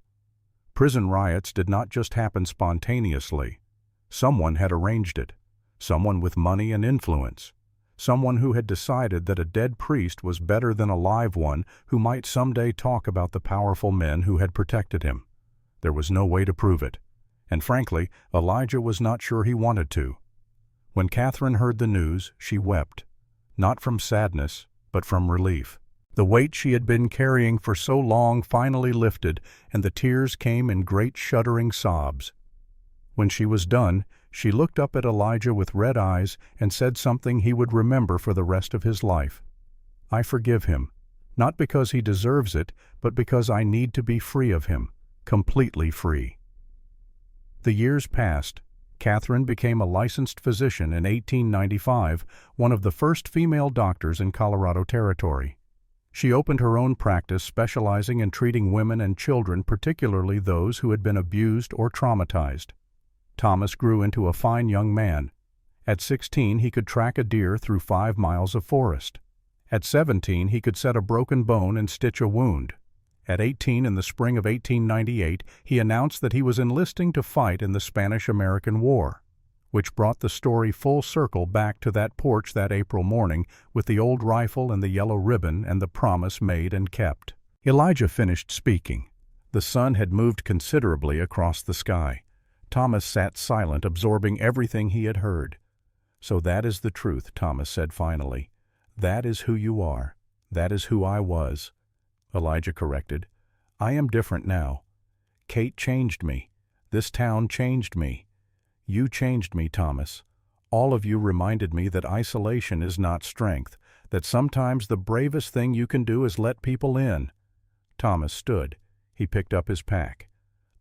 S1: Prison riots did not just happen spontaneously. Someone had arranged it. Someone with money and influence. Someone who had decided that a dead priest was better than a live one who might someday talk about the powerful men who had protected him. There was no way to prove it. And frankly, Elijah was not sure he wanted to. When Catherine heard the news, she wept. Not from sadness, but from relief. The weight she had been carrying for so long finally lifted, and the tears came in great shuddering sobs. When she was done, she looked up at Elijah with red eyes and said something he would remember for the rest of his life. "I forgive him, not because he deserves it, but because I need to be free of him, completely free." The years passed. Catherine became a licensed physician in 1895, one of the first female doctors in Colorado Territory. She opened her own practice, specializing in treating women and children, particularly those who had been abused or traumatized. Thomas grew into a fine young man. At 16, he could track a deer through 5 miles of forest. At 17, he could set a broken bone and stitch a wound. At 18, in the spring of 1898, he announced that he was enlisting to fight in the Spanish-American War, which brought the story full circle back to that porch that April morning with the old rifle and the yellow ribbon and the promise made and kept. Elijah finished speaking. The sun had moved considerably across the sky. Thomas sat silent, absorbing everything he had heard. "So that is the truth," Thomas said finally. "That is who you are. That is who I was." Elijah corrected. "I am different now. Kate changed me. This town changed me. You changed me, Thomas. All of you reminded me that isolation is not strength, that sometimes the bravest thing you can do is let people in." Thomas stood. He picked up his pack.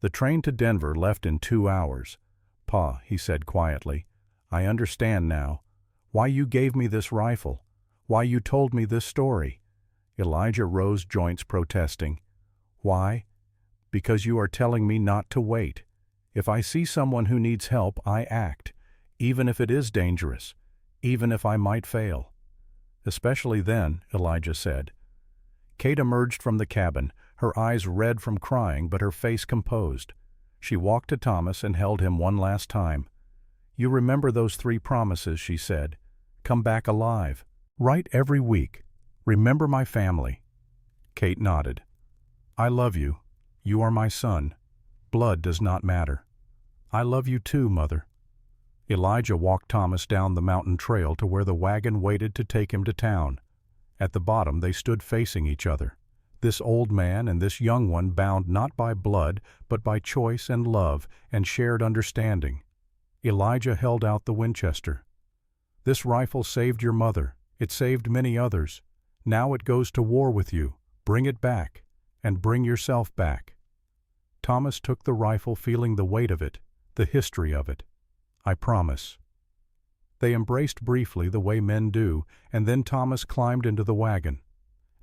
S1: The train to Denver left in 2 hours. "Pa," he said quietly, "I understand now. Why you gave me this rifle. Why you told me this story." Elijah rose, joints protesting. "Why? Because you are telling me not to wait. If I see someone who needs help, I act, even if it is dangerous, even if I might fail." "Especially then," Elijah said. Kate emerged from the cabin. her eyes red from crying but her face composed. She walked to Thomas and held him one last time. "You remember those 3 promises," she said. "Come back alive. Write every week. Remember my family." Kate nodded. "I love you. You are my son. Blood does not matter." "I love you too, Mother." Elijah walked Thomas down the mountain trail to where the wagon waited to take him to town. At the bottom they stood facing each other, this old man and this young one, bound not by blood but by choice and love and shared understanding. Elijah held out the Winchester. "This rifle saved your mother. It saved many others. Now it goes to war with you. Bring it back, and bring yourself back." Thomas took the rifle, feeling the weight of it, the history of it. "I promise." They embraced briefly, the way men do, and then Thomas climbed into the wagon.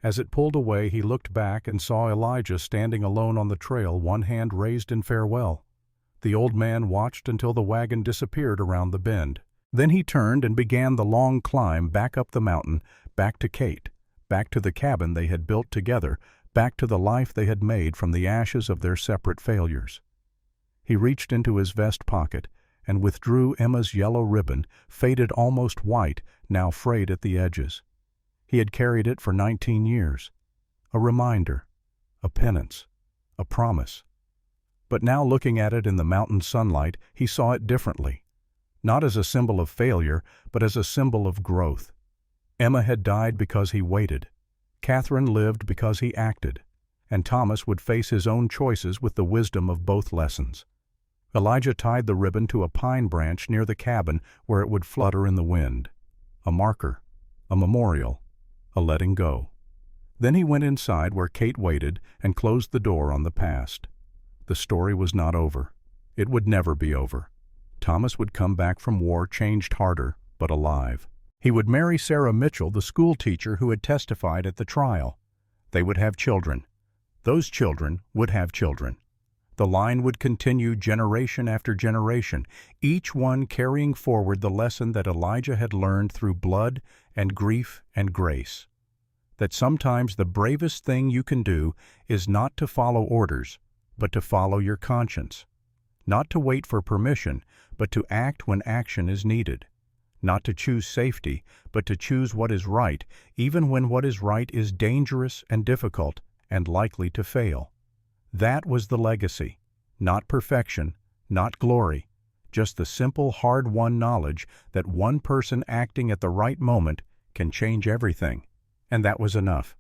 S1: As it pulled away, he looked back and saw Elijah standing alone on the trail, one hand raised in farewell. The old man watched until the wagon disappeared around the bend. Then he turned and began the long climb back up the mountain, back to Kate, back to the cabin they had built together, back to the life they had made from the ashes of their separate failures. He reached into his vest pocket and withdrew Emma's yellow ribbon, faded almost white, now frayed at the edges. He had carried it for 19 years. A reminder, a penance, a promise. But now, looking at it in the mountain sunlight, he saw it differently. Not as a symbol of failure, but as a symbol of growth. Emma had died because he waited. Catherine lived because he acted. And Thomas would face his own choices with the wisdom of both lessons. Elijah tied the ribbon to a pine branch near the cabin where it would flutter in the wind. A marker, a memorial, a letting go. Then he went inside where Kate waited and closed the door on the past. The story was not over. It would never be over. Thomas would come back from war changed, harder, but alive. He would marry Sarah Mitchell, the school teacher who had testified at the trial. They would have children. Those children would have children. The line would continue generation after generation, each one carrying forward the lesson that Elijah had learned through blood and grief and grace. That sometimes the bravest thing you can do is not to follow orders, but to follow your conscience. Not to wait for permission, but to act when action is needed. Not to choose safety, but to choose what is right, even when what is right is dangerous and difficult and likely to fail. That was the legacy. Not perfection, not glory, just the simple, hard-won knowledge that one person acting at the right moment can change everything. And that was enough.